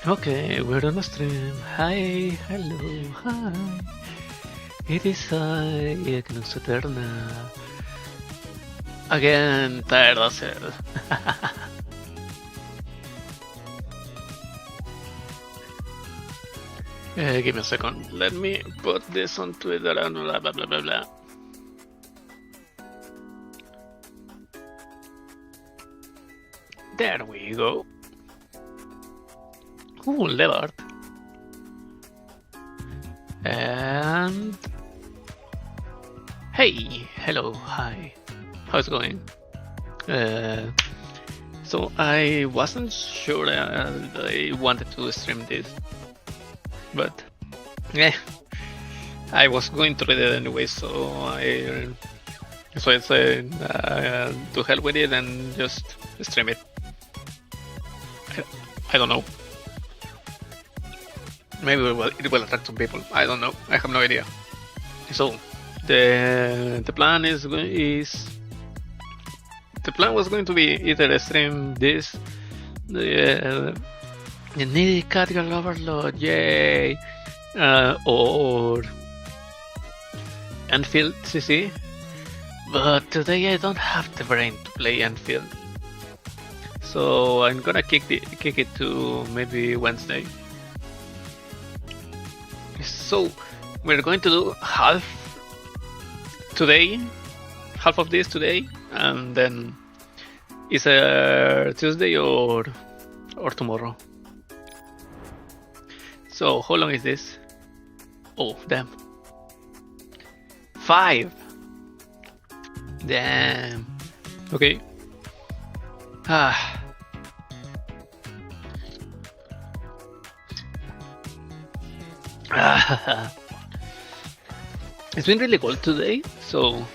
Okay, we're on a stream. Hi, hello, hi. It is I, Egnus Eterna. Again, tired as hell. Give me a second. Let me put this on Twitter and blah blah blah blah blah. There we go. Ooh, leopard. And hey, hello, hi. How's it going? So I wasn't sure I wanted to stream this, but I was going to read it anyway, so I said to hell with it and just stream it. I don't know. Maybe it will attract some people. I don't know. I have no idea. So the plan the plan was going to be either stream this, the needy Catgirl Overload, yay, or Enfield CC. But today I don't have the brain to play Enfield, so I'm gonna kick it to maybe Wednesday. So we're going to do half of this today, and then is it Tuesday or tomorrow? So how long is this? Oh damn, 5. Damn. Okay. It's been really cold today, so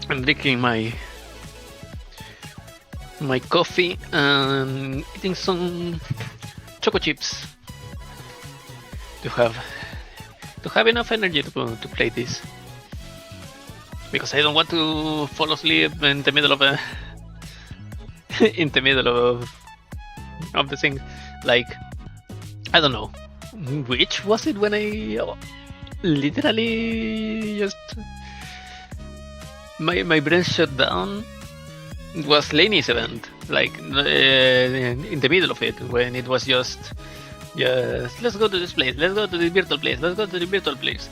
I'm drinking my coffee and eating some choco chips to have enough energy to play this, because I don't want to fall asleep in the middle of a in the middle of the thing. Like, I don't know which was it when I literally just my brain shut down. It was Laney's event, like in the middle of it, when it was just let's go to this place, let's go to this virtual place, let's go to the virtual place,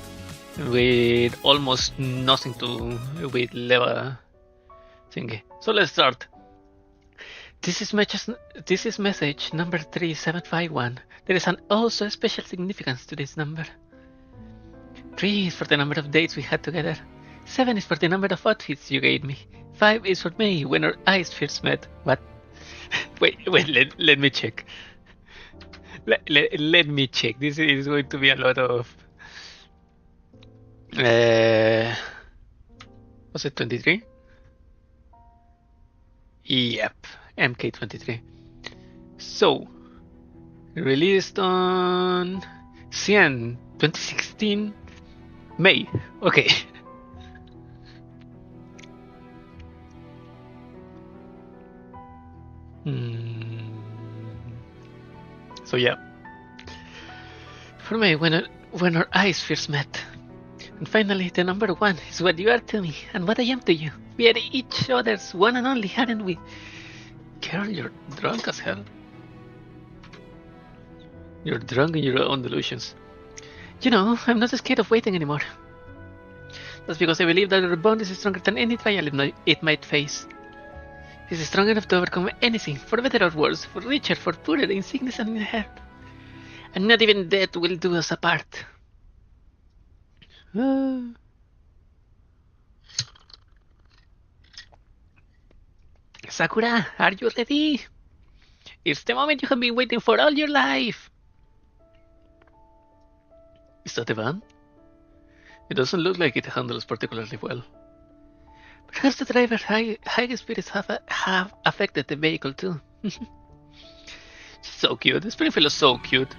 with almost nothing to with Leva thingy. So let's start. This is message number 3751. There is an also special significance to this number. 3 is for the number of dates we had together. 7 is for the number of outfits you gave me. 5 is for me when our eyes first met. What? wait, let me check. Let me check. This is going to be a lot of... was it 23? Yep, MK23. So, released on 2016 May. Okay. So yeah. For me, when our eyes first met, and finally the number 1 is what you are to me and what I am to you. We are each other's one and only, aren't we? Girl, you're drunk as hell. You're drunk in your own delusions. You know, I'm not scared of waiting anymore. That's because I believe that our bond is stronger than any trial it might face. It is strong enough to overcome anything, for better or worse, for richer, for poorer, in sickness and in health. And not even death will do us apart. Sakura, are you ready? It's the moment you have been waiting for all your life. Is that the van? It doesn't look like it handles particularly well. Perhaps the driver's high spirits have affected the vehicle too. She's so cute. Springfield is so cute.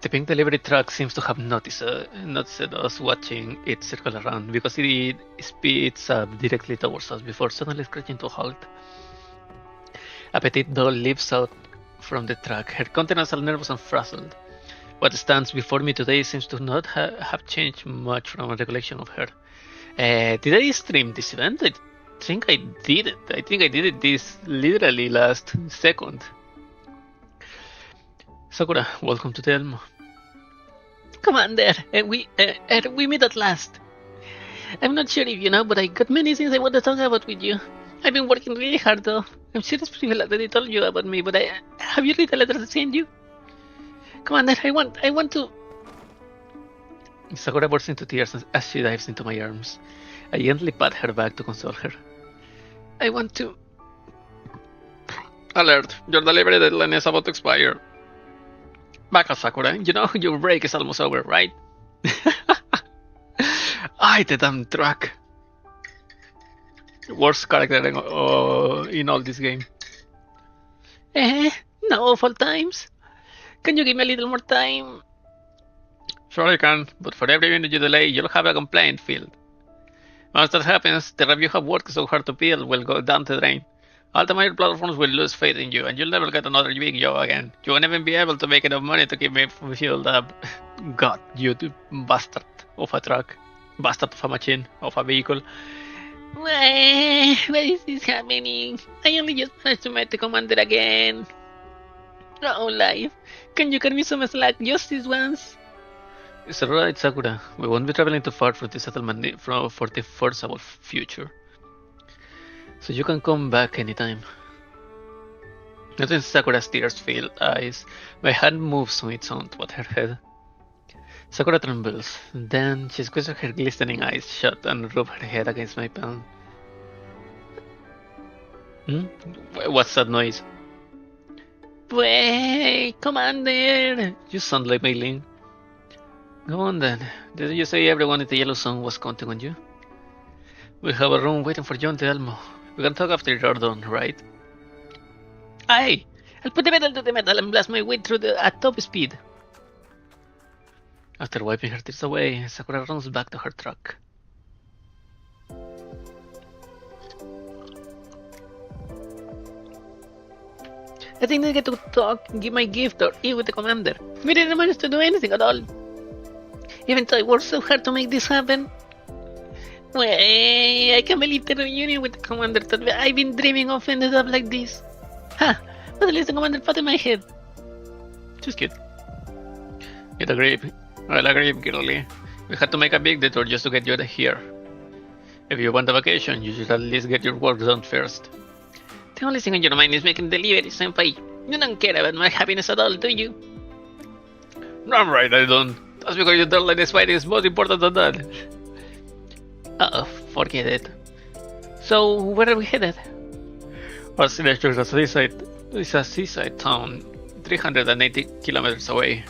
The pink delivery truck seems to have noticed us watching it circle around because it speeds up directly towards us before suddenly screeching to a halt. A petite doll leaps out from the truck, her countenance all nervous and frazzled. What stands before me today seems to not have changed much from a recollection of her. Did I stream this event? I think I did it. I think I did it this literally last second. Sakura, welcome to the Elmo. Commander, we meet at last. I'm not sure if you know, but I got many things I want to talk about with you. I've been working really hard though. I'm sure it's people already told you about me, but have you read the letters I sent you? Commander, I want to... Sakura bursts into tears as she dives into my arms. I gently pat her back to console her. I want to... Alert, your delivery deadline is about to expire. Back up, Sakura. You know your break is almost over, right? Ay, the damn truck. Worst character in all this game. No awful times. Can you give me a little more time? Sure I can, but for every minute you delay, you'll have a complaint field. Once that happens, the review have worked so hard to build will go down the drain. All the major platforms will lose faith in you, and you'll never get another big job again. You won't even be able to make enough money to keep me fueled up. God, you bastard of a truck. Bastard of a machine, of a vehicle. Why is this happening? I only just managed to meet the commander again. Oh, life. Can you cut me some slack just this once? It's alright, Sakura. We won't be traveling too far from the settlement for the foreseeable future. So you can come back anytime. Noticing Sakura's tears-filled eyes, my hand moves on its own toward her head. Sakura trembles. Then she squeezes her glistening eyes shut and rubs her head against my palm. What's that noise? Wait, Commander! You sound like Mei-Ling. Go on then. Did you say everyone in the Yellow Zone was counting on you? We have a room waiting for you in the Elmo. We can talk after you're done, right? Aye! I'll put the metal to the metal and blast my way through at top speed. After wiping her tears away, Sakura runs back to her truck. I didn't get to talk, give my gift, or eat with the commander. We didn't manage to do anything at all. Even though I worked so hard to make this happen. Wait, I can't believe the reunion with the commander that I've been dreaming of ended up like this. Ha! But at least the commander patted my head. She's cute. You'd agree. I'll agree, girlie. We had to make a big detour just to get you here. If you want a vacation, you should at least get your work done first. The only thing on your mind is making deliveries, senpai. You don't care about my happiness at all, do you? I'm right, I don't. That's because your deadline is fighting is more important than that. Forget it. So, where are we headed? Our signature is a seaside town, 380 kilometers away.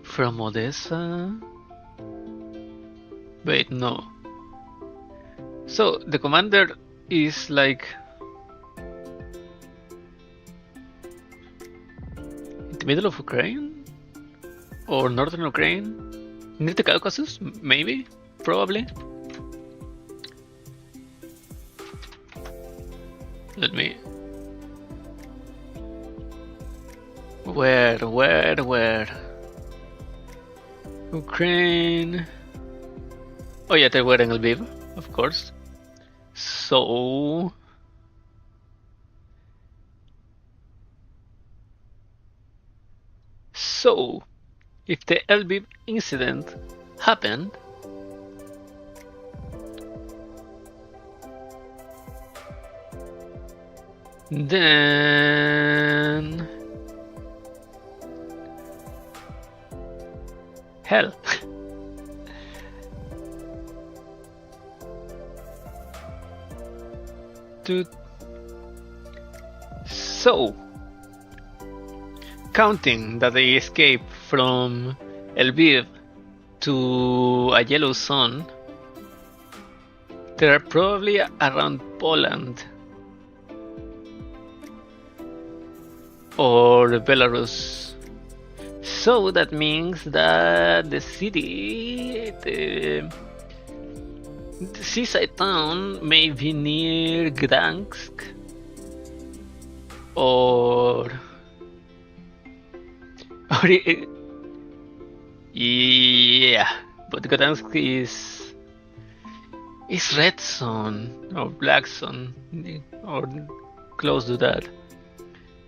From Odessa? Wait, no. So, the commander is like... in the middle of Ukraine? Or northern Ukraine? Near the Caucasus? Maybe? Probably? Let me... Where? Ukraine... Oh yeah, they were in Lviv, of course. So... if the Lviv incident happened, then... hell. So, counting that they escaped from Lviv to a yellow zone, they are probably around Poland. or Belarus. So that means that the city, the seaside town, may be near Gdansk or yeah, but Gdansk is red zone or black zone or close to that.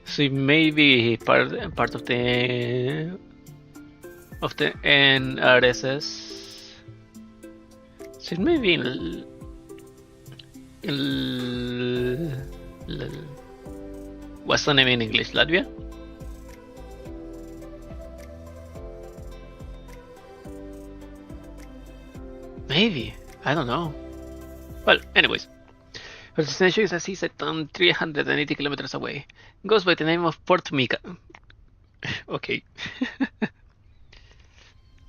So it may be part of the NRSS. So it may be what's the name in English? Latvia? Maybe. I don't know. Well, anyways. Her destination is a seaside town 380 kilometers away. Goes by the name of Port Mika. Okay.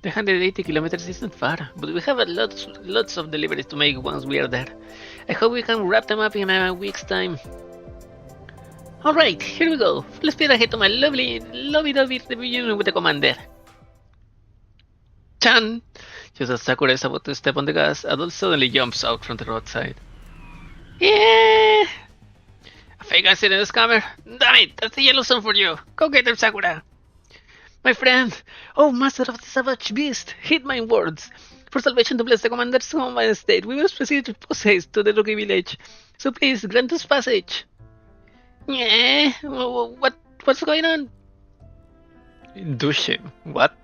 380 kilometers isn't far, but we have lots of deliveries to make once we are there. I hope we can wrap them up in a week's time. Alright, here we go. Full speed ahead to my lovely-dovey reunion with the commander. Chan! Just as Sakura is about to step on the gas, Adol suddenly jumps out from the roadside. Yeah! A fake accident scammer? Damn it, that's the yellow zone for you. Go get him, Sakura. My friend, oh master of the savage beast, heed my words. For salvation to bless the commander's home and estate, we must proceed with post haste to the lucky village. So please, grant us passage. Yeah, what's going on? Dushe, what?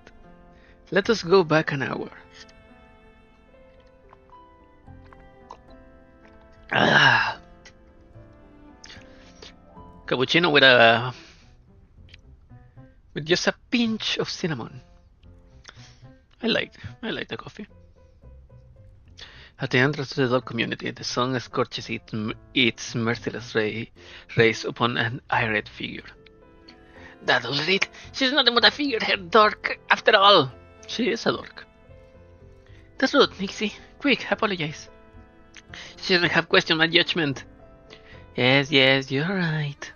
Let us go back an hour. Cappuccino with just a pinch of cinnamon. I like the coffee. At the entrance to the dog community, the sun scorches its merciless rays upon an irate figure. That will read. She's nothing but a figurehead dork after all. She is a dork. That's rude, Nixie. Quick, apologize. She doesn't have questioned my judgment. Yes, you're right.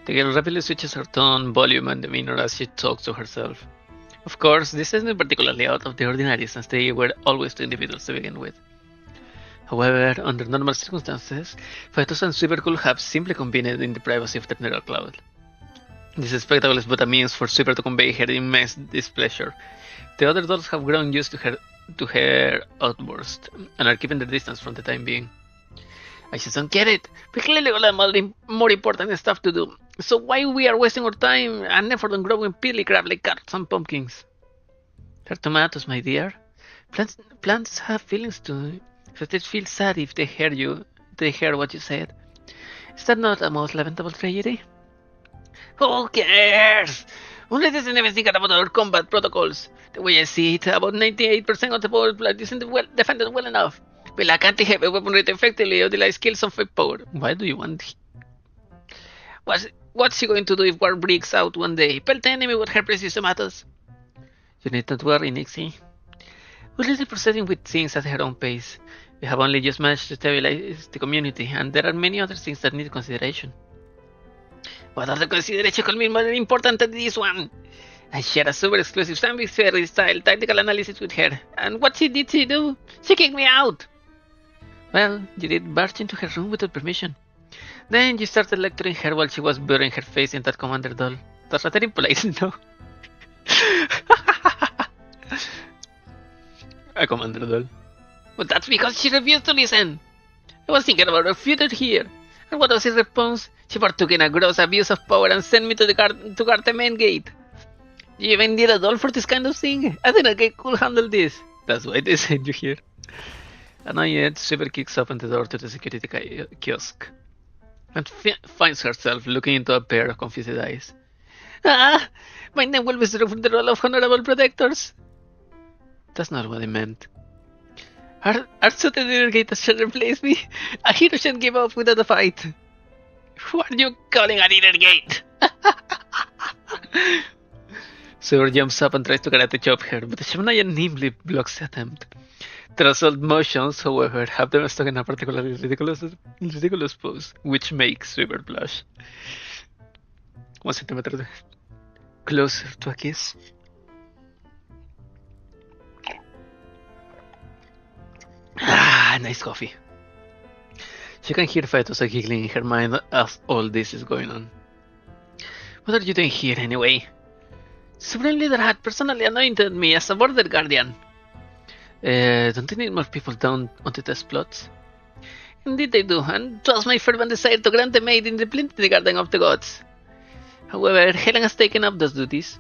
The girl rapidly switches her tone, volume, and demeanor as she talks to herself. Of course, this isn't particularly out of the ordinary, since they were always two individuals to begin with. However, under normal circumstances, Phytos and Sweeper could have simply convened in the privacy of the Nether Cloud. This spectacle is but a means for Sweeper to convey her immense displeasure. The other dolls have grown used to her outburst, and are keeping their distance for the time being. I just don't get it. We clearly got more important stuff to do. So why we are wasting our time and effort on growing peely crab like carrots and pumpkins? They're tomatoes, my dear. Plants have feelings too. So they feel sad if they hear what you said. Is that not a most lamentable tragedy? Who cares? Only doesn't even think about our combat protocols. The way I see it, about 98% of the population isn't defended well enough. We lack anti-heavy weaponry to effectively utilize skills on firepower. Why do you want? What's she going to do if war breaks out one day? Pelt the enemy with her precious tomatoes. You need not worry, Nixie. We're really proceeding with things at her own pace. We have only just managed to stabilize the community, and there are many other things that need consideration. What other consideration could be more important than this one? I shared a super exclusive Sandwich Fairy style tactical analysis with her, and what did she do? She kicked me out! Well, you did barge into her room without permission. Then you started lecturing her while she was burying her face in that commander doll. That's rather impolite, no? A commander doll. But that's because she refused to listen. I was thinking about her future here. And what was his response? She partook in a gross abuse of power and sent me to guard the main gate. You even need a doll for this kind of thing? I think I could handle this. That's why they sent you here. Annoyed, Sweeper kicks open the door to the security kiosk and finds herself looking into a pair of confused eyes. Ah! My name will be reserved for the role of honorable protectors. That's not what I meant. Are so the Nether Gate should replace me? A hero shouldn't give up without a fight. Who are you calling a Nether Gate? Sweeper jumps up and tries to karate chop her, but the Shamanaya nimbly blocks the attempt. The result motions, however, have them stuck in a particularly ridiculous pose, which makes Sweeper blush. como centímetros closer to a kiss. Ah, nice coffee. She can hear fetus giggling in her mind as all this is going on. What are you doing here anyway? Supreme Leader had personally anointed me as a border guardian. Don't you need more people down on the test plots? Indeed they do, and 'twas my fervent desire to grant them aid in the plenty garden of the gods. However, Helen has taken up those duties.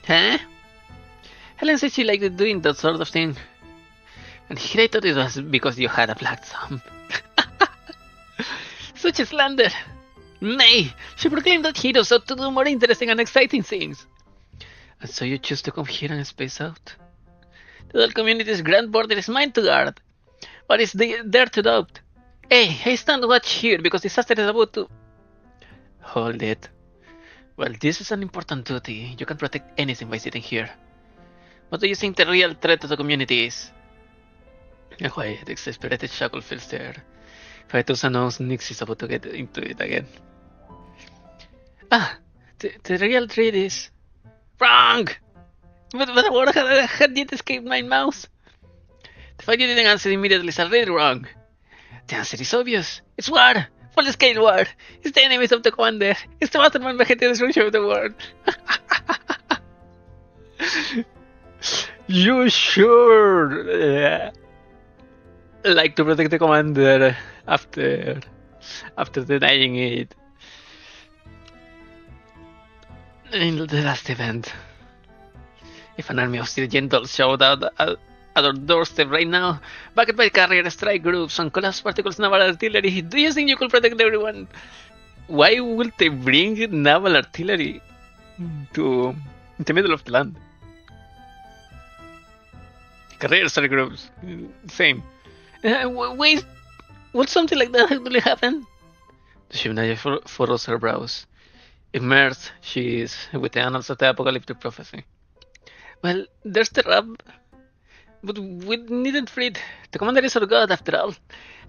Huh? Helen said she liked doing that sort of thing. And here I thought it was because you had a black thumb. Such a slander! Nay, she proclaimed that heroes ought to do more interesting and exciting things. And so you choose to come here and space out? The whole community's grand border is mine to guard. What is there to doubt? Hey, I stand watch here because disaster is about to... Hold it. Well, this is an important duty. You can protect anything by sitting here. What do you think the real threat to the community is? Quiet, exasperated Shackle feels there. Fetus announced Nix is about to get into it again. Ah, the real threat is... Wrong! But the word had yet escaped my mouth. The fact you didn't answer immediately is already wrong. The answer is obvious. It's war! Full-scale war! It's the enemies of the commander! It's the mastermind behind the destruction of the world! You sure like to protect the commander after denying it in the last event. If an army of steel gentles showed out at our doorstep right now, backed by carrier strike groups and collapsed particles naval artillery, do you think you could protect everyone? Why would they bring naval artillery to the middle of the land? Carrier strike groups, same. Wait, would something like that actually happen? The Shivnaya furrows her brows. Immersed she is with the annals of the apocalyptic prophecy. Well, there's the rub. But we needn't fret. The commander is our god, after all.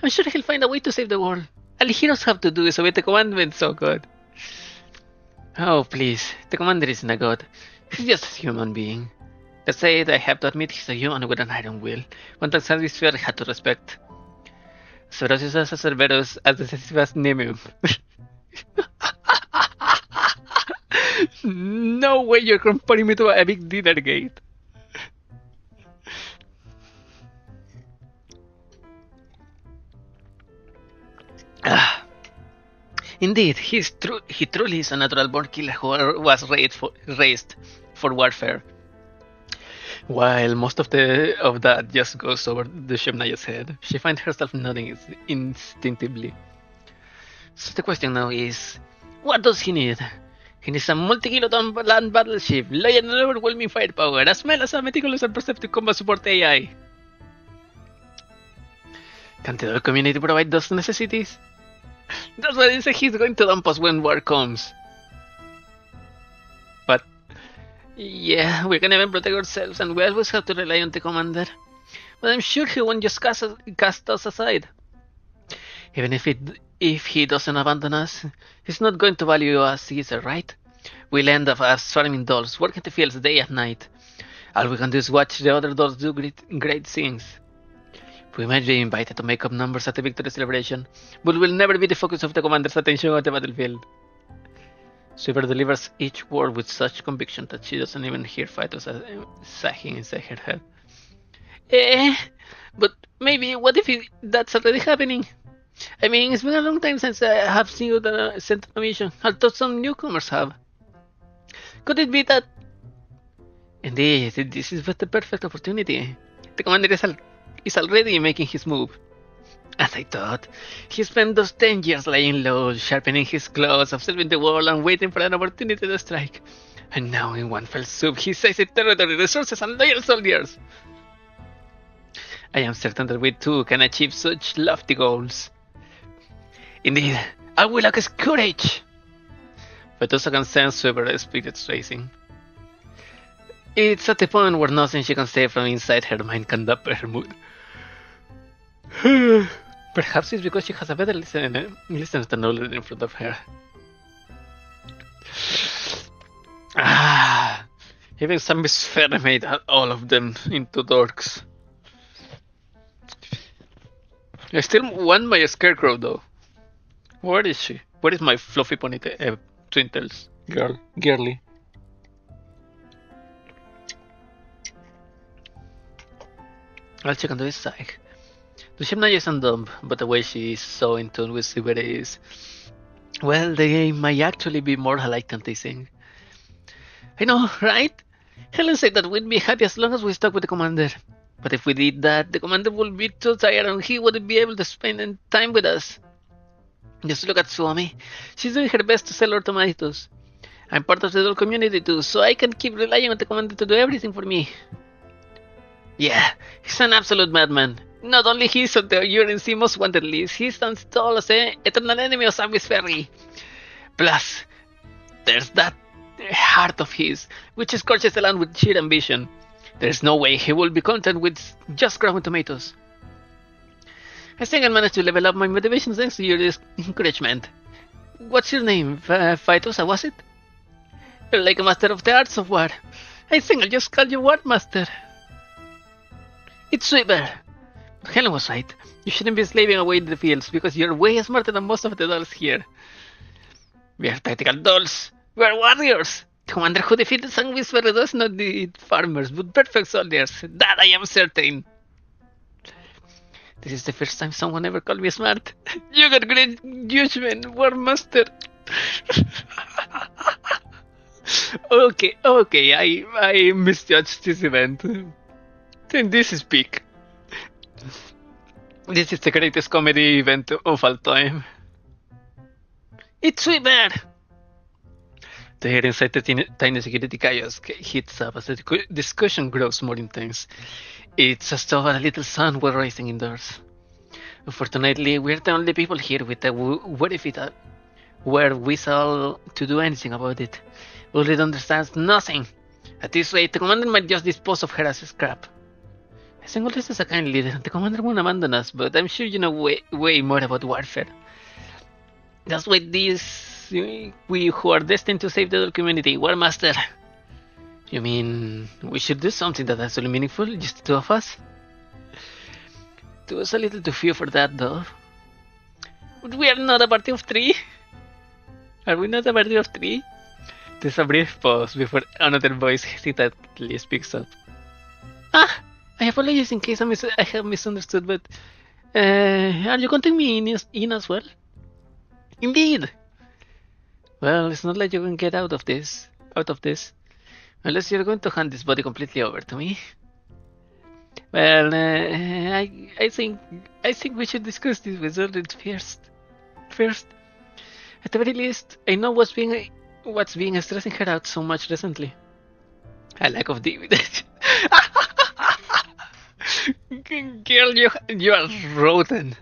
I'm sure he'll find a way to save the world. All heroes have to do is obey the commandments, oh god. Oh, please. The commander isn't a god. He's just a human being. That said, I have to admit he's a human with an iron will. One that Satisfair had to respect. Cerberus as Cerberus as decisive as Nemium. No way you're comparing me to a big dinner gate. Indeed, he truly is a natural born killer who was raised for warfare. While most of that just goes over the Shemnaya's head, she finds herself nodding instinctively. So the question now is, what does he need? He needs a multi-kiloton land battleship, loyal and overwhelming firepower, as well as a meticulous and perceptive combat support AI. Can the whole community provide those necessities? That's why he said he's going to dump us when war comes. But yeah, we can even protect ourselves, and we always have to rely on the commander. But I'm sure he won't just cast us aside. Even if he doesn't abandon us, he's not going to value us either, right? We'll end up as swarming dolls, working the fields day and night. All we can do is watch the other dolls do great things. We might be invited to make up numbers at the victory celebration, but we'll never be the focus of the commander's attention on the battlefield. Sweeper delivers each word with such conviction that she doesn't even hear fighters sagging inside her head. But maybe, what if that's already happening? I mean, it's been a long time since I have seen you sent on a mission, although some newcomers have. Could it be that... Indeed, this is the perfect opportunity. The commander is already making his move. As I thought, he spent those 10 years lying low, sharpening his claws, observing the world and waiting for an opportunity to strike. And now in one fell swoop, he seizes territory, resources and loyal soldiers. I am certain that we too can achieve such lofty goals. Indeed, I will lack his courage. Fetusa can sense Sweber's spirits racing. It's at the point where nothing she can say from inside her mind can dampen her mood. Perhaps it's because she has a better listener than older in front of her. Even some sphere made all of them into dorks. I still want my scarecrow though. Where is she? Where is my fluffy ponytail? Twintles girly. I'll check on the side. The Shimna isn't dumb, but the way she is so in tune with Sibere is... Well, they might actually be more alike than they think. I know, right? Helen said that we'd be happy as long as we stuck with the commander. But if we did that, the commander would be too tired and he wouldn't be able to spend any time with us. Just look at Suomi. She's doing her best to sell our tomatoes. I'm part of the whole community too, so I can keep relying on the commander to do everything for me. Yeah, he's an absolute madman. Not only he's on the UNC most wanted list, he stands tall as an eternal enemy of Sandwich Ferry. Plus, there's that heart of his, which scorches the land with sheer ambition. There's no way he will be content with just growing tomatoes. I think I managed to level up my motivation thanks to your encouragement. What's your name? Faitosa, was it? You're like a master of the arts of war. I think I'll just call you War Master. It's Sweeper. Helen was right. You shouldn't be slaving away in the fields because you're way smarter than most of the dolls here. We are tactical dolls. We are warriors. The commander who defeated Sang Whisperer does not need farmers, but perfect soldiers. That I am certain. This is the first time someone ever called me smart. You got great judgment, War Master. Okay, I misjudged this event. Then this is peak. This is the greatest comedy event of all time. It's Sweeper! The air inside the tiny security chaos heats up as the discussion grows more intense. It's as though a little sun were rising indoors. Unfortunately, we're the only people here with the wherewithal to do anything about it. Ulrich understands nothing. At this rate, the commander might just dispose of her as scrap. I think Ulrich is a kind leader. The commander won't abandon us, but I'm sure you know way more about warfare. That's why we who are destined to save the whole community, War Master. You mean we should do something that is actually meaningful, just the two of us? It was a little too few for that, though. But we are not a party of three. Are we not a party of three? There's a brief pause before another voice hesitantly speaks up. I apologize in case I have misunderstood, but are you counting me in as well? Indeed. Well, it's not like you can get out of this, unless you're going to hand this body completely over to me. Well, I think we should discuss this with Ulrich first. At the very least, I know what's being stressing her out so much recently. A lack of dividends. Girl, you are rotten.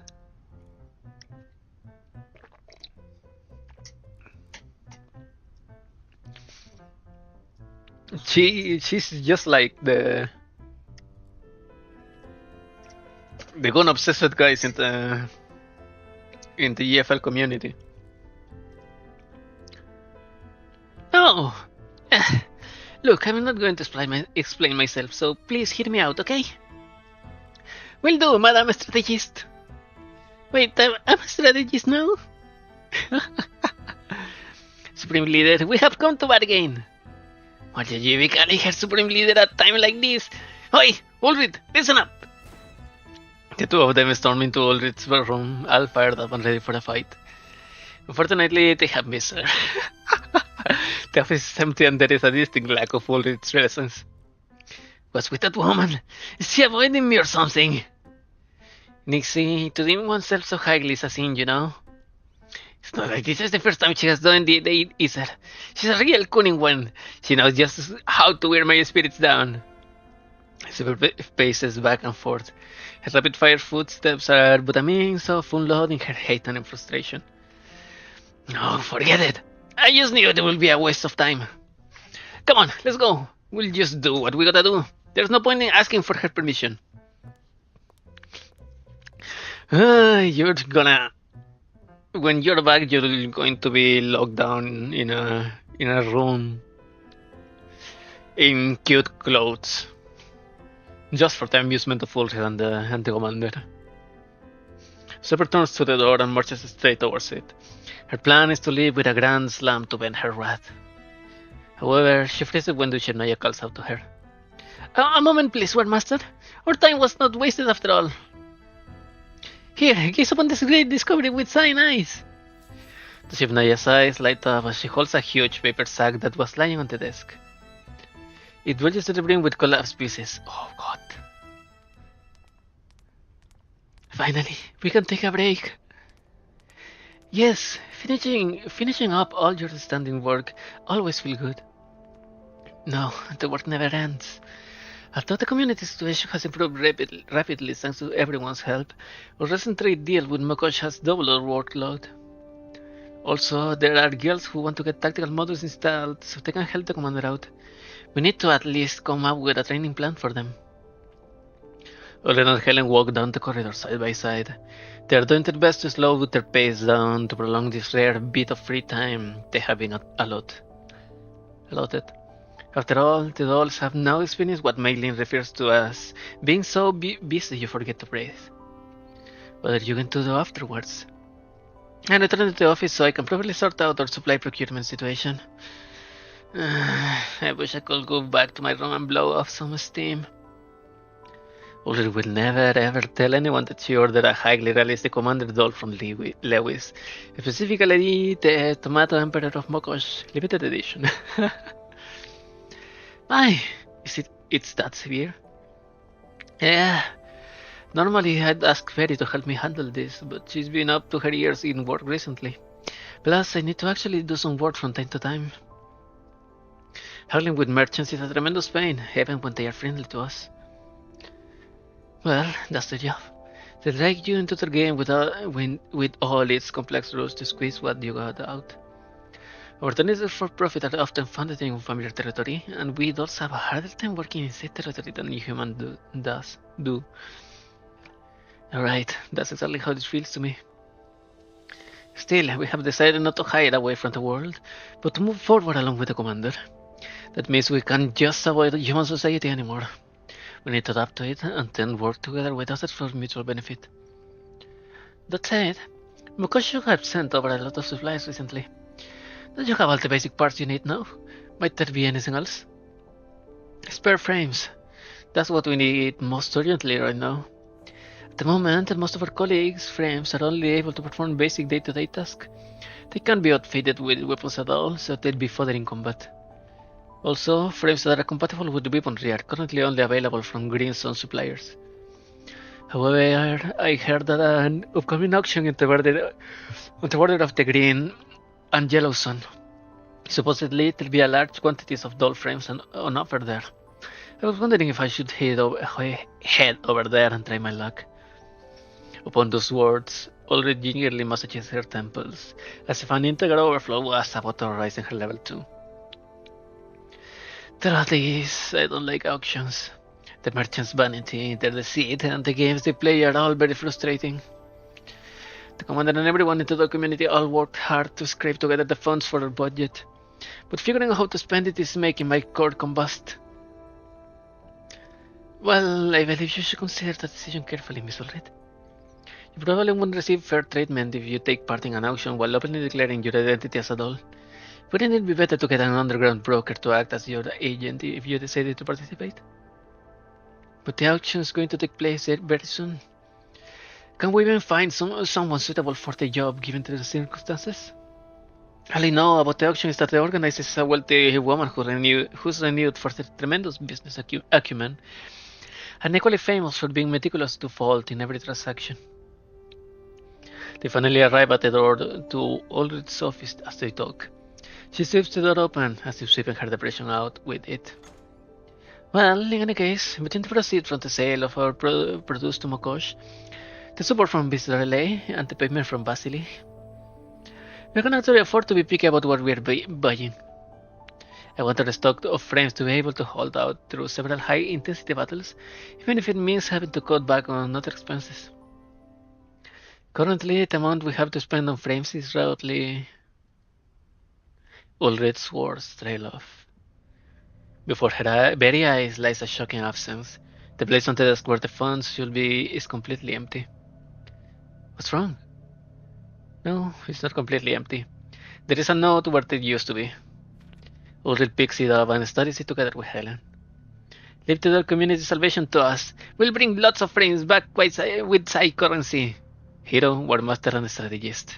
She's just like the gun obsessed guys in the GFL community. Oh, look, I'm not going to explain myself, so please hear me out, okay? Will do, Madam Strategist. Wait, I'm a strategist now? Supreme Leader, we have come to bargain. Would you be calling her Supreme Leader at a time like this? Oi, Ulrich, listen up! The two of them storm into Ulrich's room, all fired up and ready for a fight. Unfortunately, they have missed her. The office is empty and there is a distinct lack of Ulrich's presence. What's with that woman? Is she avoiding me or something? Nixie, to deem oneself so highly is a sin, you know? It's not like this is the first time she has done the either. She's a real cunning one. She knows just how to wear my spirits down. She paces back and forth. Her rapid-fire footsteps are but a means of unloading her hate and frustration. No, forget it. I just knew it would be a waste of time. Come on, let's go. We'll just do what we gotta do. There's no point in asking for her permission. You're gonna... When you're back, you're going to be locked down in in a room in cute clothes, just for the amusement of Ulrich and the commander. Super turns to the door and marches straight towards it. Her plan is to leave with a grand slam to vent her wrath. However, she freezes when Dushernaya calls out to her. A moment, please, Swordmaster. Our time was not wasted after all. Here, gaze upon this great discovery with thine eyes. Dushernya's eyes light up as she holds a huge paper sack that was lying on the desk. It dwells to the brim with collapsed pieces. Oh god. Finally, we can take a break. Yes, finishing up all your standing work always feels good. No, the work never ends. Although the community situation has improved rapidly thanks to everyone's help, our recent trade deal with Mokosh has doubled our workload. Also, there are girls who want to get tactical modules installed so they can help the commander out. We need to at least come up with a training plan for them. Olen and Helen walk down the corridor side by side. They are doing their best to slow their pace down to prolong this rare bit of free time they have been allotted. After all, the dolls have now experienced what Meilin refers to as being so busy you forget to breathe. What are you going to do afterwards? I returned to the office so I can properly sort out our supply procurement situation. I wish I could go back to my room and blow off some steam. Ulrich will never ever tell anyone that she ordered a highly realistic commander doll from Lewis, specifically the Tomato Emperor of Mokosh limited edition. Why? It's that severe? Yeah. Normally I'd ask Fairy to help me handle this, but she's been up to her ears in work recently. Plus, I need to actually do some work from time to time. Haggling with merchants is a tremendous pain, even when they are friendly to us. Well, that's the job. They drag you into their game with all its complex rules to squeeze what you got out. Our tendencies for profit are often founded in unfamiliar territory, and we dolls have a harder time working in safe territory than you humans do. Alright, that's exactly how this feels to me. Still, we have decided not to hide away from the world, but to move forward along with the commander. That means we can't just avoid human society anymore. We need to adapt to it and then work together with others for mutual benefit. That said, Mukosho have sent over a lot of supplies recently. Don't you have all the basic parts you need now? Might there be anything else? Spare frames. That's what we need most urgently right now. At the moment, most of our colleagues' frames are only able to perform basic day-to-day tasks. They can't be outfitted with weapons at all, so they'd be fodder in combat. Also, frames that are compatible with the weaponry are currently only available from Green Zone suppliers. However, I heard that an upcoming auction on the border of the Green and Yellow Zone. Supposedly, there'll be a large quantities of doll frames on offer there. I was wondering if I should head over there and try my luck. Upon those words, Ulrich gingerly massages her temples, as if an integral overflow was about to rise in her level 2. Truth is, I don't like auctions. The merchant's vanity, their deceit, and the games they play are all very frustrating. The commander and everyone into the community all worked hard to scrape together the funds for our budget, but figuring out how to spend it is making my core combust. Well, I believe you should consider the decision carefully, Miss Ulrich. You probably won't receive fair treatment if you take part in an auction while openly declaring your identity as a doll. Wouldn't it be better to get an underground broker to act as your agent if you decided to participate? But the auction is going to take place very soon. Can we even find someone suitable for the job given the circumstances? All I know about the auction is that the organizer is a wealthy woman who's renewed for her tremendous business acumen, and equally famous for being meticulous to fault in every transaction. They finally arrive at the door to Ulrich's office as they talk. She sweeps the door open as if sweeping her depression out with it. Well, in any case, between the proceeds from the sale of our produce to Mokosh, the support from Jirai-kei, and the payment from Basti, we can actually afford to be picky about what we are buying. I want our stock of frames to be able to hold out through several high-intensity battles, even if it means having to cut back on other expenses. Currently, the amount we have to spend on frames is roughly Ulrich's swords trail off. Before her very eyes lies a shocking absence. The place on the desk where the funds should be is completely empty. What's wrong? No, it's not completely empty. There is a note where it used to be. Ulrich picks it up and studies it together with Helen. Leave the community salvation to us. We'll bring lots of frames back with side currency. Hero, war master, and strategist.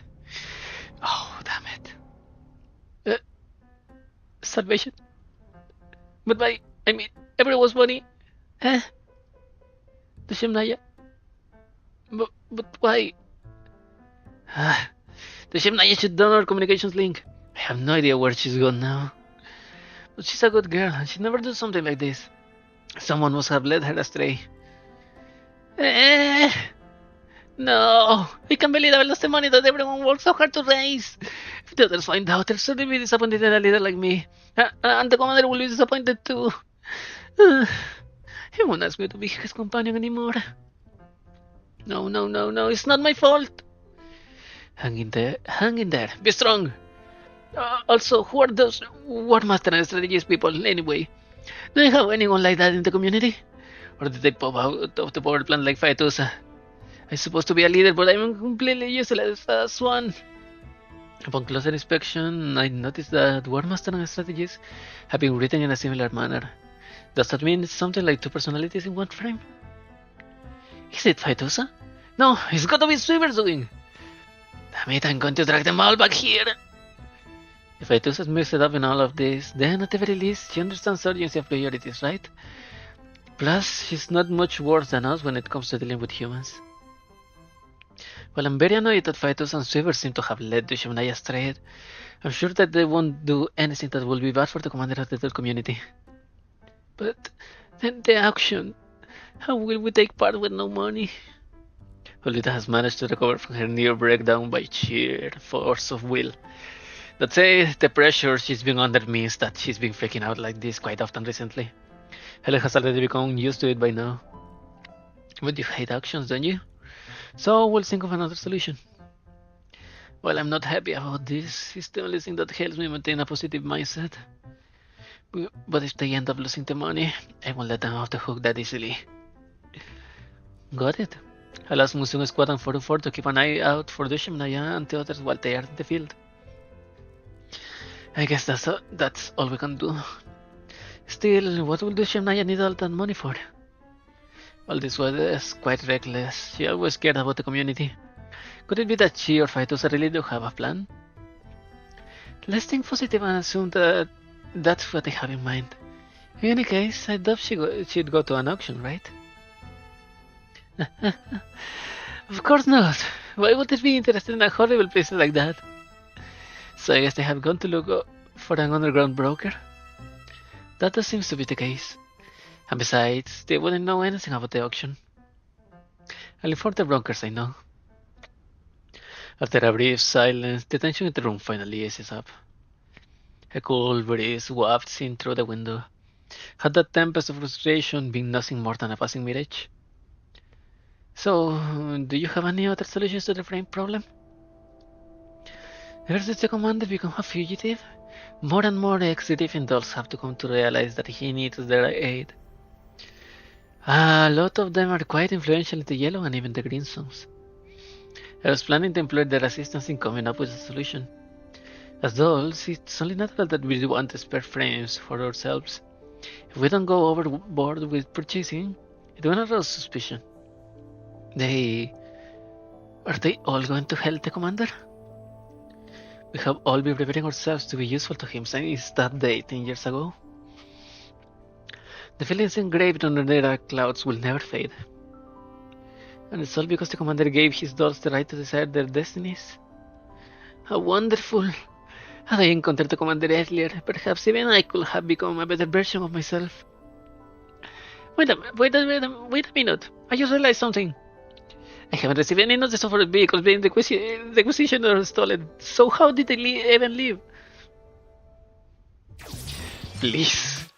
Oh, damn it. Salvation? But everyone's money. Eh? The Shemnaya? But why? The Shemnaya shut down our communications link. I have no idea where she's gone now. But she's a good girl, and she'd never do something like this. Someone must have led her astray. No, I can't believe I lost the money that everyone worked so hard to raise. If the others find out, they'll certainly be disappointed in a leader like me. And the commander will be disappointed too. He won't ask me to be his companion anymore. No, it's not my fault. Hang in there, be strong. Also, who are those War Master and Strategist people anyway? Do you have anyone like that in the community? Or did they pop out of the power plant like Faetusa? I'm supposed to be a leader, but I'm completely useless as one. Upon closer inspection, I noticed that War Master and Strategist have been written in a similar manner. Does that mean it's something like two personalities in one frame? Is it Faetusa? No, it's gotta be Sweeper's doing. Damn it, I'm going to drag them all back here. If Faetusa's mixed up in all of this, then at the very least, she understands urgency of priorities, right? Plus, she's not much worse than us when it comes to dealing with humans. Well, I'm very annoyed that Faetusa and Sweeper seem to have led the Shemnaya astray. I'm sure that they won't do anything that will be bad for the commander of the third community. But then the auction. How will we take part with no money? Olita has managed to recover from her near breakdown by sheer force of will. That said, the pressure she's been under means that she's been freaking out like this quite often recently. Helen has already become used to it by now. But you hate auctions, don't you? So we'll think of another solution. Well, I'm not happy about this. It's the only thing that helps me maintain a positive mindset. But if they end up losing the money, I won't let them off the hook that easily. Got it. I'll ask Musung Squad and 404 to keep an eye out for the Shemnaya and the others while they are in the field. I guess that's all we can do. Still, what will the Shemnaya need all that money for? Well, this was quite reckless. She always cared about the community. Could it be that she or Faetusa really do have a plan? Let's think positive and assume that that's what they have in mind. In any case, I doubt she'd go to an auction, right? Of course not. Why would it be interested in a horrible place like that? So I guess they have gone to look for an underground broker? That seems to be the case. And besides, they wouldn't know anything about the auction. Only for the brokers I know. After a brief silence, the tension in the room finally eases up. A cool breeze wafts in through the window. Had that tempest of frustration been nothing more than a passing mirage? So, do you have any other solutions to the frame problem? Ever since the commander become a fugitive, more and more ex-Griffin dolls have to come to realize that he needs their aid. A lot of them are quite influential in the yellow and even the green zones. I was planning to employ their assistance in coming up with a solution. As dolls, it's only natural that we want spare frames for ourselves. If we don't go overboard with purchasing, it will arouse suspicion. Are they all going to help the commander? We have all been preparing ourselves to be useful to him since that day 10 years ago. The feelings engraved on the dark clouds will never fade. And it's all because the commander gave his dolls the right to decide their destinies. How wonderful! Had I encountered the commander earlier, perhaps even I could have become a better version of myself. Wait a minute. I just realized something. I haven't received any notice of our vehicles being requisitioned or stolen, so how did they even leave? Please.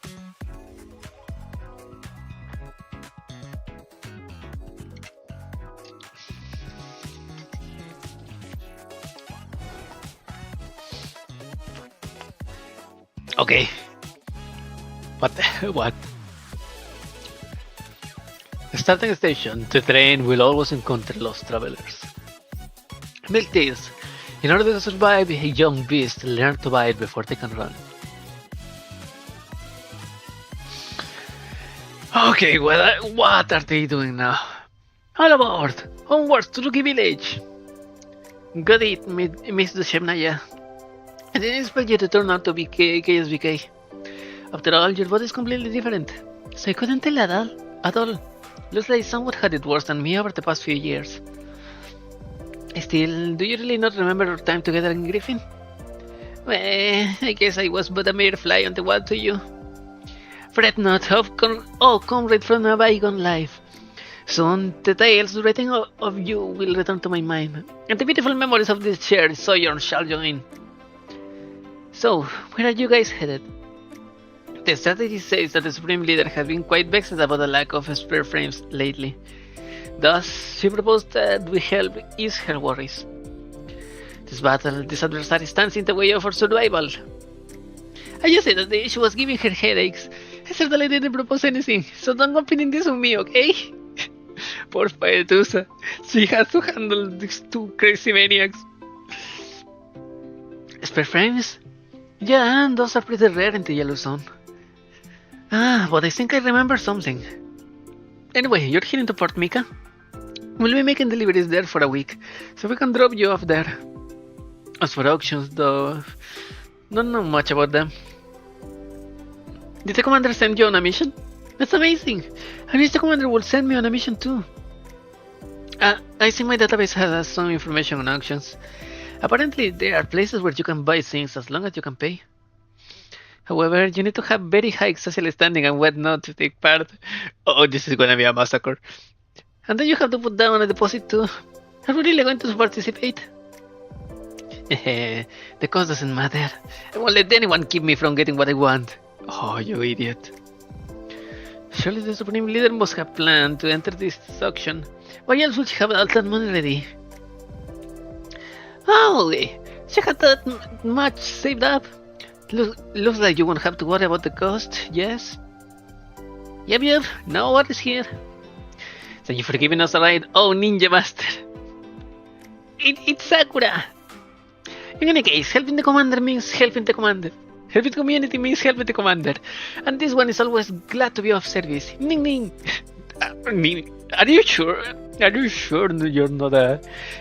Okay. What? Starting station, the train will always encounter lost travelers. Milk this. In order to survive, a young beast learn to bite before they can run. Okay, well, what are they doing now? All aboard! Onwards to Rookie Village! Got it, Miss Shemnaya. I didn't expect you to turn out to be KSBK. After all, your body is completely different. So I couldn't tell at all. Looks like someone had it worse than me over the past few years. Still, do you really not remember our time together in Griffin? Well, I guess I was but a mere fly on the wall to you. Fret not, all come right from a bygone life. Soon, the tales written of you will return to my mind, and the beautiful memories of this shared sojourn shall join. So, where are you guys headed? The strategy says that the Supreme Leader has been quite vexed about the lack of spare frames lately. Thus, she proposed that we help ease her worries. This adversary stands in the way of our survival. I just said that the issue was giving her headaches. I certainly didn't propose anything, so don't go pinning this on me, okay? Poor Paetusa. She has to handle these two crazy maniacs. Spare frames? Yeah, those are pretty rare in the Yellow Zone. But I think I remember something. Anyway, you're heading to Port Mika? We'll be making deliveries there for a week, so we can drop you off there. As for auctions, though, don't know much about them. Did the commander send you on a mission? That's amazing! I wish the commander would send me on a mission too. I see my database has some information on auctions. Apparently, there are places where you can buy things as long as you can pay. However, you need to have very high social standing and whatnot to take part. Oh, this is gonna be a massacre. And then you have to put down a deposit too. Are we really going to participate? The cost doesn't matter. I won't let anyone keep me from getting what I want. Oh, you idiot. Surely the Supreme Leader must have planned to enter this auction. Why else would she have all that money ready? Holy! She had that much saved up. Looks like you won't have to worry about the cost, yes? Yep, no worries here. Thank you for giving us a ride, oh Ninja Master. It's Sakura. In any case, helping the commander means helping the commander. Helping the community means helping the commander. And this one is always glad to be of service. Ning ning. Are you sure? Are you sure you're not a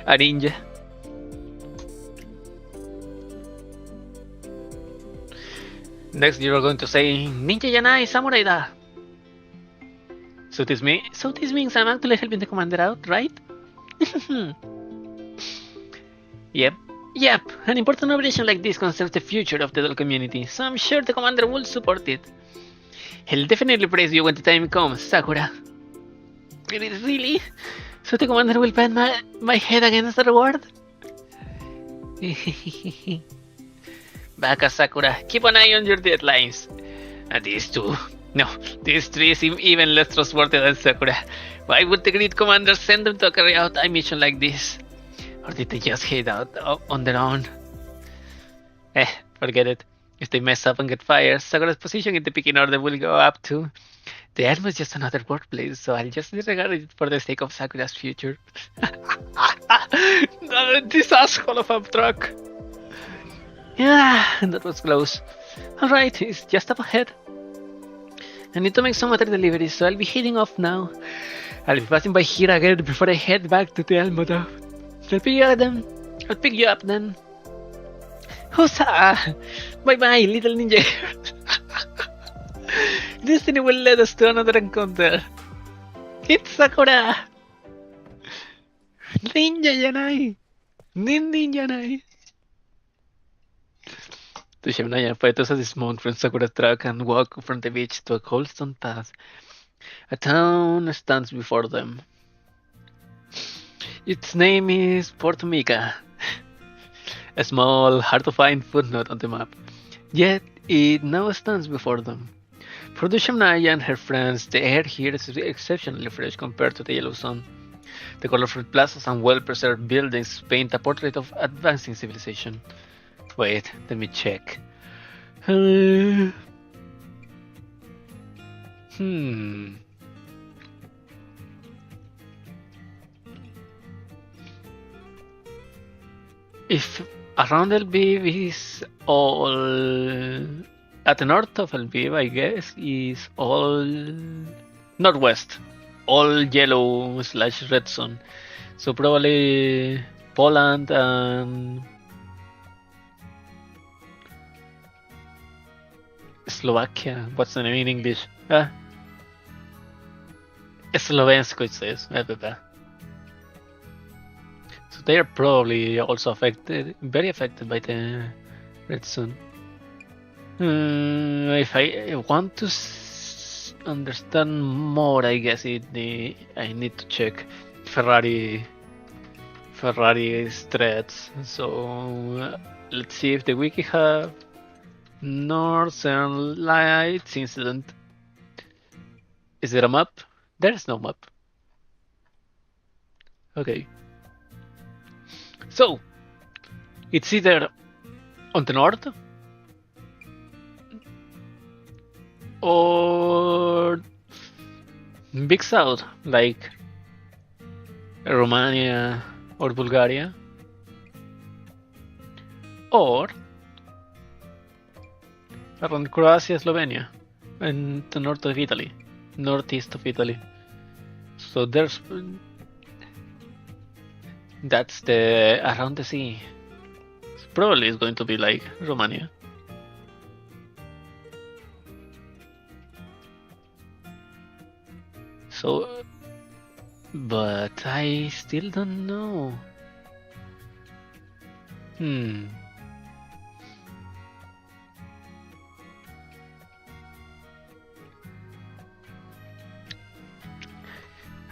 ninja? Next, you're going to say, Ninja Yanai Samurai da. So this means I'm actually helping the commander out, right? Yep. An important operation like this concerns the future of the doll community, so I'm sure the commander will support it. He'll definitely praise you when the time comes, Sakura. Really? So the commander will pat my head against the reward? Baka Sakura, keep an eye on your deadlines. And these two. No, these three is even less trustworthy than Sakura. Why would the great commander send them to carry out a mission like this? Or did they just head out on their own? Forget it. If they mess up and get fired, Sakura's position in the picking order will go up too. The Elm is just another workplace, so I'll just disregard it for the sake of Sakura's future. This asshole of a truck. Yeah, that was close. Alright, it's just up ahead. I need to make some other deliveries, so I'll be heading off now. I'll be passing by here again before I head back to the Elmo though. I'll pick you up then. Huzzah! Bye-bye, little ninja. Destiny will lead us to another encounter. It's Sakura! Ninja Yanai! Ninja Yanai! To Shemnaya, Paetosa dismount from Sakura's truck and walk from the beach to a cobblestone path. A town stands before them. Its name is Port Mika, a small, hard-to-find footnote on the map. Yet, it now stands before them. For the Shemnaya and her friends, the air here is exceptionally fresh compared to the Yellow Zone. The colorful plazas and well-preserved buildings paint a portrait of advancing civilization. Wait, let me check. Hmm. If around Lviv is all at the north of Lviv, I guess, is all northwest, all yellow / red zone. So probably Poland and Slovakia. What's the name in English? Slovensko, it says. So they are probably also affected, very affected by the red zone. If I want to understand more, I guess I need to check Ferrari's threads. So let's see if the wiki have Northern Lights incident. Is there a map? There's no map. Okay. So it's either on the north or Big South, like Romania or Bulgaria, or around Croatia, Slovenia, and the north of Italy, northeast of Italy. So that's the around the sea. So probably it's going to be like Romania. So, but I still don't know.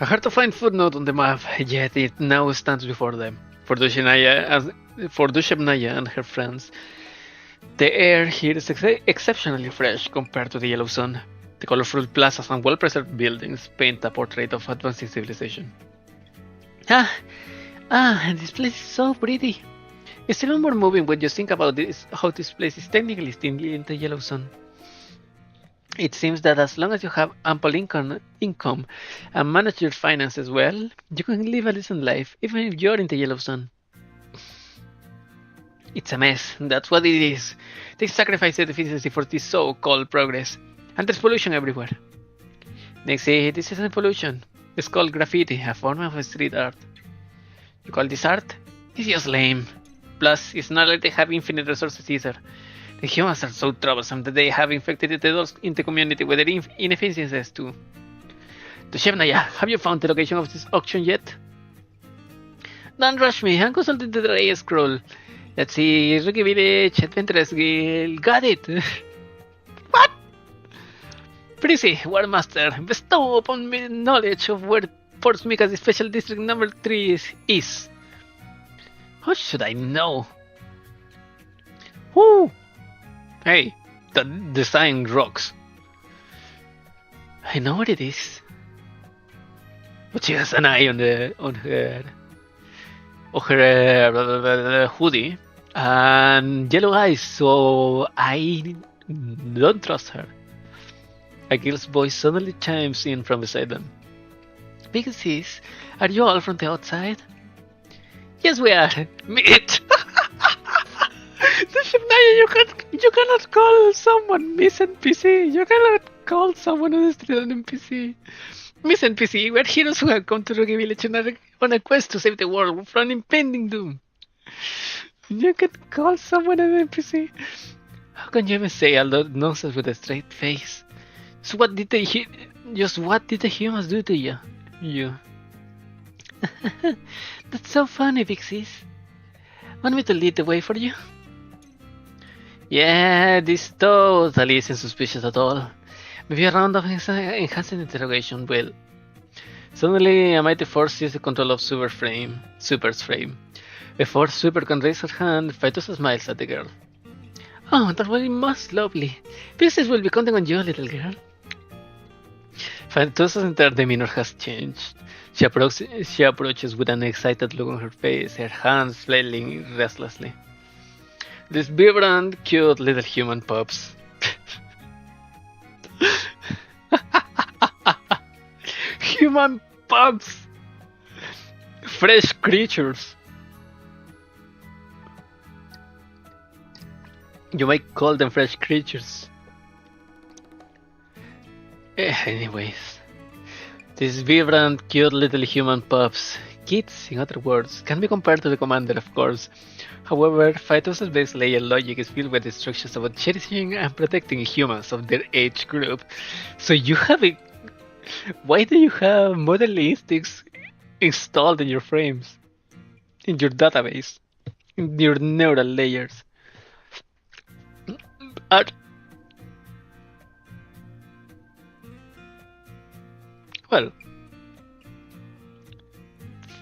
A hard to find footnote on the map, yet it now stands before them. For Dushebnaya and her friends, the air here is exceptionally fresh compared to the yellow sun. The colorful plazas and well-preserved buildings paint a portrait of advancing civilization. This place is so pretty. It's even more moving when you think about how this place is technically still in the yellow sun. It seems that as long as you have ample income and manage your finances well, you can live a decent life, even if you're in the yellow sun. It's a mess, that's what it is. They sacrifice efficiency for this so-called progress, and there's pollution everywhere. They say this isn't pollution, it's called graffiti, a form of street art. You call this art? It's just lame. Plus, it's not like they have infinite resources either. The humans are so troublesome that they have infected the adults in the community with their inefficiencies too. Dushebnaya, have you found the location of this auction yet? Don't rush me, I'm consulting the Dry Scroll. Let's see, Rookie Village, Adventurers Guild, got it! What? Prissy, War Master, bestow upon me knowledge of where Fort Mika's Special District number 3 is. How should I know? Whoo! Hey, that design rocks. I know what it is. But she has an eye on her hoodie and yellow eyes, so I don't trust her. A girl's voice suddenly chimes in from beside them. Big sis, are you all from the outside? Yes, we are. Meet. You cannot call someone Miss NPC. You cannot call someone on the street an NPC. Miss NPC, we're heroes who have come to Rocky Village on a quest to save the world from impending doom. You can call someone an NPC. How can you even say all those nonsense with a straight face? So what did the humans do to you? That's so funny, Pixies. Want me to lead the way for you? Yeah, this totally isn't suspicious at all. Maybe a round of enhanced interrogation will. Suddenly, a mighty force seizes the control of Super's frame. Before Super can raise her hand, Phytosa smiles at the girl. Oh, that was most lovely. Pixies will be counting on you, little girl. Phytosa's entire demeanor has changed. She approaches with an excited look on her face, her hands flailing restlessly. These vibrant, cute little human pups. Human pups! Fresh creatures. You might call them fresh creatures. Anyways, these vibrant, cute little human pups, kids in other words, can be compared to the commander, of course. However, Phytos' base layer logic is filled with instructions about cherishing and protecting humans of their age group. So you have a... Why do you have motherly instincts installed in your frames? In your database? In your neural layers? Well,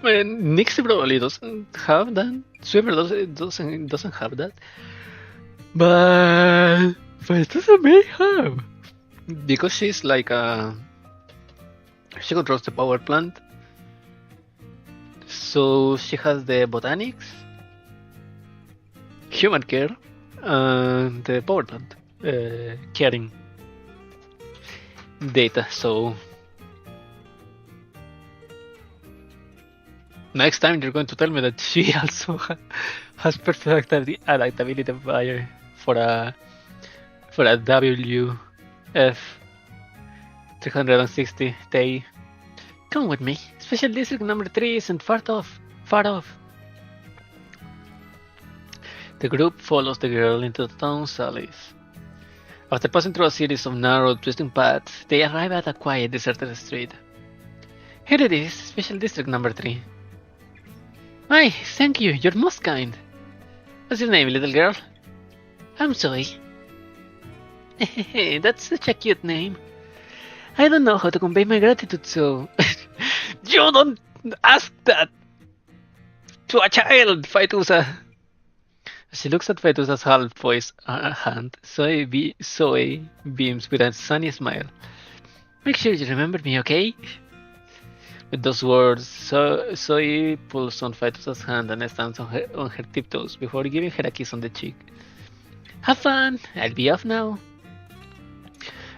Nixie probably doesn't have that. Sweeper doesn't have that. But Phytosa may have. Because she's like a... She controls the power plant. So she has the botanics, human care, and the power plant caring data. So next time you're going to tell me that she also has perfect adaptability fire for a WF 360 day. Come with me. Special district number 3 isn't far off. The group follows the girl into the town's alleys. After passing through a series of narrow, twisting paths, they arrive at a quiet, deserted street. Here it is, Special District number 3. Why, thank you, you're most kind. What's your name, little girl? I'm Zoe. That's such a cute name. I don't know how to convey my gratitude, so... You don't ask that to a child, Phytosa. She looks at Phytosa's half-voiced hand. Zoe beams with a sunny smile. Make sure you remember me, okay? With those words, Zoe pulls on Phytosa's hand and stands on her tiptoes before giving her a kiss on the cheek. Have fun! I'll be off now.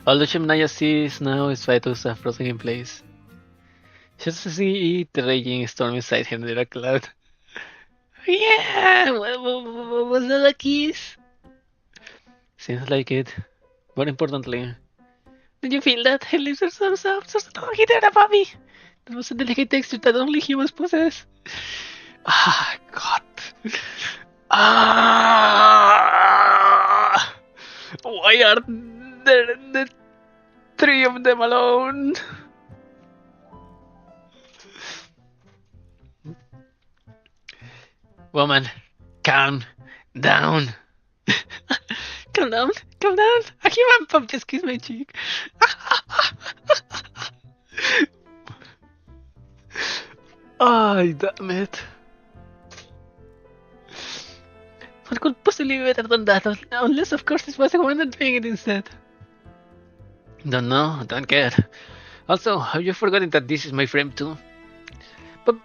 All the Shemnaya sees now is Phytosa frozen in place. She doesn't see the raging storm inside him near a cloud. Yeah! Was that a kiss? Seems like it. More importantly, did you feel that? Her lips are so soft, so strong, he did a puppy. There was a delicate texture that only humans possess. Ah, God. Ah! Why are there the 3 of them alone? Woman, calm down. Calm down. A human pup just kissed my cheek. Ay, damn it. What could possibly be better than that? Unless, of course, this was the commander doing it instead. Don't know, don't care. Also, have you forgotten that this is my frame too? But,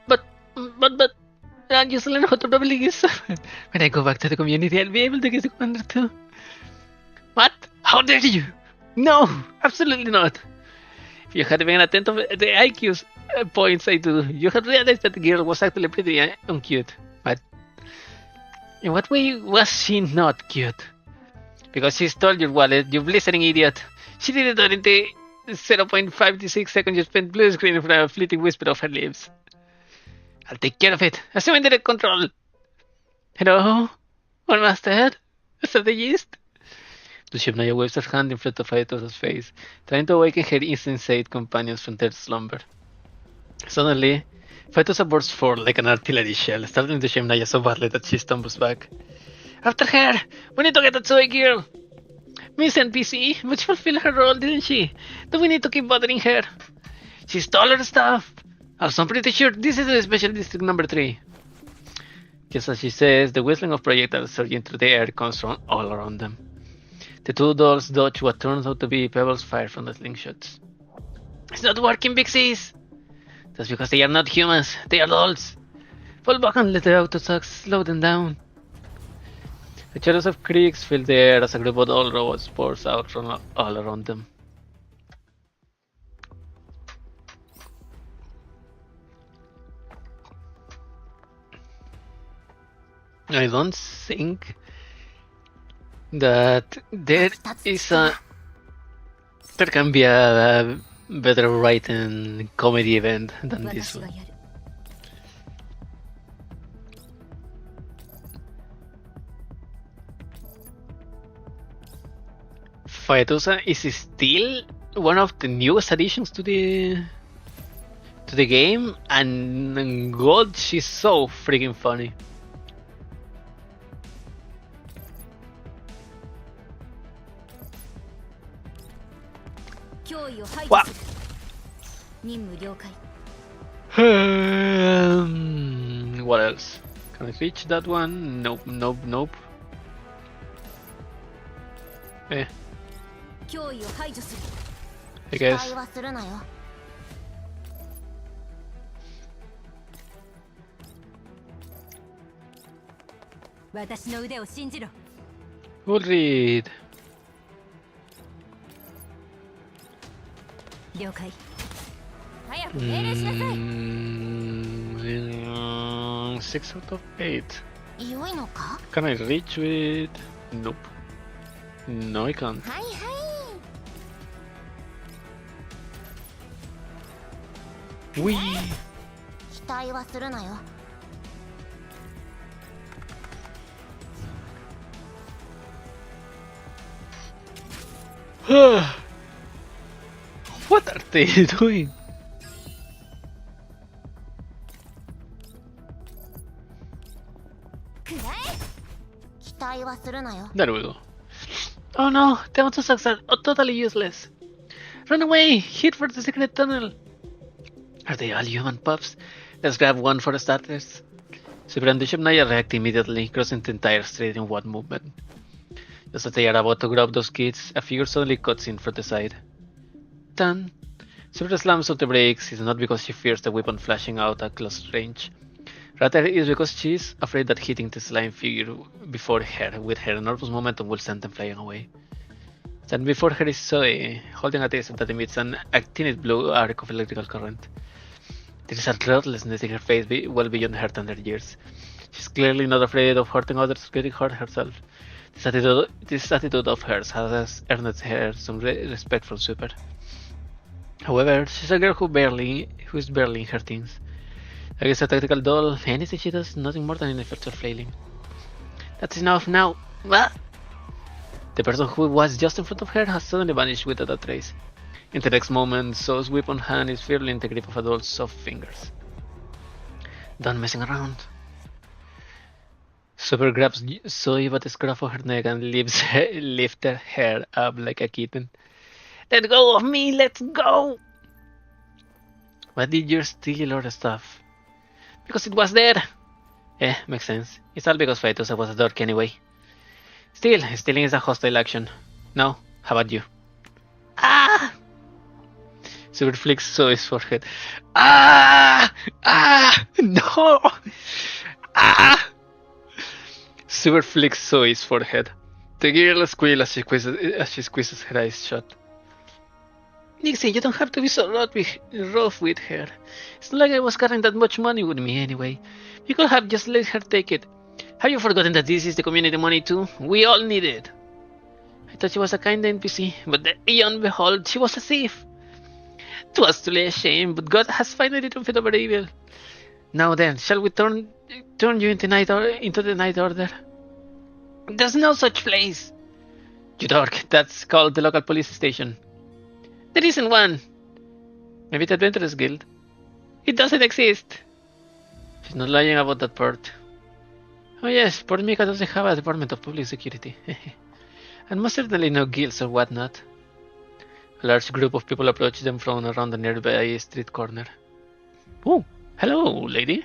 you still learn how to properly kiss. When I go back to the community, I'll be able to kiss the commander too. What? How dare you? No, absolutely not. If you had been attentive to the IQ points I do, you had realized that the girl was actually pretty uncute. But in what way was she not cute? Because she stole your wallet, you blistering idiot. She did it during the 0.56 seconds you spent blue screen for a fleeting whisper of her lips. I'll take care of it. Assuming direct control. Hello? One master? A strategist? The Shemnaya waves her hand in front of Phytosa's face, trying to awaken her insensate companions from their slumber. Suddenly, Phytosa bursts forth like an artillery shell, startling the Shemnaya so badly that she stumbles back. After her! We need to get that Zoe girl! Miss NPC, but she fulfilled her role, didn't she? Do we need to keep bothering her? She stole her stuff! Also, I'm pretty sure this is the Special District number 3. Just as she says, the whistling of projectiles surging through the air comes from all around them. The 2 dolls dodge what turns out to be pebbles fired from the slingshots. It's not working, Big Sis! That's because they are not humans, they are dolls! Fall back and let the autosucks slow them down. The shadows of creeks fill the air as a group of old robots pours out from all around them. I don't think that there can be a better written comedy event than this one. Faetusa is still one of the newest additions to the game, and God, she's so freaking funny. Wow. What else? Can I reach that one? Nope, nope, nope. I guess. We'll read. 了解。早く命令しなさい。6 out of 8. 良いのか？ Can I reach with? Nope. No, I can't. はいはい。Wee. 期待はするなよ。What are they doing? There we go. Oh no, the autosucks are totally useless. Run away! Hit for the secret tunnel! Are they all human pups? Let's grab one for the starters. Super and Bishop Naya react immediately, crossing the entire street in one movement. Just as they are about to grab those kids, a figure suddenly cuts in from the side. Done. Super slams on the brakes is not because she fears the weapon flashing out at close range. Rather, it is because she is afraid that hitting the slime figure before her with her enormous momentum will send them flying away. Standing before her is Zoe, holding a taser that emits an actinate blue arc of electrical current. There is a ruthlessness in her face well beyond her tender years. She's clearly not afraid of hurting others or getting hurt herself. This attitude of hers has earned her some respect from Super. However, she's a girl who is barely in her teens. Against a tactical doll, anything she does is nothing more than an effort of flailing. That's enough now. What? The person who was just in front of her has suddenly vanished without a trace. In the next moment, Zoe's weapon hand is firmly in the grip of a doll's soft fingers. Done messing around. Super grabs Zoe by the scruff of her neck and lifts her hair up like a kitten. Let go of me, let's go! Why did you steal all the stuff? Because it was there! Makes sense. It's all because Faetusa was a dork anyway. Still, stealing is a hostile action. No, how about you? Ah! Super flicks Zoe's forehead. Ah! Ah! No! Ah! Super flicks Zoe's forehead. The girl squeals as she squeezes her eyes shut. Nixie, you don't have to be so rough with her. It's not like I was carrying that much money with me anyway. You could have just let her take it. Have you forgotten that this is the community money too? We all need it. I thought she was a kind NPC, but beyond behold, she was a thief. It was truly a shame, but God has finally triumphed over evil. Now then, shall we turn you into the Night Order? There's no such place. You dork, that's called the local police station. There isn't one. Maybe the Adventurers Guild. It doesn't exist. She's not lying about that part. Oh yes, Port Mika doesn't have a Department of Public Security. And most certainly no guilds or whatnot. A large group of people approach them from around the nearby street corner. Oh, hello, lady.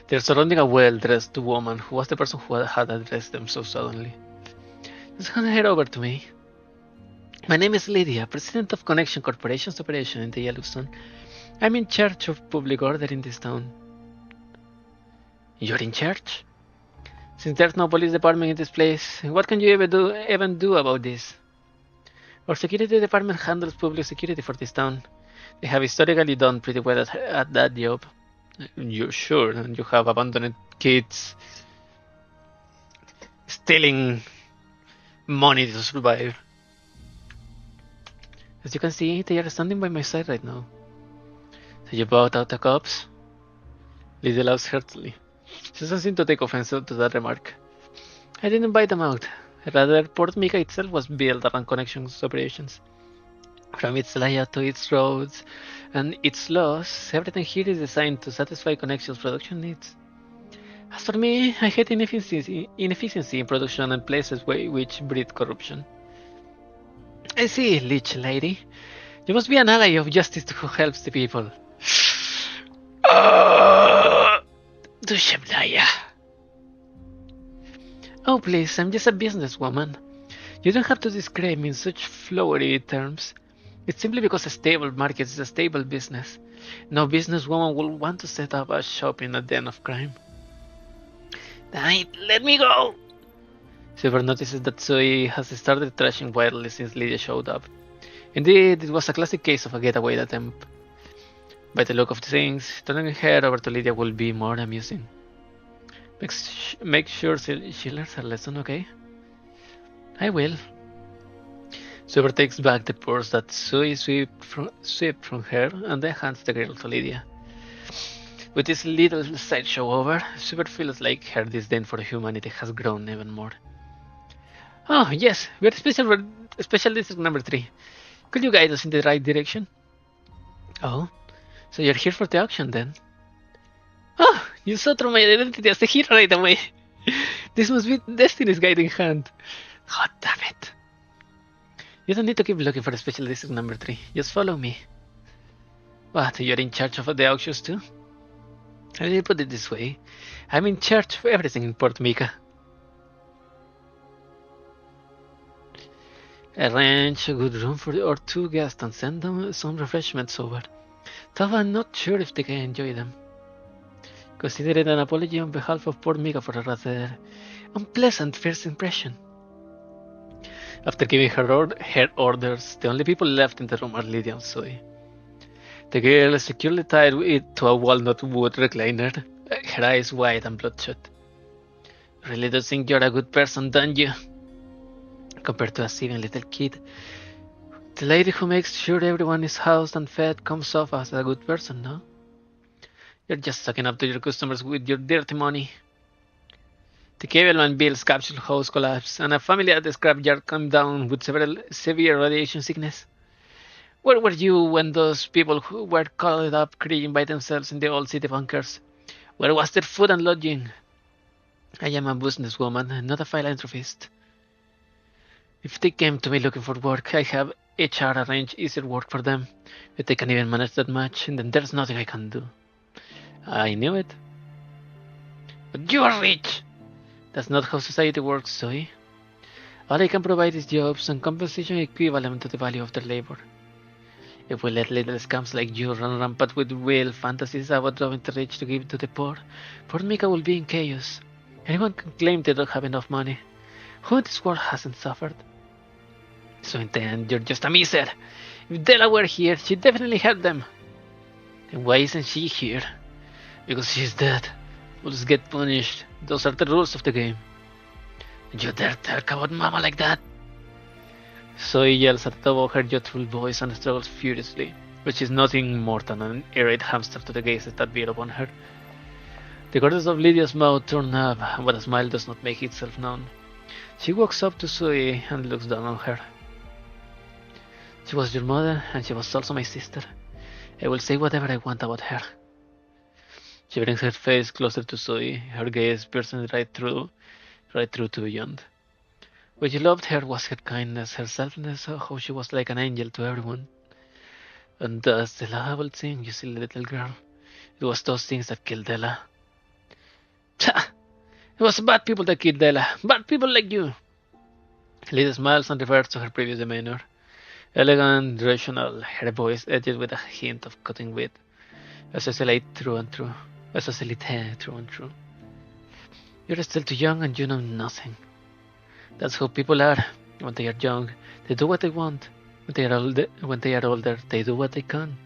They're surrounding a well-dressed woman who was the person who had addressed them so suddenly. Just hand her over to me. My name is Lydia, President of Connection Corporation's operation in the Yellowstone. I'm in charge of public order in this town. You're in charge? Since there's no police department in this place, what can you even do about this? Our security department handles public security for this town. They have historically done pretty well at that job. You're sure, and you have abandoned kids stealing money to survive. As you can see, they are standing by my side right now. So you bought out the cops? Lydia laughs heartily. She doesn't seem to take offense to that remark. I didn't buy them out. Rather, Port Mika itself was built around connections operations. From its layout to its roads and its laws, everything here is designed to satisfy Connection's production needs. As for me, I hate inefficiency in production and places which breed corruption. I see, Leech Lady. You must be an ally of justice who helps the people. Dushamnaya. Oh please, I'm just a businesswoman. You don't have to describe me in such flowery terms. It's simply because a stable market is a stable business. No businesswoman will want to set up a shop in a den of crime. Let me go! Silver notices that Zoe has started trashing wildly since Lydia showed up. Indeed, it was a classic case of a getaway attempt. By the look of things, turning her over to Lydia will be more amusing. Make sure she learns her lesson, okay? I will. Silver takes back the purse that Zoe swept from her and then hands the girl to Lydia. With this little sideshow over, Silver feels like her disdain for humanity has grown even more. Oh, yes, we're special district number 3. Could you guide us in the right direction? Oh, so you're here for the auction then? Oh, you saw through my identity as the hero right away. This must be Destiny's guiding hand. God damn it. You don't need to keep looking for the special district number 3. Just follow me. What, you're in charge of the auctions too? Let me put it this way. I'm in charge of everything in Port Mika. Arrange a good room for our 2 guests and send them some refreshments over. Though I'm not sure if they can enjoy them. Consider it an apology on behalf of Port Mika for a rather unpleasant first impression. After giving her orders, the only people left in the room are Lydia and Zoe. The girl is securely tied to a walnut wood recliner, her eyes wide and bloodshot. Really do think you're a good person, don't you? Compared to a seeming little kid, the lady who makes sure everyone is housed and fed comes off as a good person, no? You're just sucking up to your customers with your dirty money. The caveman Bill's capsule house collapsed, and a family at the scrapyard came down with severe radiation sickness. Where were you when those people who were caught up crying by themselves in the old city bunkers? Where was their food and lodging? I am a businesswoman, not a philanthropist. If they came to me looking for work, I have HR arrange easier work for them. If they can even manage that much, then there's nothing I can do. I knew it. But you are rich! That's not how society works, Zoe. All I can provide is jobs and compensation equivalent to the value of their labor. If we let little scams like you run rampant with wild fantasies about robbing the rich to give to the poor, Port Mika will be in chaos. Anyone can claim they don't have enough money. Who in this world hasn't suffered? So in the end, you're just a miser. If Della were here, she'd definitely help them. Then why isn't she here? Because she's dead. Fools get punished. Those are the rules of the game. And you dare talk about Mama like that? Zoe yells at the top of her youthful voice and struggles furiously, which is nothing more than an irate hamster to the gazes that beat upon her. The corners of Lydia's mouth turn up, but a smile does not make itself known. She walks up to Zoe and looks down on her. She was your mother, and she was also my sister. I will say whatever I want about her. She brings her face closer to Zoe, her gaze piercing right through to beyond. What you loved her was her kindness, her selflessness, how she was like an angel to everyone. And that's the lovable thing, you silly little girl. It was those things that killed Della. Tcha! It was bad people that killed Della. Bad people like you. Lydia smiles and reverts to her previous demeanor. Elegant, rational, her voice edged with a hint of cutting wit. A socialite through and through. A socialite through and through. You're still too young and you know nothing. That's how people are. When they are young, they do what they want. When they are older, they do what they can.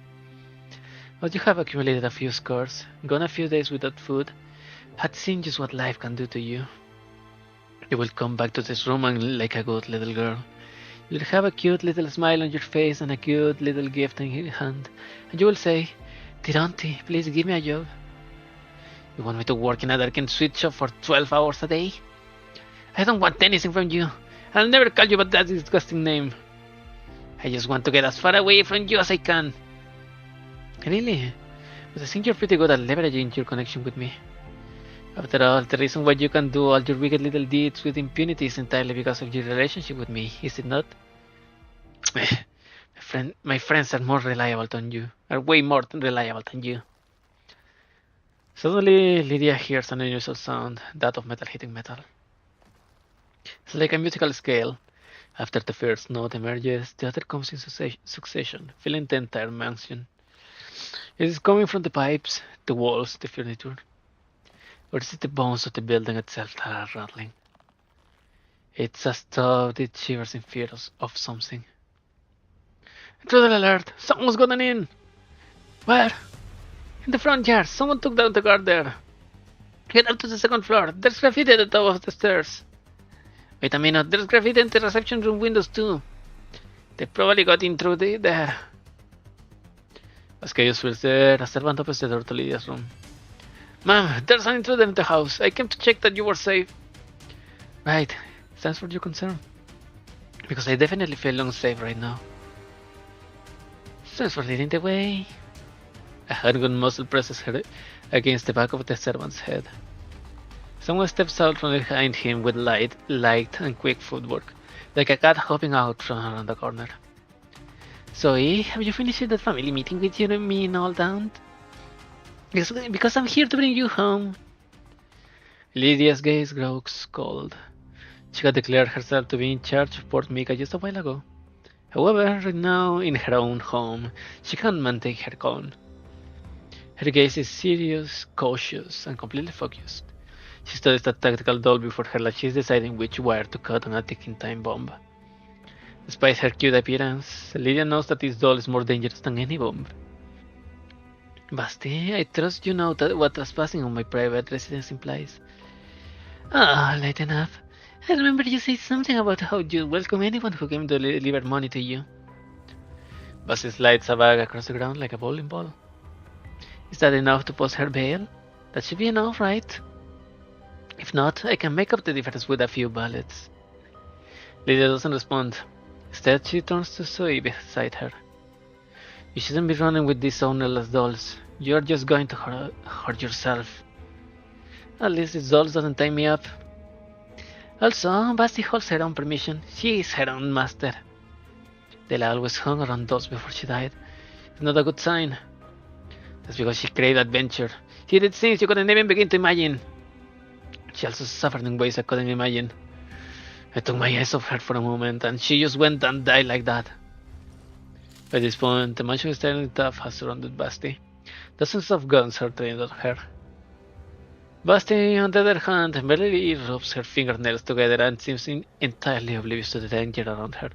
But you have accumulated a few scars, gone a few days without food, had seen just what life can do to you. You will come back to this room and like a good little girl. You'll have a cute little smile on your face and a cute little gift in your hand, and you will say, "Dear auntie, please give me a job." You want me to work in a dark and sweet shop for 12 hours a day? I don't want anything from you. I'll never call you by that disgusting name. I just want to get as far away from you as I can. Really? But I think you're pretty good at leveraging your connection with me. After all, the reason why you can do all your wicked little deeds with impunity is entirely because of your relationship with me, is it not? My friends are more reliable than you. Are way more reliable than you. Suddenly, Lydia hears an unusual sound, that of metal hitting metal. It's like a musical scale. After the first note emerges, the other comes in succession, filling the entire mansion. It is coming from the pipes, the walls, the furniture. Or is it the bones of the building itself that are rattling? It's as though it shivers in fear of something. Intruder alert! Someone's gotten in! Where? In the front yard. Someone took down the guard there. Get up to the second floor. There's graffiti at the top of the stairs. Wait a minute. There's graffiti in the reception room windows too. They probably got in through there. As chaos fills there, a servant opens the door to Lydia's room. Ma'am, there's an intruder in the house. I came to check that you were safe. Right. Thanks for your concern. Because I definitely feel unsafe right now. Thanks for leading the way. A handgun muzzle presses her against the back of the servant's head. Someone steps out from behind him with light and quick footwork, like a cat hopping out from around the corner. Zoe, have you finished that family meeting with you and me and all that? Because I'm here to bring you home. Lydia's gaze grows cold. She had declared herself to be in charge of Port Mika just a while ago. However, right now, in her own home, she can't maintain her calm. Her gaze is serious, cautious, and completely focused. She studies that tactical doll before her like she's deciding which wire to cut on a ticking time bomb. Despite her cute appearance, Lydia knows that this doll is more dangerous than any bomb. Basti, I trust you know what trespassing on my private residence implies. Ah, lighten up. I remember you said something about how you welcome anyone who came to deliver money to you. Basti slides a bag across the ground like a bowling ball. Is that enough to pause her bail? That should be enough, right? If not, I can make up the difference with a few bullets. Lydia doesn't respond. Instead, she turns to Zoe beside her. You shouldn't be running with these ownerless dolls. You're just going to hurt yourself. At least this doll doesn't tie me up. Also, Basti holds her own permission. She is her own master. Della always hung around dolls before she died. It's not a good sign. That's because she craved adventure. She did things you couldn't even begin to imagine. She also suffered in ways I couldn't imagine. I took my eyes off her for a moment, and she just went and died like that. By this point, the mansion staring tough has surrounded Basti. Dozens of guns are trained on her. Basti, on the other hand, barely rubs her fingernails together and seems entirely oblivious to the danger around her.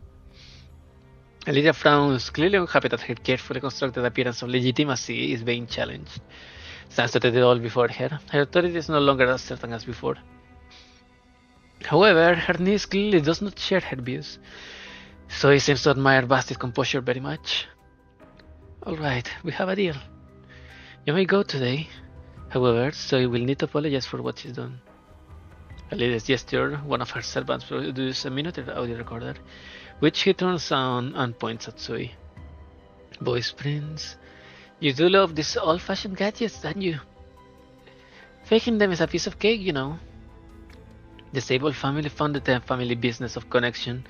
Lydia frowns, clearly unhappy that her carefully constructed appearance of legitimacy is being challenged. Stands to the doll before her. Her authority is no longer as certain as before. However, her niece clearly does not share her views, so he seems to admire Basti's composure very much. Alright, we have a deal. You may go today. However, Zoe will need to apologize for what she's done. A Lydia's gesture, one of her servants produces a miniature audio recorder, which he turns on and points at Zoe. Voice prints. You do love these old-fashioned gadgets, don't you? Faking them is a piece of cake, you know. The Sable family founded the family business of connection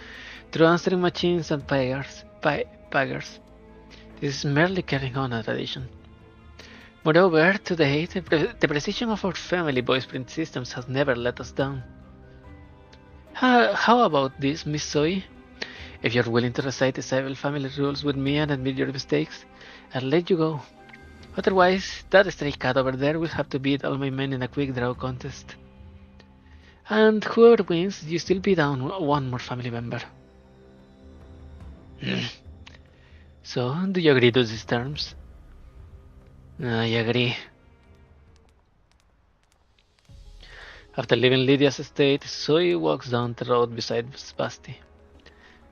through answering machines and paggers. This is merely carrying on a tradition. Moreover, today, the precision of our family voice print systems has never let us down. How about this, Miss Zoe? If you're willing to recite the Sable family rules with me and admit your mistakes, I'll let you go. Otherwise, that stray cat over there will have to beat all my men in a quick draw contest. And whoever wins, you still be down one more family member. So, do you agree to these terms? I agree. After leaving Lydia's estate, Zoe walks down the road beside Basti.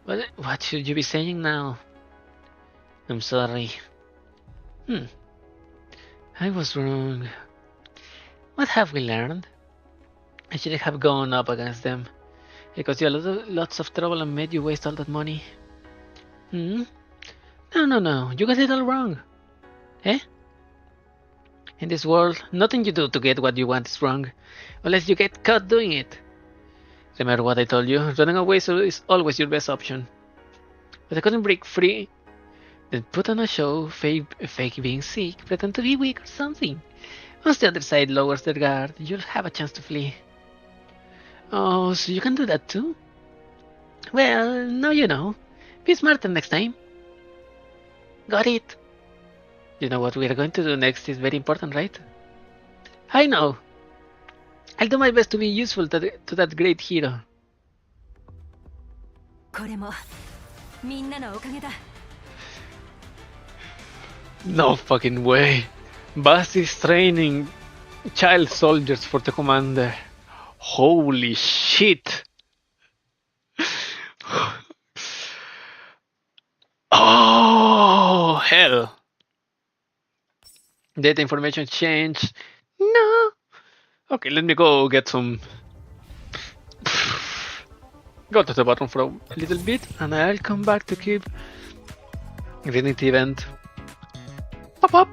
What should you be saying now? I'm sorry. I was wrong. What have we learned? I should have gone up against them. It caused you lots of trouble and made you waste all that money. No, you got it all wrong. Eh? In this world, nothing you do to get what you want is wrong, unless you get caught doing it. Remember what I told you, running away is always your best option. But I couldn't break free. Then put on a show, fake being sick, pretend to be weak or something. Once the other side lowers their guard, you'll have a chance to flee. Oh, so you can do that too? Well, now you know. Be smarter next time. Got it. You know what we are going to do next is very important, right? I know. I'll do my best to be useful to that great hero. No fucking way. Basti's training child soldiers for the commander. Holy shit. Oh, hell. Data information change. No. Okay, let me go get some. Go to the bottom for a little bit, and I'll come back to keep reading the event. Pop up.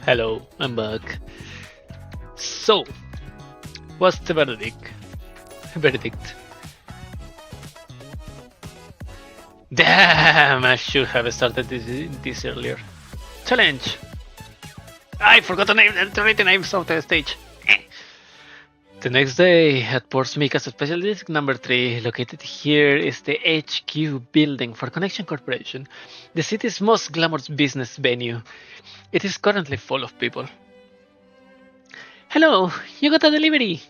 Hello, I'm back. So, what's the verdict? Damn, I should have started this earlier. Challenge! I forgot to write the names of the stage. The next day, at Portsmouth Special District Number 3, located here is the HQ building for Connection Corporation, the city's most glamorous business venue. It is currently full of people. Hello, you got a delivery.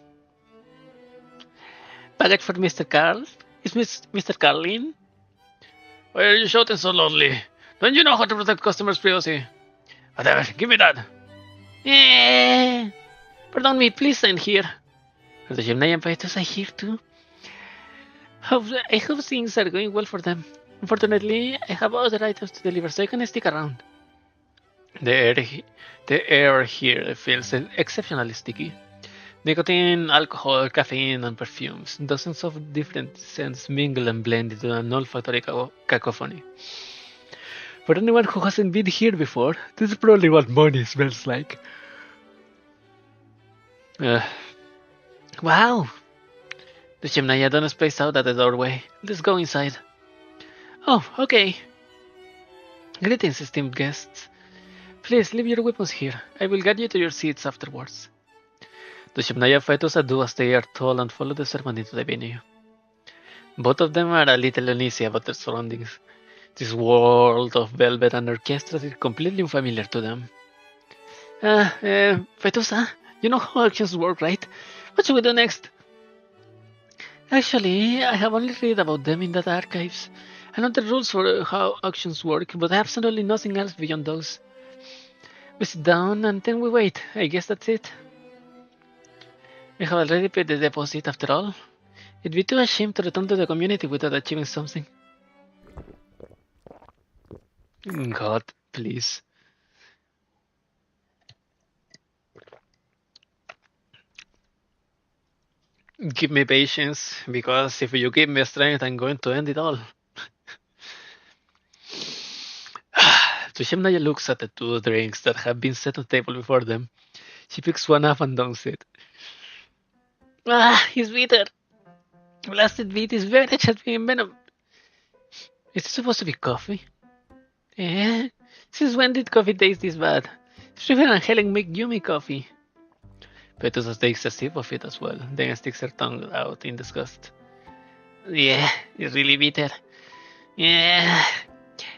Package for Mr. Carl? Is Mr. Carl in? Why are you shouting so loudly? Don't you know how to protect customers' privacy? Whatever, give me that. Yeah. Pardon me, please stand here. Are the Gemini Empires here too? I hope things are going well for them. Unfortunately, I have other items to deliver, so I can stick around. The air here feels exceptionally sticky. Nicotine, alcohol, caffeine, and perfumes. Dozens of different scents mingle and blend into an olfactory cacophony. For anyone who hasn't been here before, this is probably what money smells like. Wow! The Shemnaya don't space out at the doorway. Let's go inside. Oh, okay. Greetings, esteemed guests. Please leave your weapons here. I will guide you to your seats afterwards. The Shemnaya fighters do as they are told and follow the servant into the venue. Both of them are a little uneasy about their surroundings. This world of velvet and orchestras is completely unfamiliar to them. Fetusa, you know how auctions work, right? What should we do next? Actually, I have only read about them in the archives. I know the rules for how auctions work, but absolutely nothing else beyond those. We sit down and then we wait. I guess that's it. We have already paid the deposit after all. It'd be too a shame to return to the community without achieving something. God, please. Give me patience, because if you give me strength, I'm going to end it all. Tushemnaya looks at the two drinks that have been set on the table before them. She picks one up and downs it. It's bitter. Blasted beat is very much has been venom. Is it supposed to be coffee? Eh? Since when did coffee taste this bad? Stephen and Helen make yummy coffee. Petusa takes a sip of it as well, then sticks her tongue out in disgust. Yeah, it's really bitter. Yeah,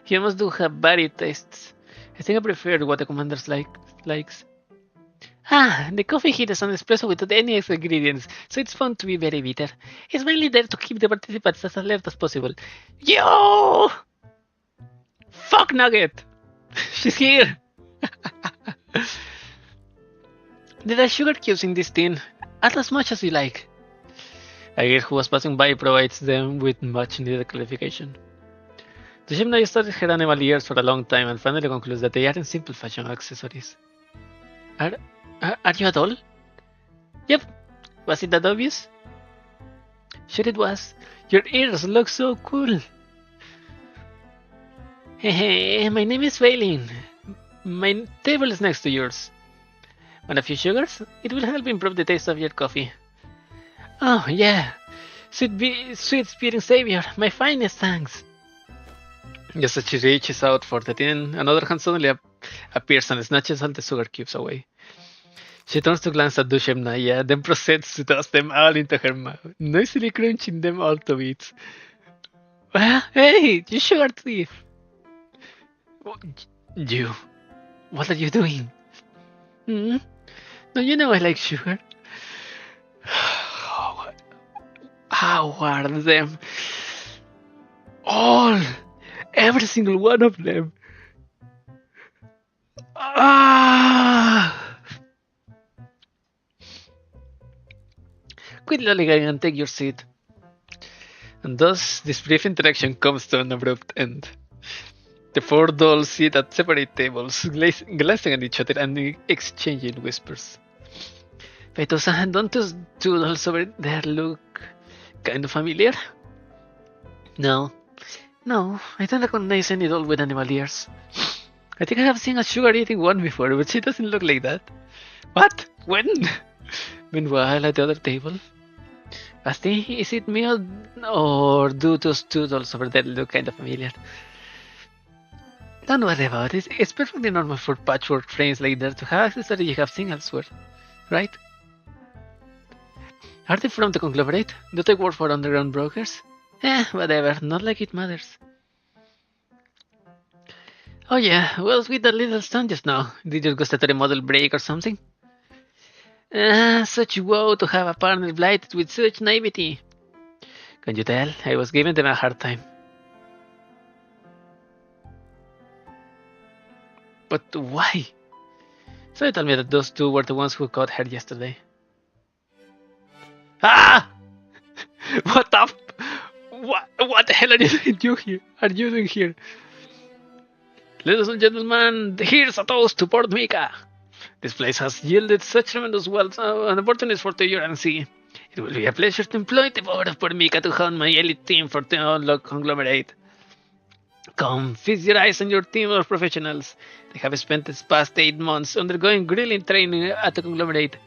humans do have varied tastes. I think I prefer what the commander likes. The coffee here is an espresso without any extra ingredients, so it's found to be very bitter. It's mainly there to keep the participants as alert as possible. Yo! Fuck Nugget! She's here! There are sugar cubes in this tin. Add as much as you like. A girl who was passing by provides them with much needed clarification. The Gemini studied her animal ears for a long time and finally concludes that they aren't simple fashion accessories. Are you a doll? Yep. Was it that obvious? Sure it was. Your ears look so cool. Hey, my name is Vaylin. My table is next to yours. Want a few sugars? It will help improve the taste of your coffee. Oh, yeah. Sweet spearing savior, my finest thanks. Just as she reaches out for the tin, another hand suddenly appears and snatches all the sugar cubes away. She turns to glance at Dushemnaya, then proceeds to toss them all into her mouth, noisily crunching them all to bits. Hey, you sugar thief! You, what are you doing? No, you know I like sugar. How are them? All! Every single one of them! Quit lollygagging and take your seat. And thus, this brief interaction comes to an abrupt end. The four dolls sit at separate tables, glancing at each other and exchanging whispers. Petusa, don't those two dolls over there look kind of familiar? No, I don't recognize any doll with animal ears. I think I have seen a sugar-eating one before, but she doesn't look like that. What? When? Meanwhile, at the other table, Basti, is it me or do those two dolls over there look kind of familiar? Don't worry about it. It's perfectly normal for patchwork frames like that to have accessories you have seen elsewhere, right? Are they from the conglomerate? Do they work for underground brokers? Whatever, not like it matters. Oh yeah, what was with that little stunt just now? Did you go to the model break or something? Such woe to have a partner blighted with such naivety. Can you tell? I was giving them a hard time. But why? So you told me that those two were the ones who caught her yesterday. Ah! What the? What the hell are you doing here? Ladies and gentlemen, here's a toast to Port Mika. This place has yielded such tremendous wealth and opportunities for the UNC. It will be a pleasure to employ the board of Port Mika to hound my elite team for the unlock conglomerate. Come, feast your eyes on your team of professionals. They have spent the past 8 months undergoing grilling training at the conglomerate.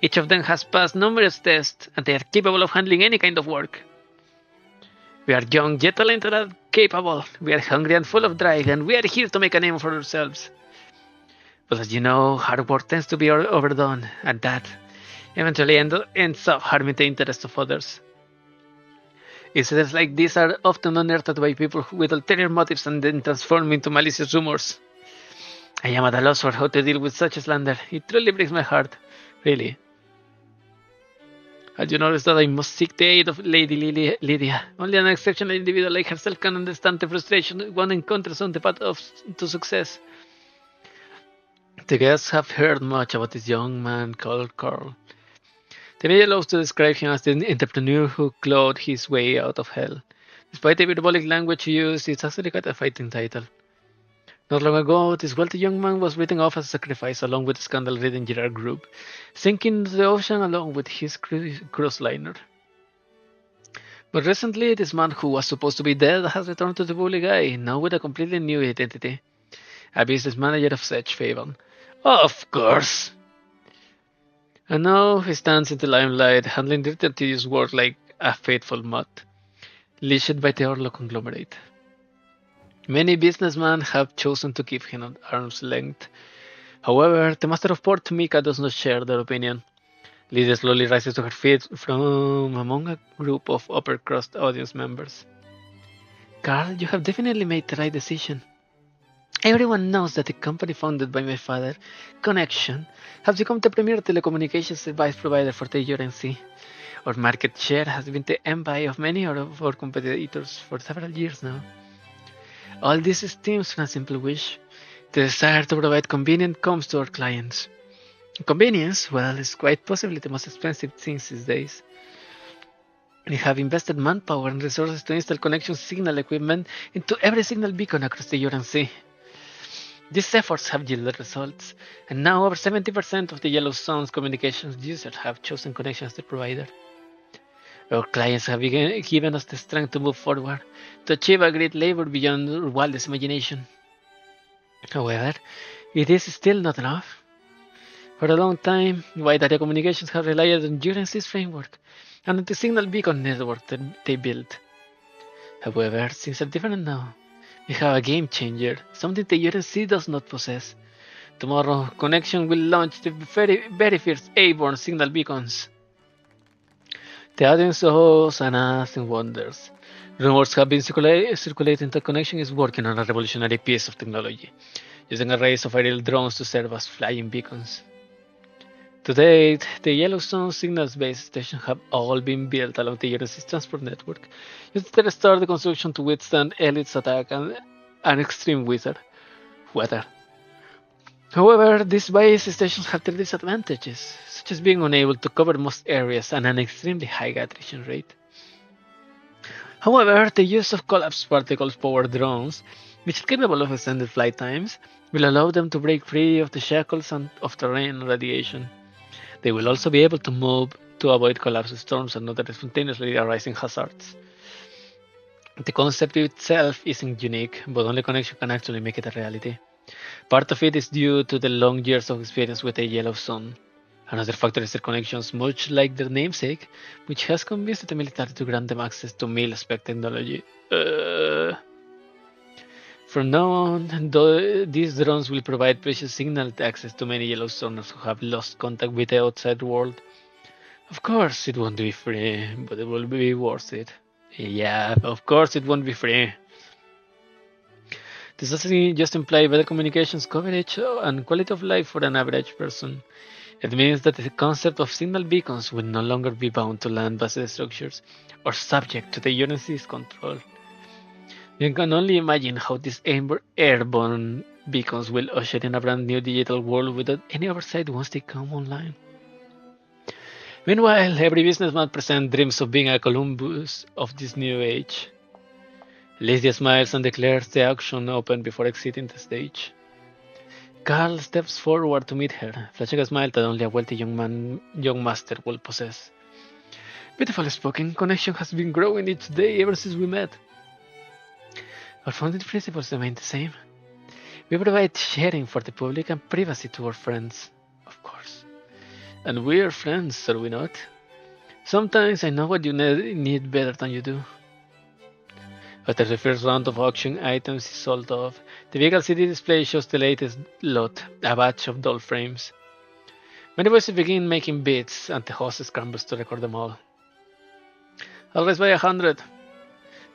Each of them has passed numerous tests, and they are capable of handling any kind of work. We are young, yet talented and capable. We are hungry and full of drive, and we are here to make a name for ourselves. But as you know, hard work tends to be overdone, and that eventually ends up harming the interests of others. Incidents like these are often unearthed by people with ulterior motives and then transformed into malicious rumors. I am at a loss for how to deal with such slander. It truly breaks my heart. Really. Had you noticed that I must seek the aid of Lady Lydia? Only an exceptional individual like herself can understand the frustration one encounters on the path to success. The guests have heard much about this young man called Carl. The media loves to describe him as the entrepreneur who clawed his way out of hell. Despite the hyperbolic language he used, it's actually quite a fighting title. Not long ago, this wealthy young man was written off as a sacrifice along with the scandal-ridden Girard group, sinking into the ocean along with his cruise liner. But recently, this man who was supposed to be dead has returned to the public eye, now with a completely new identity. A business manager of such Faven. Of course! And now he stands in the limelight, handling dirty and tedious work like a faithful mutt, leashed by the Orlo conglomerate. Many businessmen have chosen to keep him at arm's length. However, the master of Port Mika does not share their opinion. Lydia slowly rises to her feet from among a group of upper-crust audience members. Carl, you have definitely made the right decision. Everyone knows that the company founded by my father, Connection, has become the premier telecommunications service provider for the UNC. Our market share has been the envy of many of our competitors for several years now. All this stems from a simple wish, the desire to provide convenient comms to our clients. Convenience, well, is quite possibly the most expensive thing these days. We have invested manpower and resources to install connection signal equipment into every signal beacon across the UNC. These efforts have yielded results, and now over 70% of the Yellow Zone's communications users have chosen Connection as their provider. Our clients have given us the strength to move forward, to achieve a great labor beyond our wildest imagination. However, it is still not enough. For a long time, White Area Communications have relied on UNC's framework and on the signal beacon network that they built. However, things are different now. We have a game changer, something the UNC does not possess. Tomorrow, Connection will launch the very first airborne signal beacons. The audience owes and asks and wonders. Rumors have been circulating that Connection is working on a revolutionary piece of technology, using arrays of aerial drones to serve as flying beacons. To date, the Yellowstone signals base stations have all been built along the UNC's transport network, using to restore the construction to withstand Elite's attack and an extreme weather. However, these base stations have their disadvantages, such as being unable to cover most areas and an extremely high attrition rate. However, the use of collapsed particles-powered drones, which are capable of extended flight times, will allow them to break free of the shackles of terrain and radiation. They will also be able to move to avoid collapse storms and other spontaneously arising hazards. The concept itself isn't unique, but only Connection can actually make it a reality. Part of it is due to the long years of experience with the Yellow Zone. Another factor is their connections, much like their namesake, which has convinced the military to grant them access to mil-spec technology. From now on, these drones will provide precious signal access to many Yellowstoners who have lost contact with the outside world. Of course it won't be free, but it will be worth it. Yeah, of course it won't be free. This doesn't just imply better communications coverage and quality of life for an average person. It means that the concept of signal beacons will no longer be bound to land-based structures or subject to the agency's control. You can only imagine how these airborne beacons will usher in a brand new digital world without any oversight once they come online. Meanwhile, every businessman presents dreams of being a Columbus of this new age. Lydia smiles and declares the auction open before exiting the stage. Carl steps forward to meet her, flashing a smile that only a wealthy young master will possess. Beautifully spoken, connection has been growing each day ever since we met. Our founding principles remain the same. We provide sharing for the public and privacy to our friends, of course. And we are friends, are we not? Sometimes I know what you need better than you do. After the first round of auction items is sold off, the big LCD display shows the latest lot, a batch of doll frames. Many voices begin making bids, and the host scrambles to record them all. I'll raise by 100.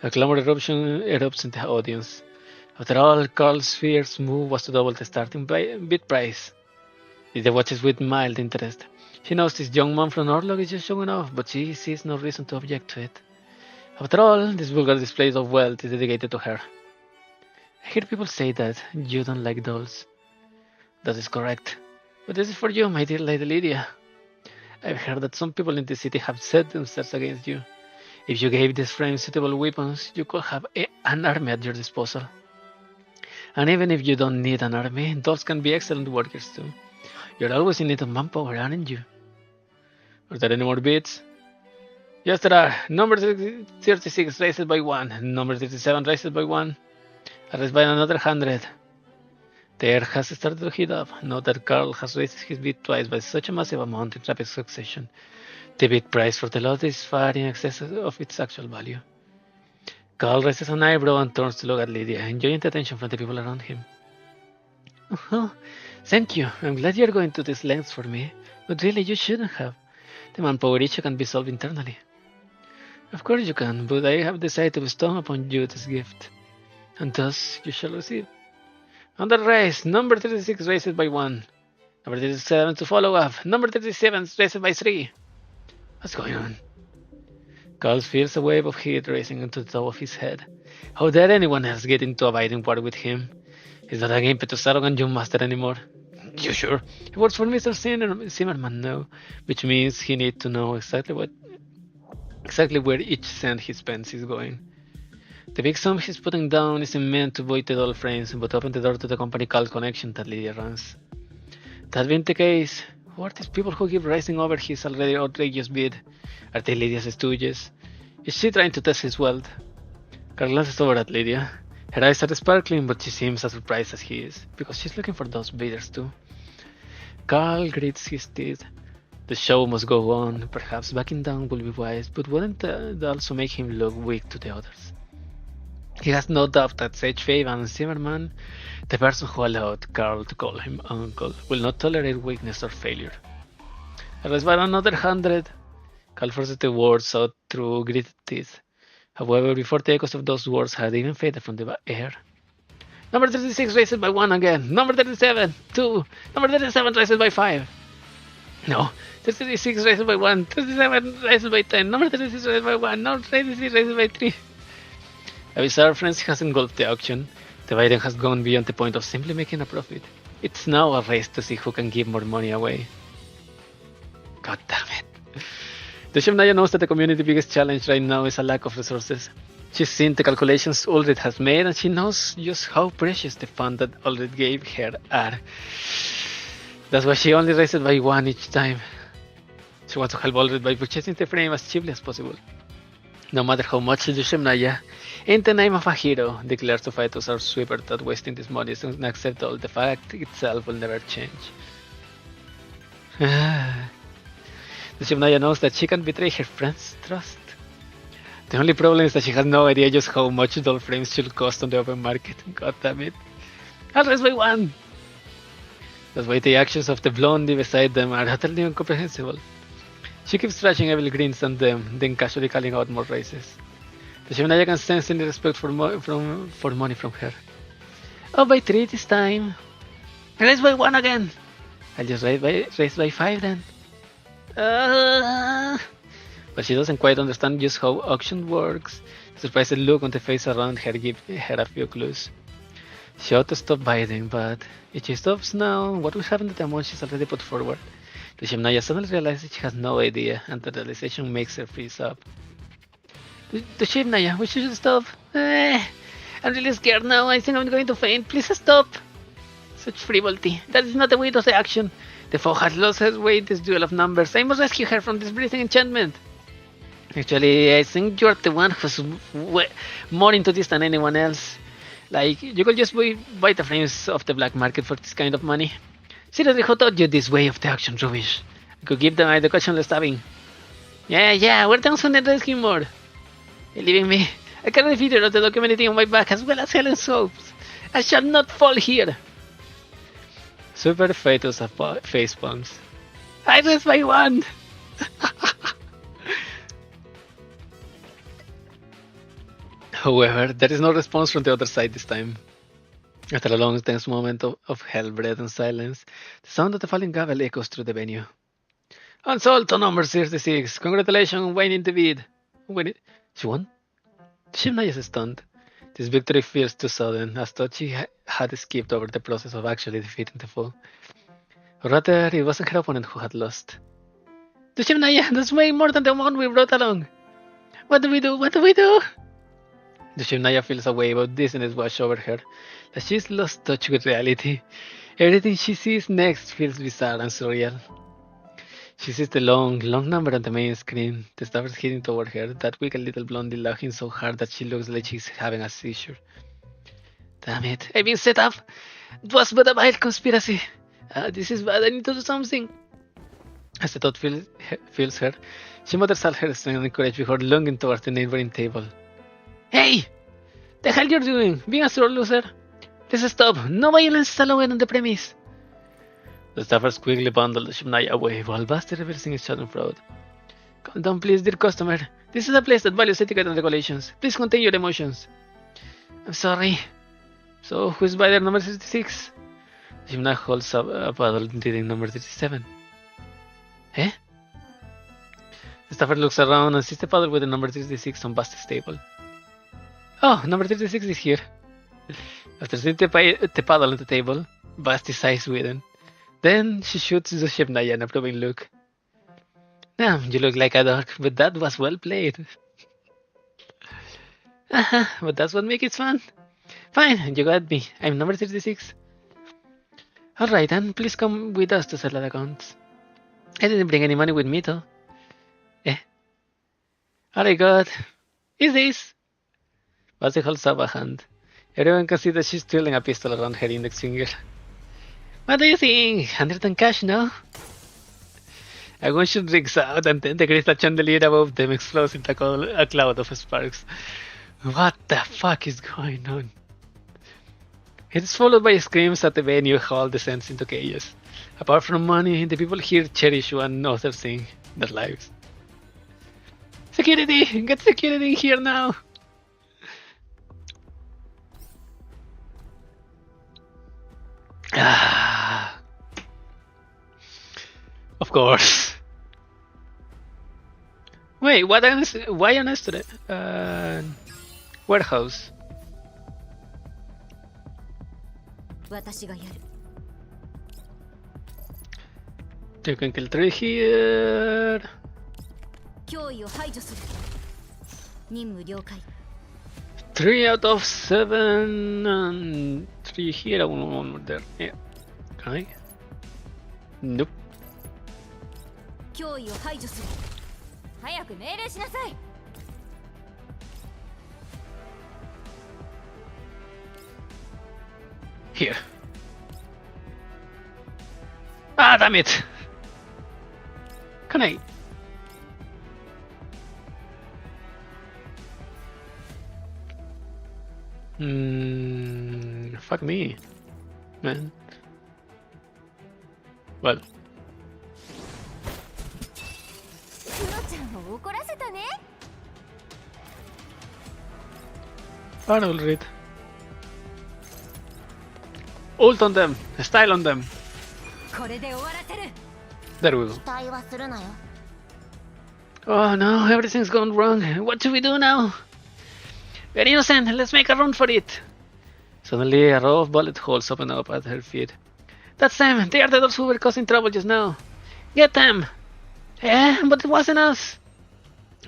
A clamor eruption erupts in the audience. After all, Carl's first move was to double the starting bid price. Lydia watches with mild interest. She knows this young man from Orlog is just showing off, but she sees no reason to object to it. After all, this vulgar display of wealth is dedicated to her. I hear people say that you don't like dolls. That is correct. But this is for you, my dear Lady Lydia. I've heard that some people in the city have set themselves against you. If you gave these frames suitable weapons, you could have an army at your disposal. And even if you don't need an army, dolls can be excellent workers too. You're always in need of manpower, aren't you? Are there any more bids? Yes, there are. Number 36 raised by 1. Number 37 raised by 1. Raised by another 100. The air has started to heat up. Note that Carl has raised his bid twice by such a massive amount in rapid succession. The bid price for the lot is far in excess of its actual value. Carl raises an eyebrow and turns to look at Lydia, enjoying the attention from the people around him. Oh, thank you. I'm glad you're going to these lengths for me. But really, you shouldn't have. The manpower issue can be solved internally. Of course you can, but I have decided to bestow upon you this gift. And thus you shall receive. On the race, number 36 raised by 1. Number 37 to follow up. Number 37 raised by 3. What's going on? Carl feels a wave of heat racing into the top of his head. How dare anyone else get into a bidding war with him? He's not an impetus arrogant young master anymore. You sure? He works for Mr. Zimmerman now, which means he needs to know exactly where each cent he spends is going. The big sum he's putting down isn't meant to void the doll frames, but open the door to the company called Connection that Lydia runs. That being the case, who are these people who keep rising over his already outrageous bid? Are they Lydia's stooges? Is she trying to test his wealth? Carl glances over at Lydia. Her eyes are sparkling, but she seems as surprised as he is, because she's looking for those bidders too. Carl grits his teeth. The show must go on. Perhaps backing down will be wise, but wouldn't that also make him look weak to the others? He has no doubt that Sage Faye and Zimmerman, the person who allowed Carl to call him uncle, will not tolerate weakness or failure. Arrest by another 100. Carl forces the words out through gritted teeth. However, before the echoes of those words had even faded from the air. Number 36 raised by 1 again. Number 37, 2. Number 37 raised by 5. No. 36 raised by 1. 37 raised by 10. Number 36 raised by 1. Number 36 raised by 3. A bizarre frenzy has engulfed the auction. The bidding has gone beyond the point of simply making a profit. It's now a race to see who can give more money away. God damn it. The Shemnaya knows that the community's biggest challenge right now is a lack of resources. She's seen the calculations Ulrich has made, and she knows just how precious the fund that Ulrich gave her are. That's why she only raised it by 1 each time. She wants to help Ulrich by purchasing the frame as cheaply as possible. No matter how much the Shemnaya, in the name of a hero, declares to fight us our sweeper that wasting this money is unacceptable. The fact itself will never change. The Shemnaya knows that she can betray her friend's trust. The only problem is that she has no idea just how much doll frames should cost on the open market. God damn it. I'll raise by 1! That's why the actions of the blondie beside them are utterly incomprehensible. She keeps trashing evil greens on them, then casually calling out more races. The Shimonaya can sense any respect for money from her. Oh, by 3 this time. Raise by 1 again. I'll just raise by 5 then. But she doesn't quite understand just how auction works. The surprised look on the face around her gives her a few clues. She ought to stop biting, but if she stops now, what will happen to the amount she's already put forward? The Shimnaya suddenly realizes she has no idea, and the realization makes her freeze up. The Shimnaya, we should stop. I'm really scared now. I think I'm going to faint. Please stop. Such frivolity. That is not the way to say action. The foe has lost her way in this duel of numbers. I must rescue her from this breathing enchantment. Actually, I think you're the one who's more into this than anyone else. Like, you could just buy the frames of the black market for this kind of money. Seriously, who taught you this way of the action rubbish? I could give them the questionless stabbing. Yeah, we're down on the rescue more. Believing me, I carry the feeder of the documenting on my back as well as Helen's hopes. I shall not fall here. Super fetus of face palms. I raised by 1! However, there is no response from the other side this time. After a long tense moment of hell, breath and silence, the sound of the falling gavel echoes through the venue. Unsold to number 36. Congratulations on winning the bid. She won? Shimnaya is stunned. This victory feels too sudden, as though she had skipped over the process of actually defeating the foe. Or rather, it wasn't her opponent who had lost. To Shimnaya, that's way more than the one we brought along. What do we do? The Shimnaya feels a wave of dizziness wash over her, as she's lost touch with reality. Everything she sees next feels bizarre and surreal. She sees the long number on the main screen, the staffers heading toward her, that wicked little blondie laughing so hard that she looks like she's having a seizure. Damn it, I've been set up! It was but a vile conspiracy! This is bad, I need to do something! As the thought fills her, she mutters all her strength and courage before lunging towards the neighboring table. Hey! The hell you're doing? Being a sore loser? Please stop! No violence is allowed on the premise! The staffers quickly bundle the Shimnaya away while Basti reversing his schadenfreude. Calm down please, dear customer. This is a place that values etiquette and regulations. Please contain your emotions. I'm sorry. So, who's buyer number 36? Shimnaya holds up a paddle reading number 37. Eh? The staffer looks around and sees the paddle with the number 36 on Basti's table. Oh, number 36 is here. After seeing the paddle on the table, Basti sighs within. Then she shoots the Shimnaya an approving look. Damn, you look like a dog, but that was well played. But that's what makes it fun. Fine, you got me. I'm number 36. Alright then, please come with us to settle accounts. I didn't bring any money with me though. All I got is this. Basti holds up a hand. Everyone can see that she's twirling a pistol around her index finger. What do you think? 100 cash now? A gunshot rings out and then the crystal chandelier above them explodes into a cloud of sparks. What the fuck is going on? It is followed by screams at the venue hall descends into chaos. Apart from money, the people here cherish one other thing, their lives. Security! Get security in here now! Of course. Wait, why an yesterday? Warehouse. You can kill 3 here. 3 out of 7 and 3 here, one more there. Yeah. Can I? Nope. Here. Ah, damn it! Can I? Fuck me, man. Well. せたね。 I will read. Ult on them, style on them. これで終わらせる。 There we go. 期待はするなよ。 Oh no, everything's gone wrong. What do we do now? We're innocent, let's make a run for it. Suddenly, a row of bullet holes open up at her feet. That's them, they are the those who were causing trouble just now. Get them! But it wasn't us!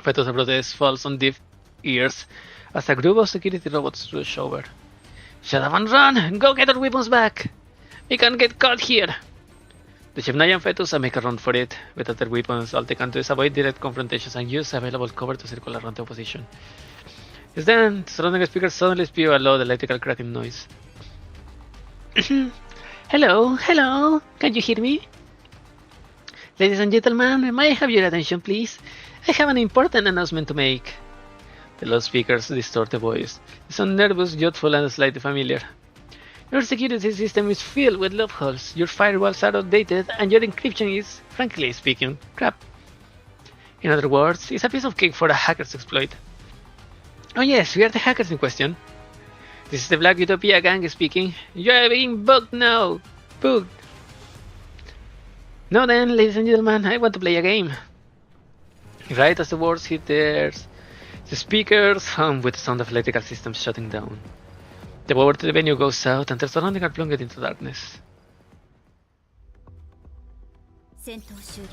Feto's protest falls on deaf ears as a group of security robots rush over. Shut up and run! Go get our weapons back! We can't get caught here! The Shemnai and Fetus make a run for it. Without their weapons, all they can do is avoid direct confrontations and use available cover to circle around the opposition. Just then, the surrounding speakers suddenly spew a loud electrical cracking noise. Hello, hello, can you hear me? Ladies and gentlemen, may I have your attention, please? I have an important announcement to make. The loudspeakers distort the voice. They sound nervous, youthful, and slightly familiar. Your security system is filled with loopholes, your firewalls are outdated, and your encryption is, frankly speaking, crap. In other words, it's a piece of cake for a hacker's exploit. Oh yes, we are the hackers in question. This is the Black Utopia gang speaking. You are being bugged now! Bugged! Now then, ladies and gentlemen, I want to play a game. Right as the words hit the speakers hum with the sound of electrical systems shutting down. The power to the venue goes out and the surrounding are plunged into darkness. 戦闘終了。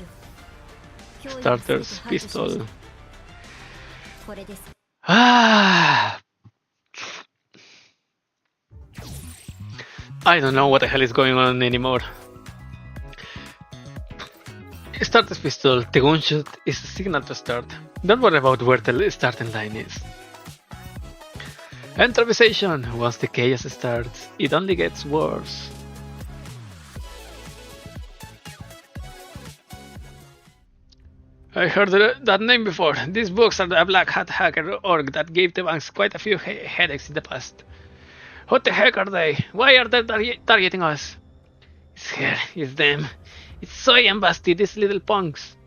Starter's pistol. これです。 Ah! I don't know what the hell is going on anymore. Starter's pistol, the gunshot is the signal to start. Don't worry about where the starting line is. Improvisation. Once the chaos starts, it only gets worse. I heard that name before. These books are the Black Hat Hacker org that gave the banks quite a few headaches in the past. What the heck are they? Why are they targeting us? It's here, it's them. It's Soy and Basti, these little punks.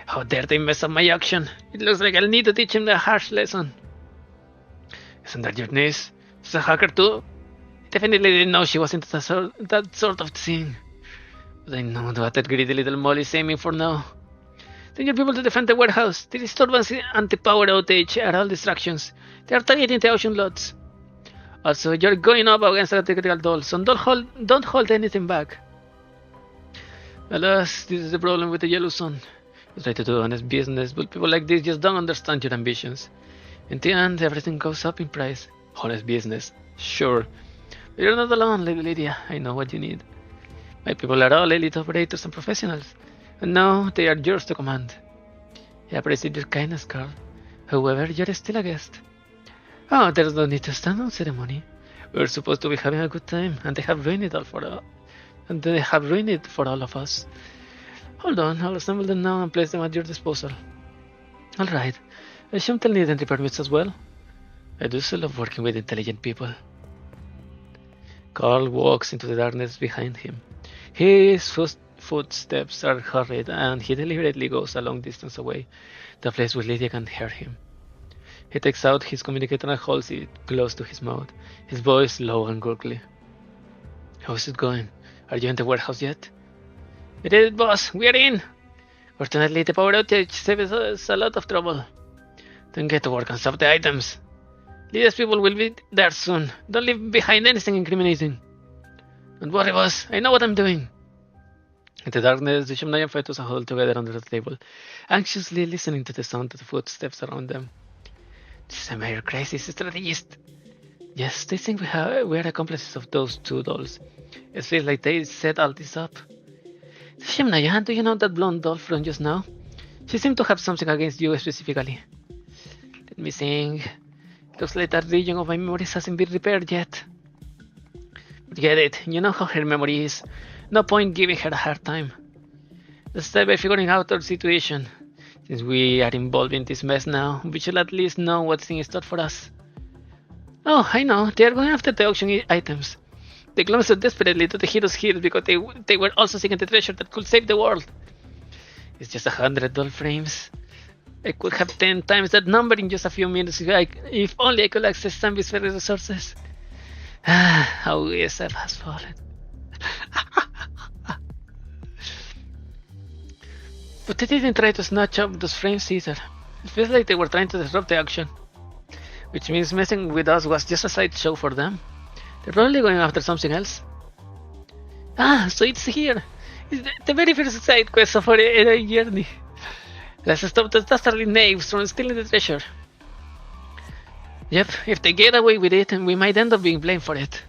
How dare they mess up my action? It looks like I'll need to teach him a harsh lesson. Isn't that your niece? She's a hacker too? I definitely didn't know she was into that sort of thing. But I know what that greedy little Molly is aiming for now. Send your people to defend the warehouse. The disturbance and the power outage are all distractions. They are targeting the ocean lots. Also, you're going up against the critical dolls, so don't hold anything back. Alas, this is the problem with the Yellow Sun. You try to do honest business, but people like this just don't understand your ambitions. In the end, everything goes up in price. Honest business, sure. But you're not alone, Lady Lydia. I know what you need. My people are all elite operators and professionals. And now they are yours to command. I appreciate your kindness, Carl. However, you're still a guest. Oh, there's no need to stand on ceremony. We're supposed to be having a good time, and they have ruined it all for all of us. Hold on, I'll assemble them now and place them at your disposal. Alright, I assume they'll need entry permits as well. I do still love working with intelligent people. Carl walks into the darkness behind him. His footsteps are hurried, and he deliberately goes a long distance away, to a place where Lydia can hear him. He takes out his communicator and holds it close to his mouth, his voice low and gurgly. How's it going? Are you in the warehouse yet? We did it, boss. We are in. Fortunately, the power outage saves us a lot of trouble. Then get to work and stop the items. Lydia's people will be there soon. Don't leave behind anything incriminating. Don't worry, boss. I know what I'm doing. In the darkness, the Shemnai and Fetus are huddled together under the table, anxiously listening to the sound of the footsteps around them. This is a mere crisis strategist. Yes, they think we are accomplices of those two dolls. It feels like they set all this up. Shemnaya, do you know that blonde doll from just now? She seemed to have something against you specifically. Let me think. It looks like that region of my memories hasn't been repaired yet. But get it, you know how her memory is. No point giving her a hard time. Let's start by figuring out our situation. Since we are involved in this mess now, we should at least know what's in store for us. Oh, I know, they are going after the auction items. They clung so desperately to the heroes here because they were also seeking the treasure that could save the world. It's just $100 frames. I could have 10 times that number in just a few minutes if only I could access some very resources. How ESF has fallen. But they didn't try to snatch up those frames either. It feels like they were trying to disrupt the auction. Which means messing with us was just a sideshow for them. They're probably going after something else. So it's here. It's the very first side quest of our journey. Let's stop the dastardly knaves from stealing the treasure. Yep, if they get away with it, we might end up being blamed for it.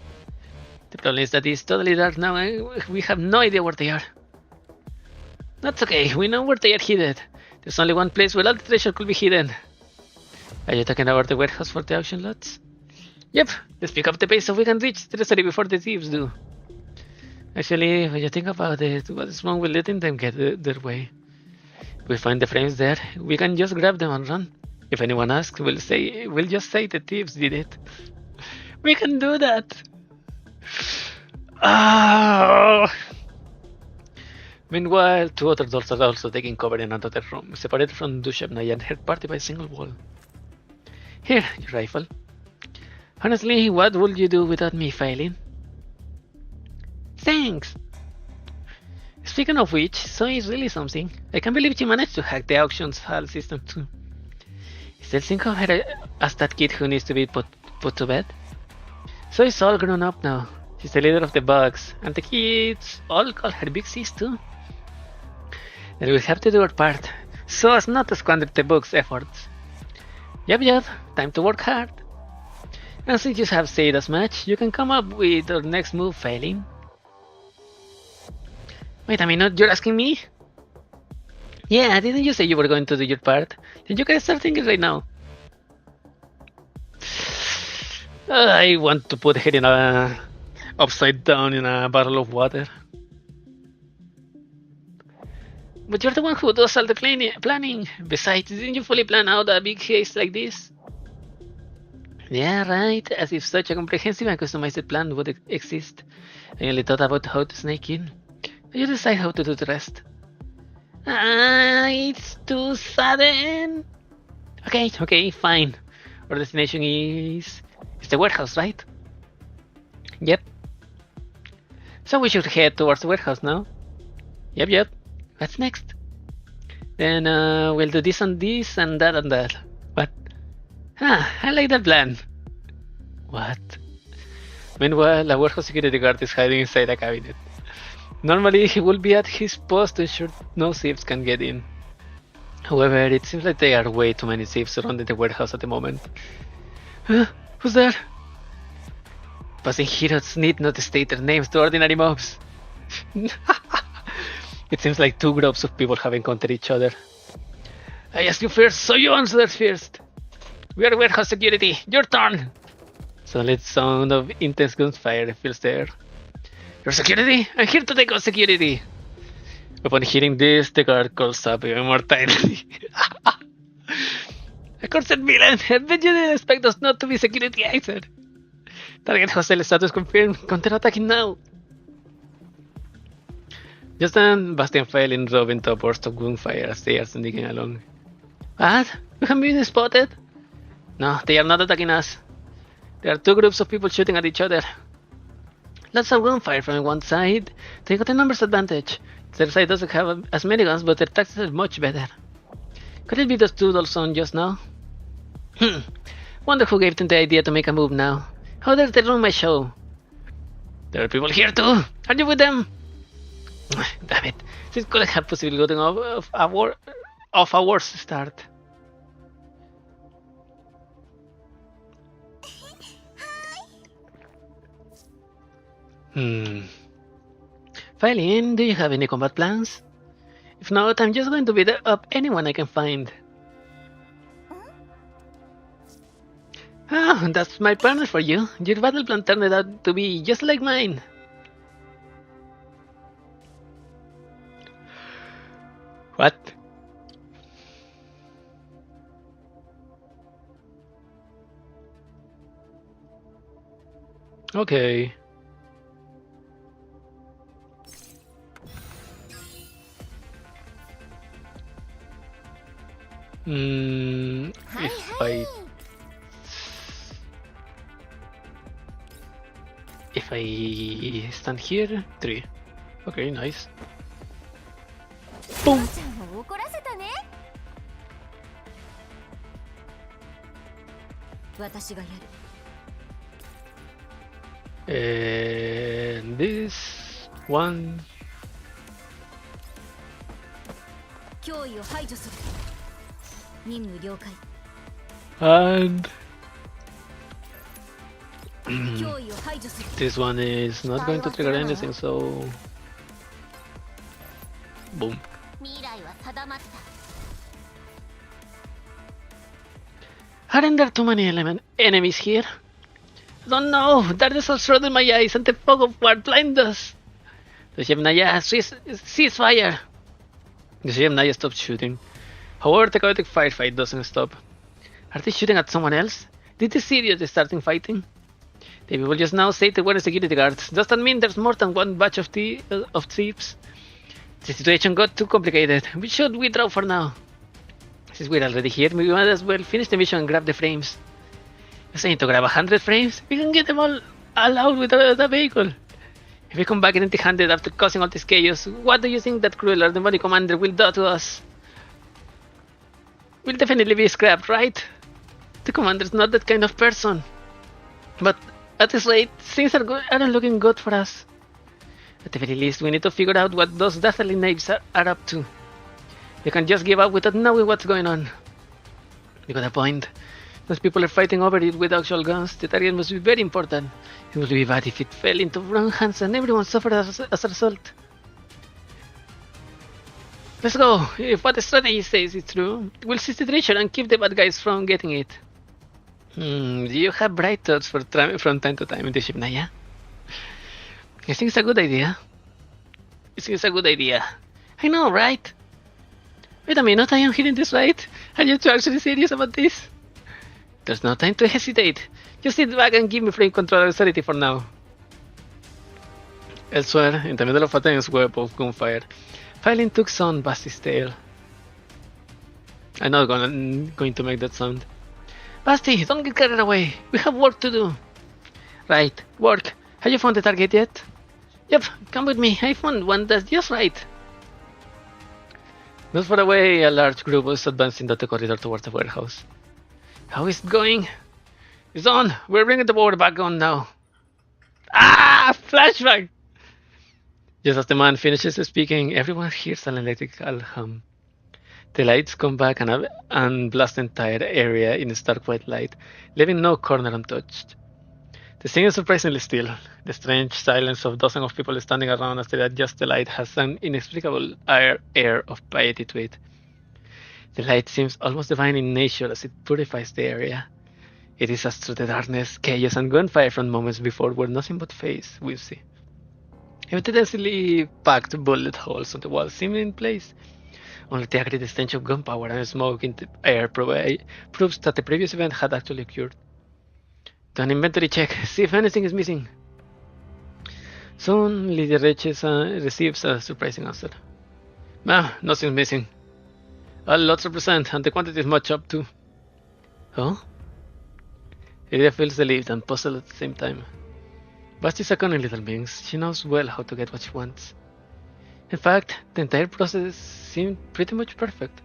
The problem is that it's totally dark now and we have no idea where they are. That's okay, we know where they are hidden. There's only one place where all the treasure could be hidden. Are you talking about the warehouse for the auction lots? Yep, let's pick up the pace so we can reach the treasury before the thieves do. Actually, when you think about it, what's wrong with letting them get their way? If we find the frames there, we can just grab them and run. If anyone asks, we'll just say the thieves did it. We can do that. Oh. Meanwhile, two other dolls are also taking cover in another room, separated from Dushevna and her party by a single wall. Here, your rifle. Honestly, what would you do without me failing? Thanks! Speaking of which, so is really something. I can't believe she managed to hack the auction's file system too. I still think of her as that kid who needs to be put to bed. So is all grown up now. She's the leader of the bugs, and the kids all call her Big Sis too. Then we'll have to do our part, so as not to squander the bug's efforts. Yep, time to work hard. And since you have said as much, you can come up with our next move failing. Wait a minute, you're asking me? Yeah, didn't you say you were going to do your part? Then you can start thinking right now. I want to put her in a upside down in a barrel of water. But you're the one who does all the planning. Besides, didn't you fully plan out a big haste like this? Yeah, right. As if such a comprehensive and customized plan would exist. I only thought about how to sneak in. You decide how to do the rest. It's too sudden. Okay, fine. Our destination is the warehouse, right? Yep. So we should head towards the warehouse now. Yep. What's next? Then we'll do this and this and that and that. What? I like that plan. What? Meanwhile, a warehouse security guard is hiding inside a cabinet. Normally, he will be at his post to ensure no thieves can get in. However, it seems like there are way too many thieves surrounding the warehouse at the moment. Who's there? Passing heroes need not state their names to ordinary mobs. It seems like two groups of people have encountered each other. I asked you first, so you answered first. We are warehouse security. Your turn. Suddenly, the sound of intense gunfire fills the air. Your security? I'm here to take on security. Upon hearing this, the guard calls up even more tightly. Accursed villain! I bet you didn't expect us not to be security either. Target hostile status confirmed. Counter-attacking now. Just then, Basti and Fail drove into a burst of gunfire as they are sneaking along. What? We have been spotted? No, they are not attacking us. There are two groups of people shooting at each other. Lots of gunfire from one side. They got a numbers advantage. Their side doesn't have as many guns, but their tactics are much better. Could it be those two dolls on just now? Wonder who gave them the idea to make a move now. How dare they ruin my show? There are people here too. Are you with them? Damn it. This could have possibly gotten off a worse start. Filing, do you have any combat plans? If not, I'm just going to beat up anyone I can find. Oh, that's my partner for you. Your battle plan turned out to be just like mine. What? Okay. If I stand here, 3. Okay, nice. Boom! ちゃんを怒らせたね。私がやる。And this one. 脅威を排除する。任務了解。 And 脅威を排除する。 this one is not going to trigger anything, so boom. 未来は定まった。 Aren't there too many enemies here? I don't know. Darkness has shrouded my eyes, and the fog of war blinds us. The Shemnaya cease fire. The Shemnaya stopped shooting. However, the chaotic firefight doesn't stop. Are they shooting at someone else? Did they seriously starting fighting? The people just now say they were security guards. Does that mean there's more than one batch of thieves? The situation got too complicated. We should withdraw for now. Since we're already here, we might as well finish the mission and grab the frames. You're saying to grab 100 frames? We can get them all out with the vehicle. If we come back empty-handed after causing all this chaos, what do you think that cruel or demonic commander will do to us? We'll definitely be scrapped, right? The commander's not that kind of person. But at this rate, things aren't looking good for us. At the very least, we need to figure out what those dastardly knaves are up to. You can just give up without knowing what's going on. You got a point. Those people are fighting over it with actual guns. The target must be very important. It would be bad if it fell into wrong hands and everyone suffered as a result. Let's go. If what the strategy says is true, we'll seize the treasure and keep the bad guys from getting it. Do you have bright thoughts from time to time in the ship, Naya? I think it's a good idea. I know, right? Wait a minute, I am hearing this right? Are you two actually serious about this? There's no time to hesitate. Just sit back and give me frame control authority for now. Elsewhere, in the middle of a tense web of gunfire, Filing tugs on Basti's tail. I'm not going to make that sound. Basti, don't get carried away. We have work to do. Right, work. Have you found the target yet? Yep, come with me. I found one that's just right. Not far away, a large group was advancing down the corridor towards the warehouse. How is it going? It's on. We're bringing the power back on now. Ah! Flashback! Just as the man finishes speaking, everyone hears an electrical hum. The lights come back and blast the entire area in stark white light, leaving no corner untouched. The scene is surprisingly still. The strange silence of dozens of people standing around as they adjust the light has an inexplicable air of piety to it. The light seems almost divine in nature as it purifies the area. It is as through the darkness, chaos, and gunfire from moments before were nothing but face we see. Even densely packed bullet holes on the walls seem in place. Only the aggregate stench of gunpowder and smoke in the air proves that the previous event had actually occurred. Do an inventory check, see if anything is missing. Soon, Lydia receives a surprising answer. Ma'am, nothing's missing. All lots are present, and the quantity is much up too. Huh? Lydia feels relieved and puzzled at the same time. Basti is a cunning little being. She knows well how to get what she wants. In fact, the entire process seemed pretty much perfect.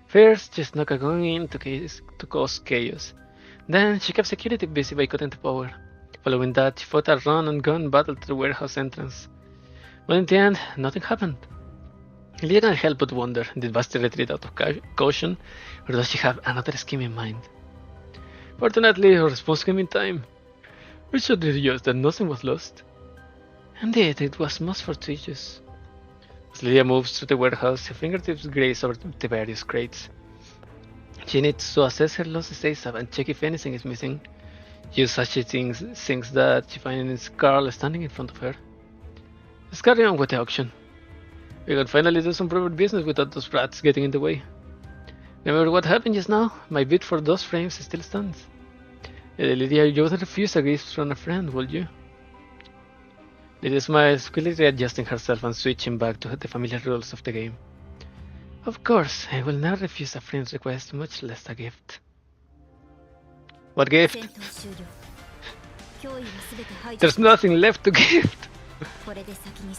First, she snuck a gun in to cause chaos. Then, she kept security busy by cutting the power. Following that, she fought a run-and-gun battle to the warehouse entrance. But in the end, nothing happened. Lydia can't help but wonder, did Basti retreat out of caution, or does she have another scheme in mind? Fortunately, her response came in time. We should rejoice that nothing was lost. Indeed, it was most fortuitous. As Lydia moves through the warehouse, her fingertips graze over the various crates. She needs to assess her losses ASAP and check if anything is missing. Use such things that she finds Carl standing in front of her. Let's carry on with the auction. We can finally do some proper business without those rats getting in the way. Remember what happened just now? My bid for those frames still stands. Lydia, you wouldn't refuse a gift from a friend, would you? Lydia smiles, quickly readjusting herself and switching back to the familiar rules of the game. Of course, I will never refuse a friend's request, much less a gift. What gift? 戦闘終了。脅威はすべて排除。 There's nothing left to gift. これで先に。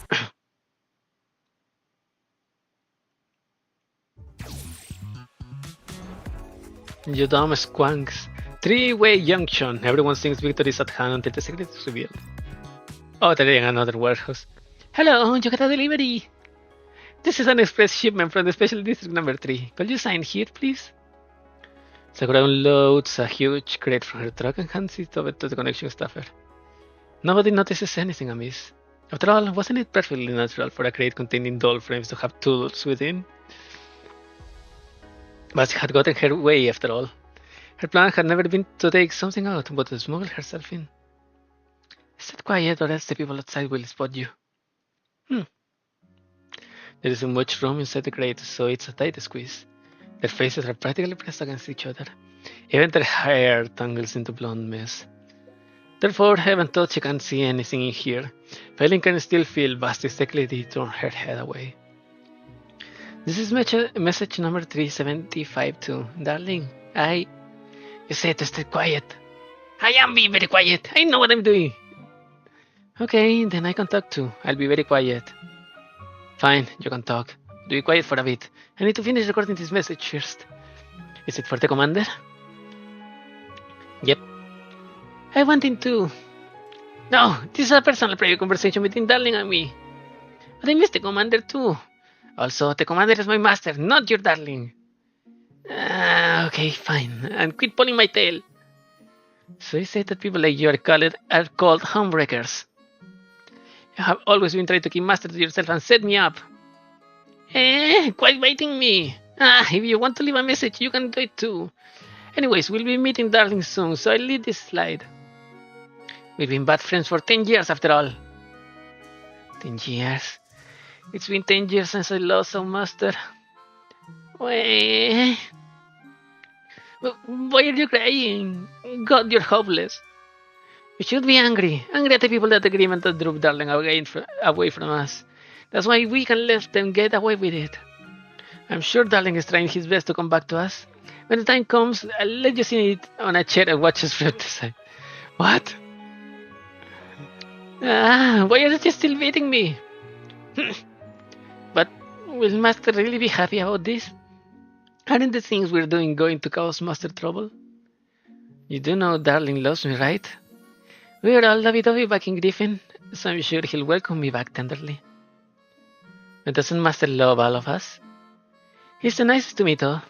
You dumb squanks. Three-way junction. Everyone thinks victory is at hand until the secret is revealed. Oh, they're in another warehouse. Hello, you got a delivery. This is an express shipment from the special district number 3. Could you sign here, please? Sakura unloads a huge crate from her truck and hands it over to the connection staffer. Nobody notices anything amiss. After all, wasn't it perfectly natural for a crate containing doll frames to have tools within? Basti had gotten her way after all. Her plan had never been to take something out, but to smuggle herself in. Stay quiet or else the people outside will spot you. There isn't much room inside the crate, so it's a tight squeeze. Their faces are practically pressed against each other. Even their hair tangles into blonde mess. Therefore, even though she can't see anything in here, Failing can still feel Basti's technically turn her head away. This is message number 375 too. Darling, You said to stay quiet. I am being very quiet. I know what I'm doing. Okay, then I can talk too. I'll be very quiet. Fine, you can talk. Be quiet for a bit. I need to finish recording this message first. Is it for the commander? Yep. I want him to. No, this is a personal private conversation between Darling and me. But I miss the commander too. Also, the commander is my master, not your darling. Okay, fine. And quit pulling my tail. So you say that people like you are called homebreakers. You have always been trying to keep master to yourself and set me up. Quite biting me. If you want to leave a message, you can do it too. Anyways, we'll be meeting Darling soon, so I'll leave this slide. We've been bad friends for 10 years after all. 10 years. It's been 10 years since I lost our master. Why are you crying? God, you're hopeless. You should be angry. Angry at the people that agreement that drove Darling away from us. That's why we can let them get away with it. I'm sure Darling is trying his best to come back to us. When the time comes, I'll let you see it on a chair and watch us from the side. What? Why are you still beating me? But will Master really be happy about this? Aren't the things we're doing going to cause Master trouble? You do know Darling loves me, right? We're all lovey-dovey back in Griffin, so I'm sure he'll welcome me back tenderly. But doesn't Master love all of us? He's the nicest to me, though.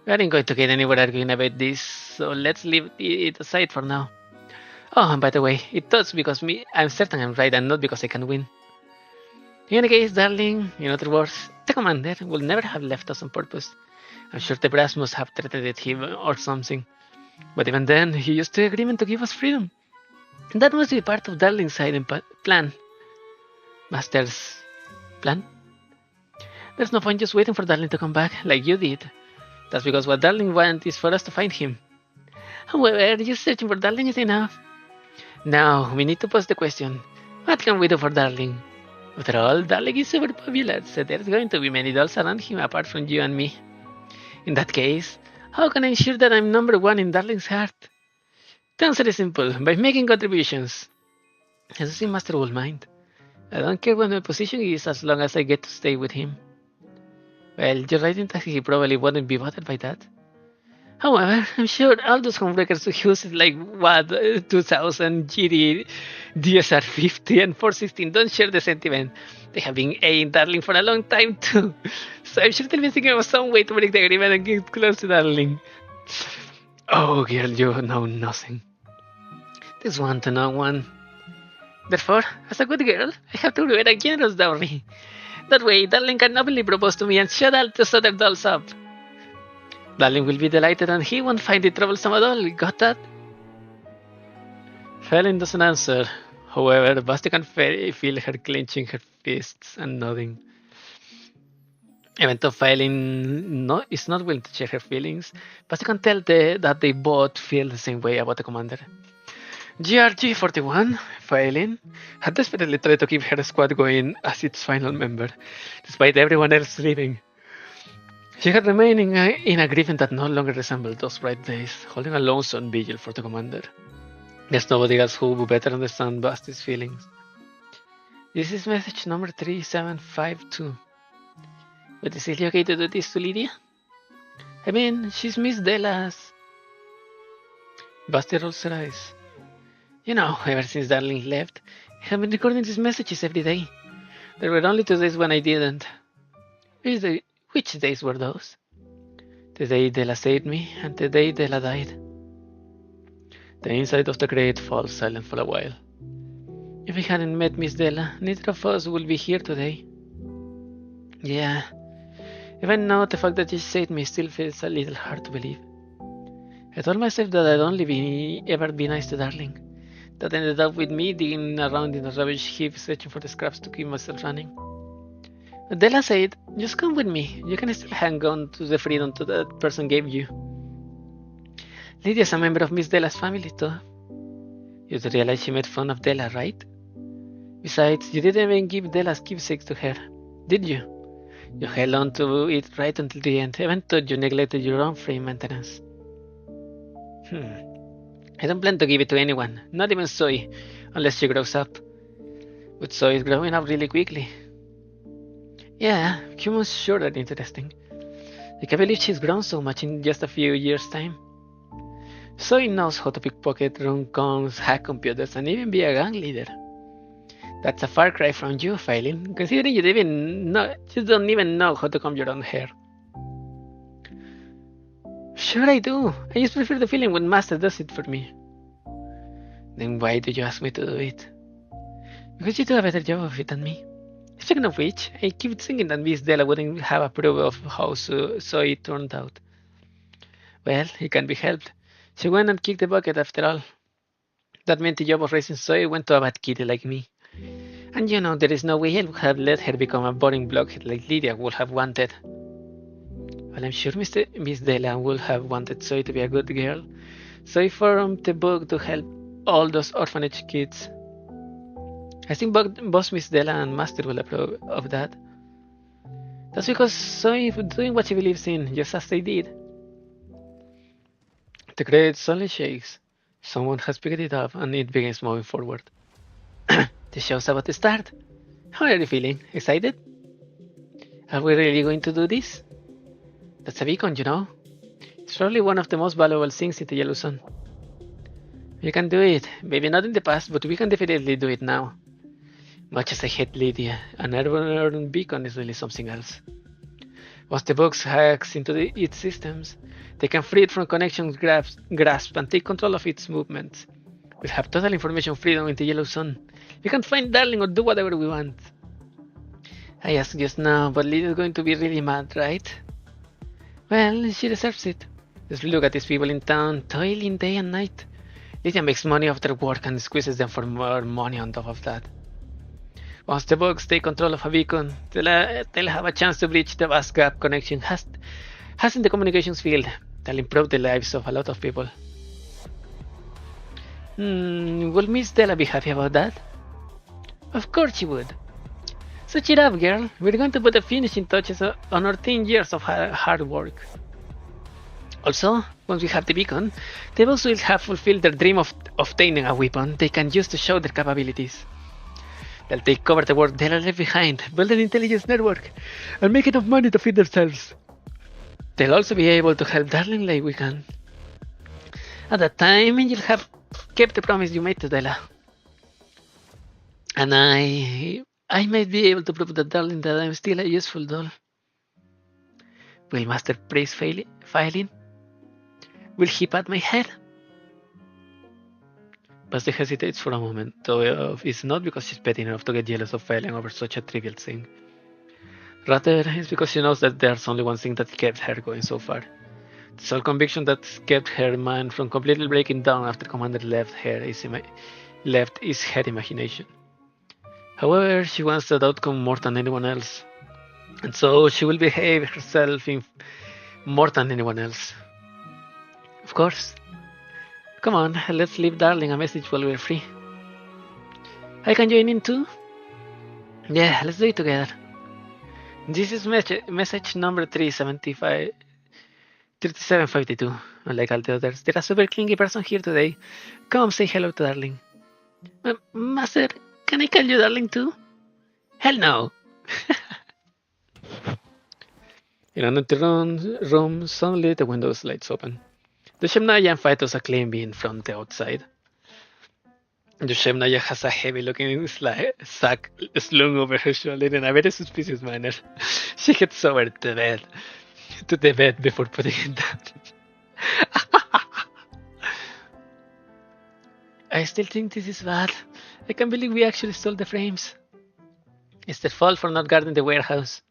We aren't going to get anywhere arguing about this, so let's leave it aside for now. Oh, and by the way, it does because I'm certain I'm right and not because I can win. In any case, Darling, in other words, the commander will never have left us on purpose. I'm sure the brass must have threatened him or something. But even then, he used the agreement to give us freedom. And that must be part of Darling's hidden plan. Master's plan? There's no point just waiting for Darling to come back, like you did. That's because what Darling wants is for us to find him. However, just searching for Darling is enough. Now, we need to pose the question, what can we do for Darling? After all, Darling is super popular, so there's going to be many dolls around him apart from you and me. In that case, how can I ensure that I'm number one in Darling's heart? The answer is simple, by making contributions. As you see, Master will mind. I don't care what my position is as long as I get to stay with him. Well, you're right in that he probably wouldn't be bothered by that. However, I'm sure all those homebreakers who use like 2000 GD, DSR 50 and 416 don't share the sentiment. They have been eyeing Darling for a long time too. So I'm sure they'll be thinking of some way to break the agreement and get close to Darling. Oh girl, you know nothing. This one to no one. Therefore, as a good girl, I have to give a generous dowry. That way, Darling can openly propose to me and shut all those other dolls up. Darling will be delighted and he won't find it troublesome at all, got that? Failing doesn't answer. However, Basti can feel her clenching her fists and nodding. Even though Failing is not willing to share her feelings, Basti can tell that they both feel the same way about the commander. GRG41, Failing, had desperately tried to keep her squad going as its final member, despite everyone else leaving. She had remained in a grieving that no longer resembled those bright days, holding a lonesome vigil for the commander. There's nobody else who would better understand Basti's feelings. This is message number 3752. But is it okay to do this to Lydia? I mean, she's Miss Della's. Basti rolls her eyes. You know, ever since Darling left, I have been recording these messages every day. There were only 2 days when I didn't. Which days were those? The day Della saved me, and the day Della died. The inside of the crate falls silent for a while. If we hadn't met Miss Della, neither of us would be here today. Yeah, even now the fact that she saved me still feels a little hard to believe. I told myself that I'd ever be nice to Darling. That ended up with me digging around in a rubbish heap searching for the scraps to keep myself running. But Della said, just come with me, you can still hang on to the freedom that person gave you. Lydia's a member of Miss Della's family too. You realize she made fun of Della, right? Besides, you didn't even give Della's keepsake to her, did you? You held on to it right until the end, even though you neglected your own free maintenance. I don't plan to give it to anyone, not even Zoe, unless she grows up. But Zoe is growing up really quickly. Yeah, humans sure are interesting. I can't believe she's grown so much in just a few years' time. Zoe knows how to pickpocket, run cons, hack computers, and even be a gang leader. That's a far cry from you, Phylline, considering you don't even know how to comb your own hair. Sure I do. I just prefer the feeling when Master does it for me. Then why do you ask me to do it? Because you do a better job of it than me. Speaking of which, I keep thinking that Miss Della wouldn't have approved of how Zoe turned out. Well, it can't be helped. She went and kicked the bucket after all. That meant the job of raising Zoe went to a bad kitty like me. And you know, there is no way I would have let her become a boring blockhead like Lydia would have wanted. Well, I'm sure Miss Della would have wanted Zoe to be a good girl. Zoe formed the book to help all those orphanage kids. I think both Miss Della and Master will approve of that. That's because Zoe is doing what she believes in, just as they did. The crate suddenly shakes. Someone has picked it up and it begins moving forward. The show's about to start. How are you feeling? Excited? Are we really going to do this? That's a beacon, you know. It's probably one of the most valuable things in the Yellow Sun. We can do it. Maybe not in the past, but we can definitely do it now. Much as I hate Lydia, an urban beacon is really something else. Once the box hacks into its systems, they can free it from connection grasp and take control of its movements. We'll have total information freedom in the Yellow Sun. We can find Darling or do whatever we want. I asked just now, but Lydia's going to be really mad, right? Well, she deserves it. Just look at these people in town, toiling day and night. Lydia makes money off their work and squeezes them for more money on top of that. Once the bugs take control of a beacon, they'll have a chance to breach the vast gap connection has in the communications field. That'll improve the lives of a lot of people. Will Miss Della be happy about that? Of course she would. So cheer up, girl. We're going to put the finishing touches on our 10 years of hard work. Also, once we have the beacon, the boss will have fulfilled their dream of obtaining a weapon they can use to show their capabilities. They'll take over the work they left behind, build an intelligence network, and make enough money to feed themselves. They'll also be able to help Darling like we can. At that time, you'll have kept the promise you made to Della. And I might be able to prove to Darling that I'm still a useful doll. Will Master praise Phylline? Will he pat my head? Basti hesitates for a moment, though it's not because she's petty enough to get jealous of Phylline over such a trivial thing. Rather, it's because she knows that there's only one thing that kept her going so far. The sole conviction that kept her mind from completely breaking down after Commander left is her imagination. However, she wants that outcome more than anyone else, and so she will behave herself more than anyone else. Of course. Come on, let's leave Darling a message while we're free. I can join in too? Yeah, let's do it together. This is message number 3752. Unlike all the others, there's a super clingy person here today. Come say hello to Darling. Master, can I call you Darling too? Hell no! In another room, suddenly the window slides open. The Shemnaya and Phytos acclaim being from the outside. The Shemnaya has a heavy-looking sack slung over her shoulder in a very suspicious manner. She heads over to the bed before putting it down. I still think this is bad. I can't believe we actually stole the frames. It's their fault for not guarding the warehouse.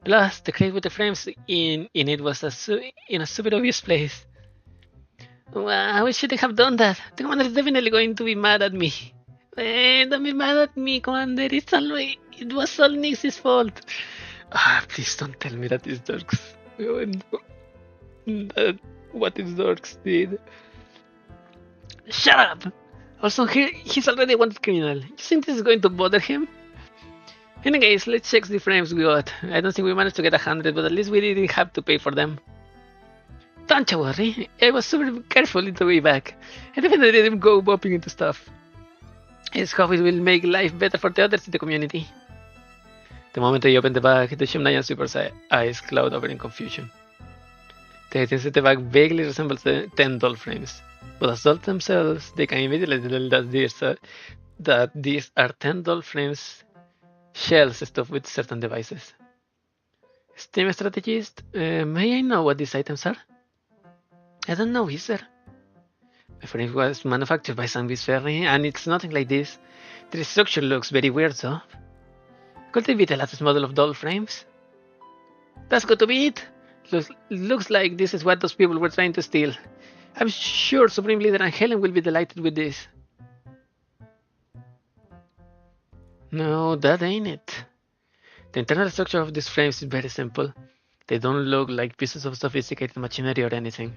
Plus, the crate with the frames in it was in a super obvious place. Well, we shouldn't have done that. The commander is definitely going to be mad at me. Don't be mad at me, Commander. It was all Nix's fault. Please don't tell me that it's Dorks. What is Dorks did. Shut up! Also, he's already a wanted criminal. You think this is going to bother him? Anyways, let's check the frames we got. I don't think we managed to get 100, but at least we didn't have to pay for them. Don't you worry, I was super careful in the way back. I definitely didn't go bopping into stuff. I just hope it will make life better for the others in the community. The moment I opened the bag, the Shemnayan Super's eyes cloud over in confusion. The items in the bag vaguely resemble the 10 doll frames, but as dolls themselves, they can immediately tell that these are 10 doll frames shells stuffed with certain devices. Steam strategist, may I know what these items are? I don't know, is there? My frame was manufactured by Sanvis Ferry, and it's nothing like this. The structure looks very weird, though. Could it be the latest model of doll frames? That's got to be it. Looks like this is what those people were trying to steal. I'm sure Supreme Leader and Helen will be delighted with this. No, that ain't it. The internal structure of these frames is very simple. They don't look like pieces of sophisticated machinery or anything.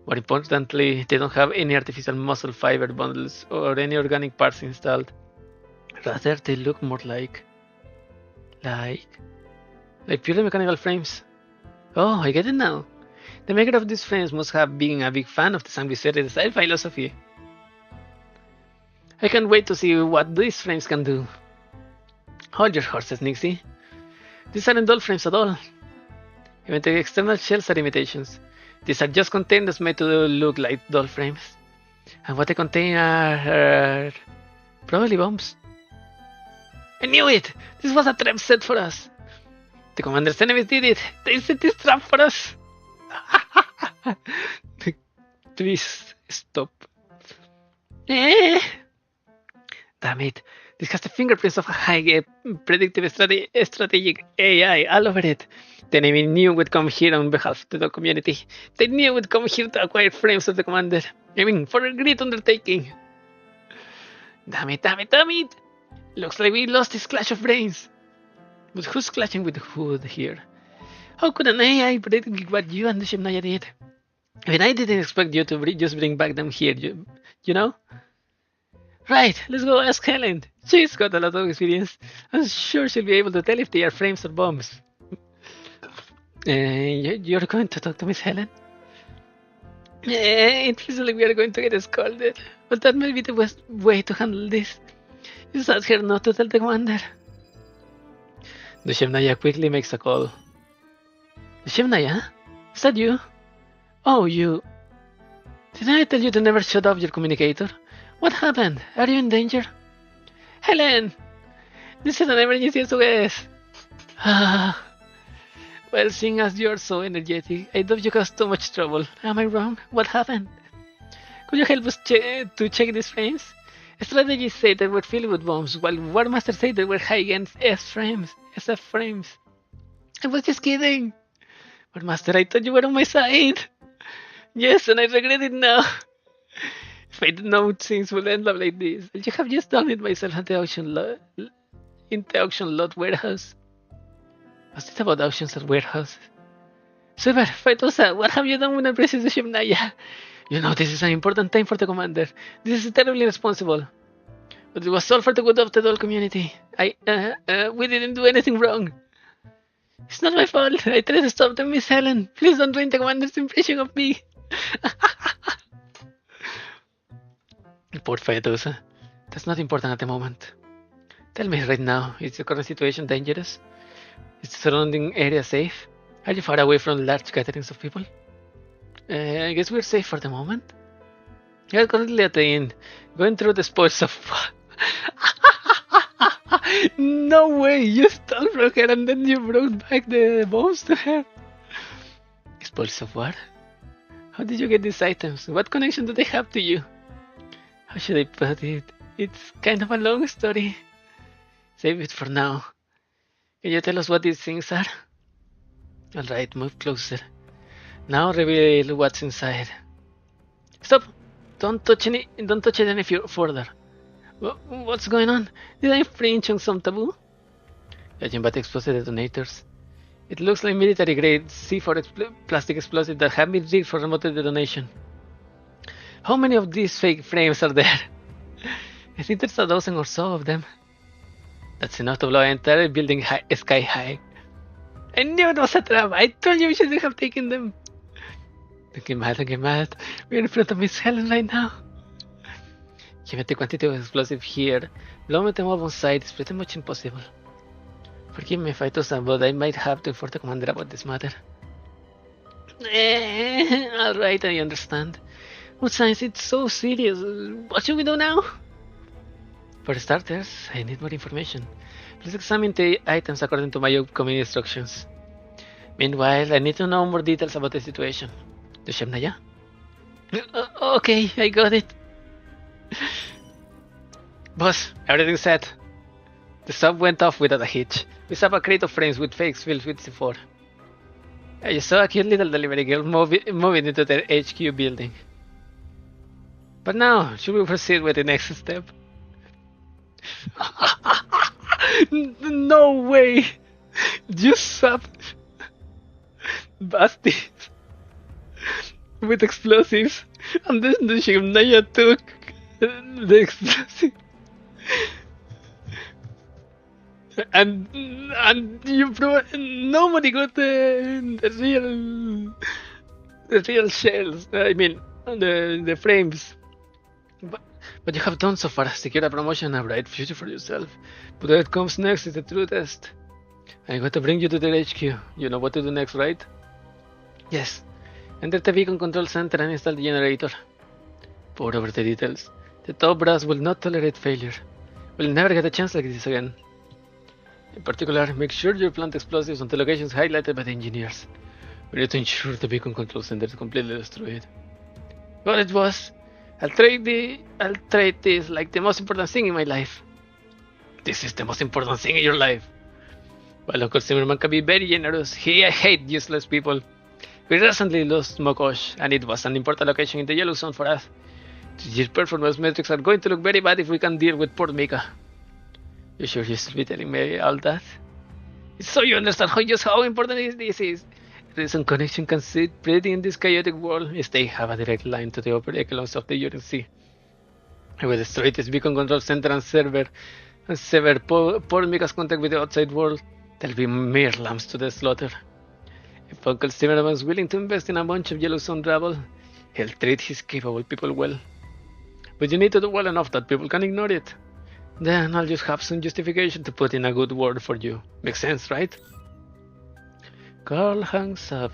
More importantly, they don't have any artificial muscle fiber bundles or any organic parts installed. Rather, they look more like purely mechanical frames. Oh, I get it now. The maker of these frames must have been a big fan of the Sanguisere design philosophy. I can't wait to see what these frames can do. Hold your horses, Nixie. These aren't doll frames at all. Even the external shells are imitations. These are just containers made to look like doll frames. And what they contain are probably bombs. I knew it! This was a trap set for us. The commander's enemies did it. They set this trap for us. Please stop. Damn it. This has the fingerprints of a high predictive strategic AI all over it. The enemy knew we'd come here on behalf of the community. They knew we'd come here to acquire frames of the commander. I mean, for a great undertaking. Damn it. Looks like we lost this clash of brains. But who's clashing with who here? How could an AI predict what you and the Shemnaya did? I mean, I didn't expect you to just bring back them here, you know? Right, let's go ask Helen. She's got a lot of experience. I'm sure she'll be able to tell if they are frames or bombs. You're going to talk to Miss Helen? It feels like we are going to get scolded, but that may be the best way to handle this. Just ask her not to tell the commander. The Shemnaya quickly makes a call. The Shemnaya? Is that you? Oh, you. Didn't I tell you to never shut off your communicator? What happened? Are you in danger? Helen! This is an emergency SOS! Well, seeing as you're so energetic, I doubt you caused too much trouble. Am I wrong? What happened? Could you help us to check these frames? Strategists say they were filled with bombs, while War Masters say they were high-end SF frames. I was just kidding! War Master, I thought you were on my side! Yes, and I regret it now! If I didn't know things would end up like this, I should have just done it myself at the auction lot warehouse. Was it about auctions or warehouses? Super, Faitosa, what have you done with the Princess Shemnaya? You know this is an important time for the commander. This is terribly responsible. But it was all for the good of the doll community. We didn't do anything wrong. It's not my fault. I tried to stop them, Miss Helen. Please don't ruin the commander's impression of me. Poor Fedosa. That's not important at the moment. Tell me right now, is the current situation dangerous? Is the surrounding area safe? Are you far away from large gatherings of people? I guess we're safe for the moment. You're currently at the inn, going through the spoils of... No way! You stole from her and then you brought back the bombs to her. Spoils of what? How did you get these items? What connection do they have to you? How should I put it? It's kind of a long story. Save it for now. Can you tell us what these things are? Alright, move closer. Now reveal what's inside. Stop! Don't touch it any further. What's going on? Did I infringe on some taboo? Judging by the explosive detonators, it looks like military-grade C4 plastic explosive that have been rigged for remote detonation. How many of these fake frames are there? I think there's a dozen or so of them. That's enough to blow an entire building sky high. I knew it was a trap. I told you we shouldn't have taken them. Don't get mad. We're in front of Miss Helen right now. Given the quantity of explosive here, blowing them up on site is pretty much impossible. Forgive me if I toss them, but I might have to inform the commander about this matter. Alright, I understand. But since it's so serious, what should we do now? For starters, I need more information. Please examine the items according to my upcoming instructions. Meanwhile, I need to know more details about the situation. Dushemnaya? Okay, I got it. Boss, everything's set. The sub went off without a hitch. We saw a crate of frames with fakes filled with C4. I just saw a cute little delivery girl moving into the HQ building. But now, should we proceed with the next step? No way! You sub Basti with explosives, and then the Shimnaya took the explosive. And you nobody got the real shells. I mean the frames. But you have done so far. Secure a promotion and a bright future for yourself. But what comes next is the true test. I'm going to bring you to the HQ. You know what to do next, right? Yes. Enter the beacon control center and install the generator. Pour over the details. The top brass will not tolerate failure. We'll never get a chance like this again. In particular, make sure you plant explosives on the locations highlighted by the engineers. We need to ensure the beacon control center is completely destroyed. But it was. I'll treat this like the most important thing in my life. This is the most important thing in your life. While Uncle Zimmerman can be very generous, I hate useless people. We recently lost Mokosh, and it was an important location in the yellow zone for us. Your performance metrics are going to look very bad if we can't deal with Port Mika. You sure you should be telling me all that? It's so you understand how important this is. Reason connection can sit pretty in this chaotic world if they have a direct line to the upper echelons of the UNC. I will destroy this beacon control center and sever Port Mika's contact with the outside world. They'll be mere lambs to the slaughter. If Uncle Zimmerman is willing to invest in a bunch of Yellow Zone rabble, he'll treat his capable people well. But you need to do well enough that people can ignore it. Then I'll just have some justification to put in a good word for you. Makes sense, right? Carl hangs up.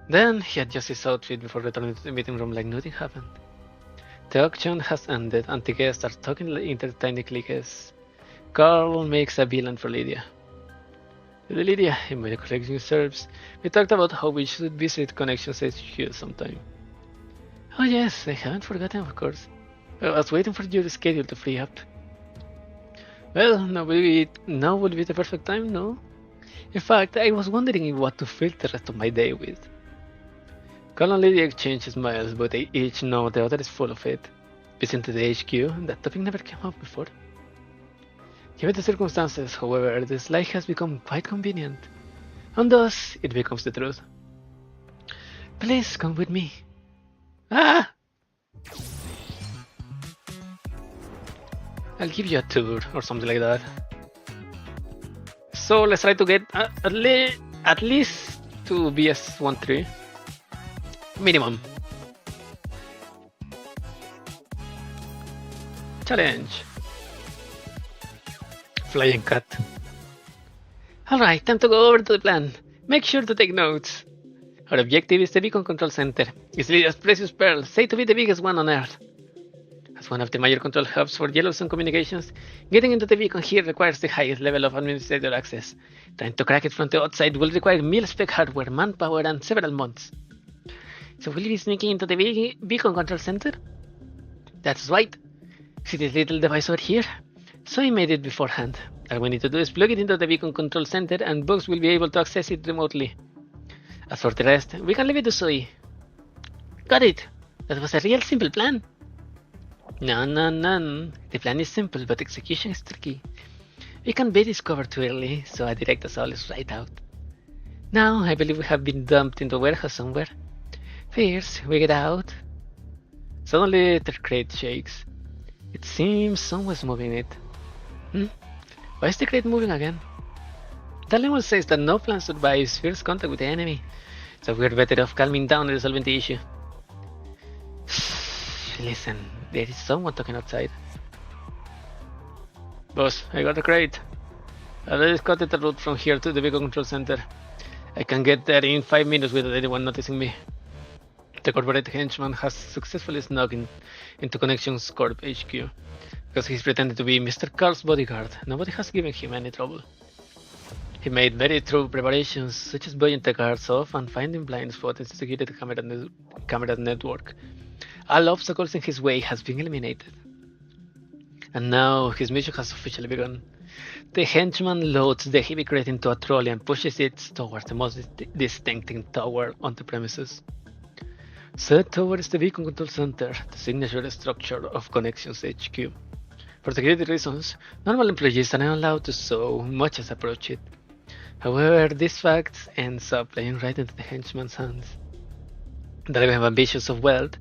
Then he adjusts his outfit before returning to the meeting room like nothing happened. The auction has ended and the guests are talking in their tiny cliques. Carl makes a beeline for Lydia. Lydia, in my recollection serves, we talked about how we should visit Connections HQ sometime. Oh yes, I haven't forgotten, of course. I was waiting for your schedule to free up. Well, now would be the perfect time, no? In fact, I was wondering what to fill the rest of my day with. Carl and Lydia exchange smiles, but they each know the other is full of it. Visiting the HQ, that topic never came up before. Given the circumstances, however, this lie has become quite convenient, and thus it becomes the truth. Please come with me. Ah! I'll give you a tour or something like that. So let's try to get at least to BS13 minimum. Challenge. Flying cat. Alright, time to go over to the plan. Make sure to take notes. Our objective is the Beacon Control Center. It's Lydia's precious pearl, said to be the biggest one on Earth. As one of the major control hubs for Yellow Sun communications, getting into the beacon here requires the highest level of administrator access. Trying to crack it from the outside will require mil-spec hardware, manpower, and several months. So will you be sneaking into the Beacon Control Center? That's right. See this little device over here? So I made it beforehand. All we need to do is plug it into the Beacon Control Center and bugs will be able to access it remotely. As for the rest, we can leave it to Zoe. Got it! That was a real simple plan. No. The plan is simple, but execution is tricky. We can be discovered too early, so I direct us all right out. Now, I believe we have been dumped into a warehouse somewhere. First, we get out. Suddenly, the crate shakes. It seems someone's moving it. Why is the crate moving again? The label says that no plan survives first contact with the enemy, so we're better off calming down and resolving the issue. Listen, there is someone talking outside. Boss, I got the crate. I already scouted the route from here to the Beacon Control Center. I can get there in 5 minutes without anyone noticing me. The corporate henchman has successfully snuck into Connections Corp HQ. Because he's pretended to be Mr. Carl's bodyguard, nobody has given him any trouble. He made very thorough preparations, such as buoying the guards off and finding blind spots in the security camera network. All obstacles in his way has been eliminated. And now his mission has officially begun. The henchman loads the heavy crate into a trolley and pushes it towards the most distinctive tower on the premises. Said tower is the Beacon Control Center, the signature structure of Connections HQ. For security reasons, normal employees are not allowed to so much as approach it. However, this fact ends up playing right into the henchman's hands. Driven ambitious of wealth,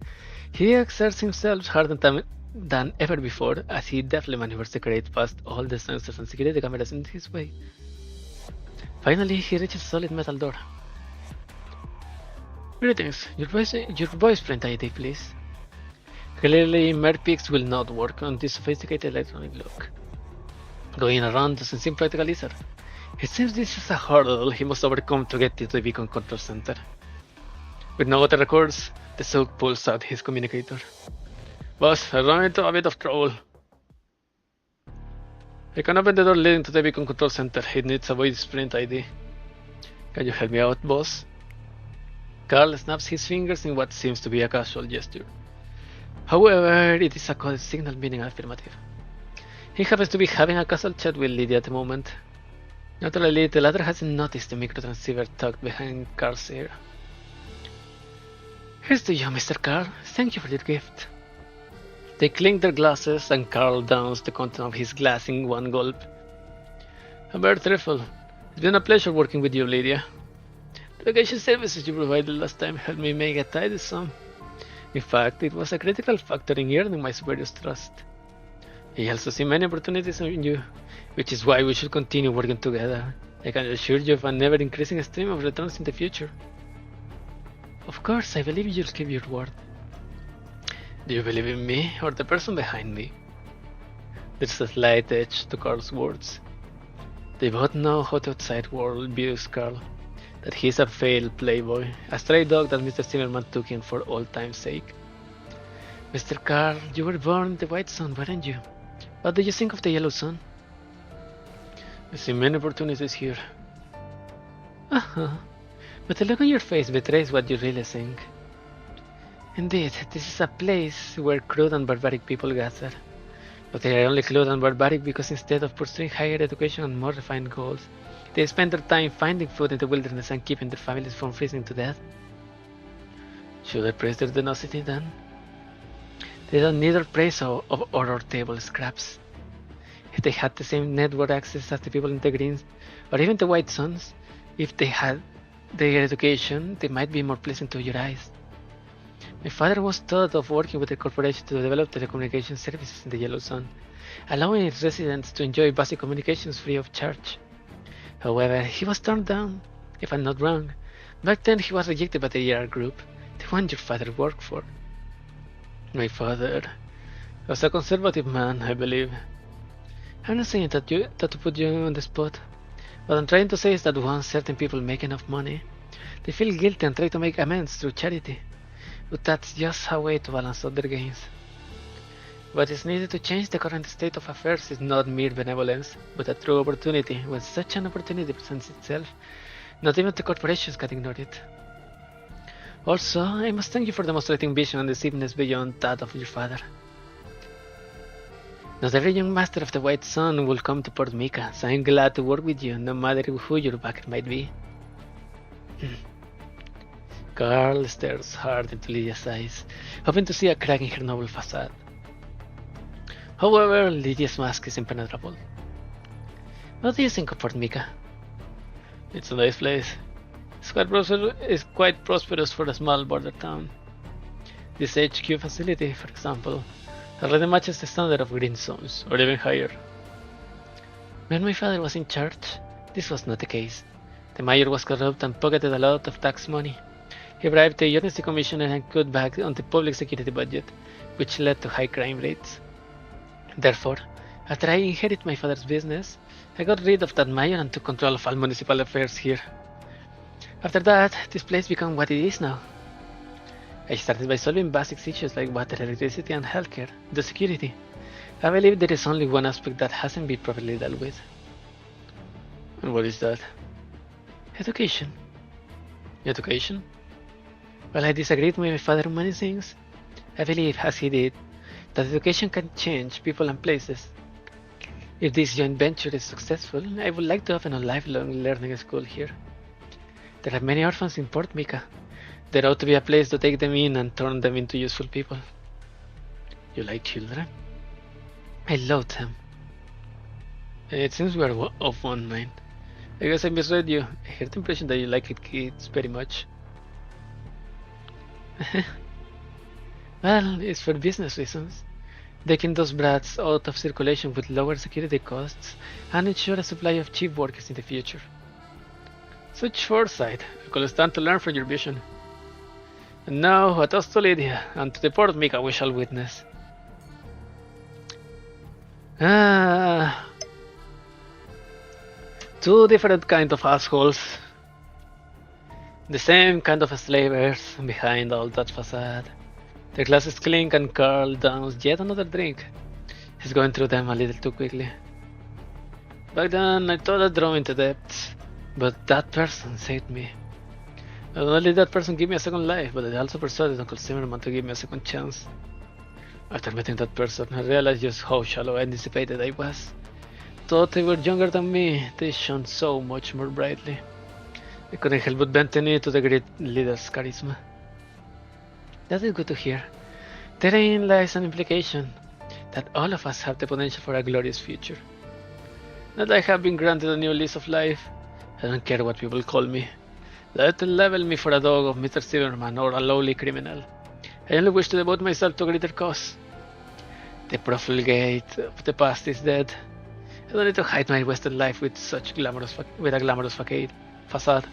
he exerts himself harder than ever before as he deftly maneuvers the crate past all the sensors and security cameras in his way. Finally, he reaches a solid metal door. Greetings, your voice print ID, please. Clearly, merpics will not work on this sophisticated electronic lock. Going around doesn't seem practical either. It seems this is a hurdle he must overcome to get to the Beacon Control Center. With no other recourse, the Soak pulls out his communicator. Boss, I run into a bit of trouble. I can open the door leading to the Beacon Control Center. It needs a voice print ID. Can you help me out, boss? Carl snaps his fingers in what seems to be a casual gesture. However, it is a coded signal meaning affirmative. He happens to be having a casual chat with Lydia at the moment. Naturally, the latter hasn't noticed the microtransceiver tucked behind Carl's ear. Here's to you, Mr. Carl. Thank you for your gift. They clink their glasses and Carl downs the content of his glass in one gulp. A very trifle. It's been a pleasure working with you, Lydia. The vacation services you provided last time helped me make a tidy sum. In fact, it was a critical factor in earning my superior's trust. I also see many opportunities in you, which is why we should continue working together. I can assure you of an ever-increasing stream of returns in the future. Of course, I believe you'll keep your word. Do you believe in me or the person behind me? There's a slight edge to Carl's words. They both know how the outside world views Carl, that he's a failed playboy, a stray dog that Mr. Zimmerman took him for old time's sake. Mr. Carl, you were born in the White Sun, weren't you? What do you think of the Yellow Sun? I see many opportunities here. But the look on your face betrays what you really think. Indeed, this is a place where crude and barbaric people gather. But they are only crude and barbaric because instead of pursuing higher education and more refined goals, they spend their time finding food in the wilderness and keeping their families from freezing to death. Should I praise their tenacity then? They don't need our praise or our table scraps. If they had the same network access as the people in the Greens, or even the White Suns, if they had their education, they might be more pleasant to your eyes. My father was thought of working with the corporation to develop telecommunication services in the Yellow Sun, allowing its residents to enjoy basic communications free of charge. However, he was turned down, if I'm not wrong. Back then he was rejected by the ER group, the one your father worked for. My father was a conservative man, I believe. I'm not saying that to put you on the spot. What I'm trying to say is that once certain people make enough money, they feel guilty and try to make amends through charity. But that's just a way to balance out their gains. What is needed to change the current state of affairs is not mere benevolence, but a true opportunity. When such an opportunity presents itself, not even the corporations can ignore it. Also, I must thank you for demonstrating vision and decisiveness beyond that of your father. Not every young master of the White Sun will come to Port Mika, so I'm glad to work with you, no matter who your backer might be. Carl stares hard into Lydia's eyes, hoping to see a crack in her noble facade. However, Lydia's mask is impenetrable. What do you think of Port Mika? It's a nice place. It's quite prosperous for a small border town. This HQ facility, for example, already matches the standard of green zones, or even higher. When my father was in charge, this was not the case. The mayor was corrupt and pocketed a lot of tax money. He bribed the Honesty Commissioner and cut back on the public security budget, which led to high crime rates. Therefore, after I inherited my father's business, I got rid of that mayor and took control of all municipal affairs here. After that, this place became what it is now. I started by solving basic issues like water, electricity, and healthcare, the security. I believe there is only one aspect that hasn't been properly dealt with. And what is that? Education. Education? While I disagreed with my father on many things, I believe, as he did, that education can change people and places. If this joint venture is successful, I would like to open a lifelong learning school here. There are many orphans in Port Mika. There ought to be a place to take them in and turn them into useful people. You like children? I love them. It seems we are of one mind. I guess I misread you. I had the impression that you like kids very much. Well, it's for business reasons. Taking those brats out of circulation with lower security costs and ensure a supply of cheap workers in the future. Such foresight. I could stand to learn from your vision. And now, a toast to Lydia, and to the Port Mika we shall witness. Two different kind of assholes. The same kind of slavers behind all that facade. Their glasses clink and Carl downs yet another drink. He's going through them a little too quickly. Back then I thought I'd draw into depths, but that person saved me. Not only that person gave me a second life, but I also persuaded Uncle Zimmerman to give me a second chance. After meeting that person, I realized just how shallow and dissipated I was. Though they were younger than me, they shone so much more brightly. I couldn't help but bend the knee to the great leader's charisma. That is good to hear. Therein lies an implication that all of us have the potential for a glorious future. That I have been granted a new lease of life, I don't care what people call me. Let them label me for a dog of Mr. Zimmerman or a lowly criminal. I only wish to devote myself to a greater cause. The profligate of the past is dead. I don't need to hide my wasted life with a glamorous facade.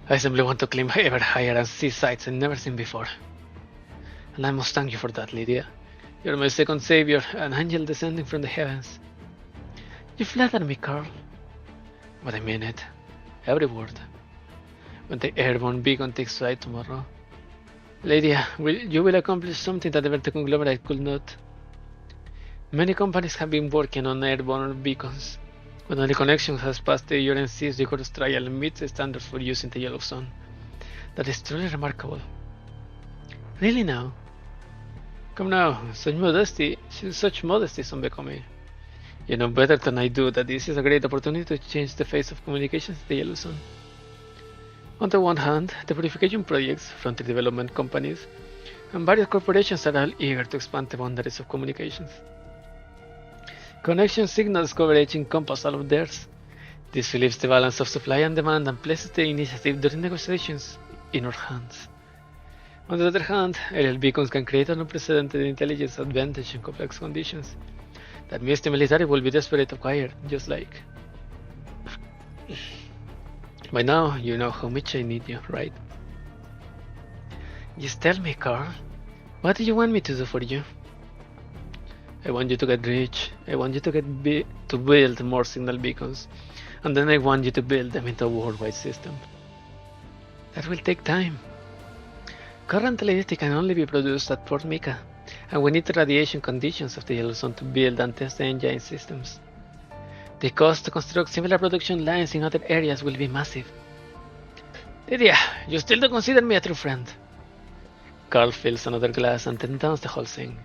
I simply want to climb ever higher and see sights I've never seen before. And I must thank you for that, Lydia. You're my second savior, an angel descending from the heavens. You flatter me, Carl. But I mean it. Every word. When the airborne beacon takes flight tomorrow, Lydia, you will accomplish something that ever the conglomerate could not. Many companies have been working on airborne beacons, but only Connection has passed the UNC's rigorous trial and meets the standards for use in the Yellow Zone. That is truly remarkable. Really now? Come now, such modesty is unbecoming. You know better than I do that this is a great opportunity to change the face of communications in the Yellow Zone. On the one hand, the purification projects, frontier development companies, and various corporations are all eager to expand the boundaries of communications. Connection signals coverage encompass all of theirs. This relieves the balance of supply and demand and places the initiative during negotiations in our hands. On the other hand, aerial beacons can create an unprecedented intelligence advantage in complex conditions that means the military will be desperate to acquire, just like. By now, you know how much I need you, right? Just tell me, Carl. What do you want me to do for you? I want you to get rich. I want you to to build more signal beacons, and then I want you to build them into a worldwide system. That will take time. Currently, they can only be produced at Port Mika, and we need the radiation conditions of the Yellow Zone to build and test the engine systems. The cost to construct similar production lines in other areas will be massive. Lydia, you still don't consider me a true friend. Carl fills another glass and then downs the whole thing.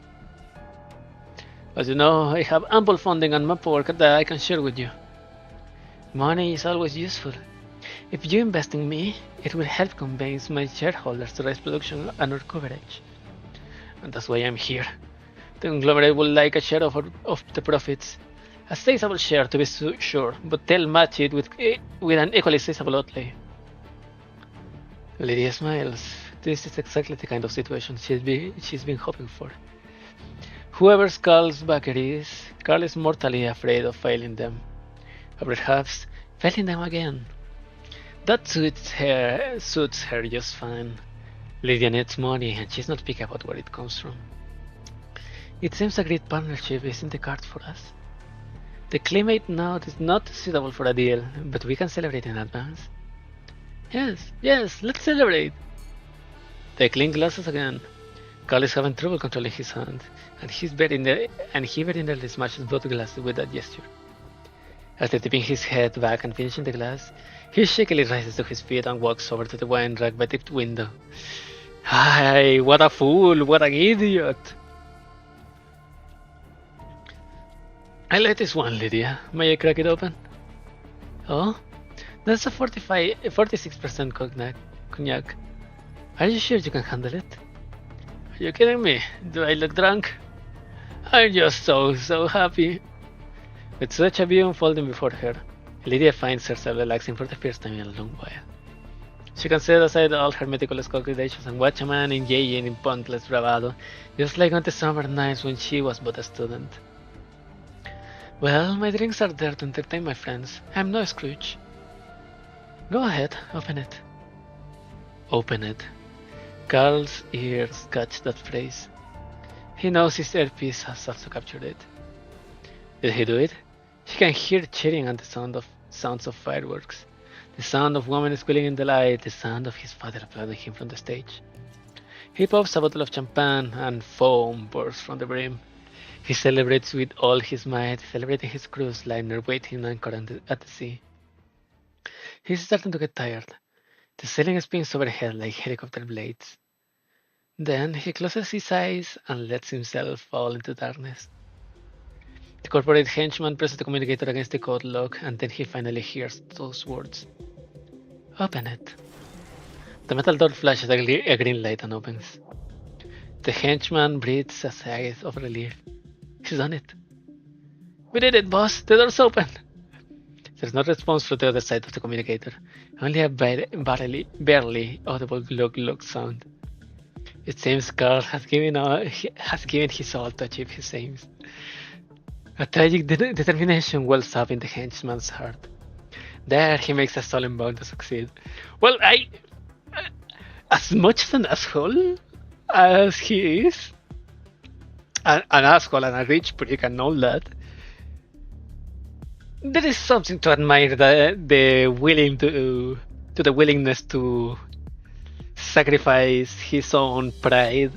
As you know, I have ample funding and map work that I can share with you. Money is always useful. If you invest in me, it will help convince my shareholders to raise production and our coverage. And that's why I'm here. The conglomerate would like a share of the profits. A sizable share to be sure, but they'll match it with an equally sizable outlay. Lydia smiles. This is exactly the kind of situation she's been hoping for. Whoever Carl's backer is, Carl is mortally afraid of failing them. Or perhaps failing them again. That suits her just fine. Lydia needs money and she's not picky about where it comes from. It seems a great partnership is in the cards for us. The climate now is not suitable for a deal, but we can celebrate in advance. Yes, let's celebrate! They clink glasses again. Carl is having trouble controlling his hand, and he very nearly smashes both glasses with that gesture. After tipping his head back and finishing the glass, he shakily rises to his feet and walks over to the wine rack by the window. Hi, what a fool, what an idiot! I like this one, Lydia. May I crack it open? Oh? That's a 46% cognac. Are you sure you can handle it? Are you kidding me? Do I look drunk? I'm just so happy. With such a view unfolding before her, Lydia finds herself relaxing for the first time in a long while. She can set aside all her meticulous calculations and watch a man engaging in pointless bravado, just like on the summer nights when she was but a student. Well, my drinks are there to entertain my friends. I'm no Scrooge. Go ahead, open it. Open it. Carl's ears catch that phrase. He knows his earpiece has also captured it. Did he do it? He can hear cheering and the sounds of fireworks. The sound of women squealing in delight, the sound of his father applauding him from the stage. He pops a bottle of champagne and foam bursts from the brim. He celebrates with all his might, celebrating his cruise liner waiting anchored at the sea. He's starting to get tired. The ceiling spins overhead like helicopter blades. Then he closes his eyes and lets himself fall into darkness. The corporate henchman presses the communicator against the code lock, and then he finally hears those words. Open it. The metal door flashes a green light and opens. The henchman breathes a sigh of relief. He's done it. We did it, boss. The door's open. There's no response from the other side of the communicator. Only a barely audible glug sound. It seems Carl has given his all to achieve his aims. A tragic determination wells up in the henchman's heart. There he makes a solemn vow to succeed. Well, as much of an asshole as he is, an asshole and a rich prick and all that, there is something to admire the willingness to sacrifice his own pride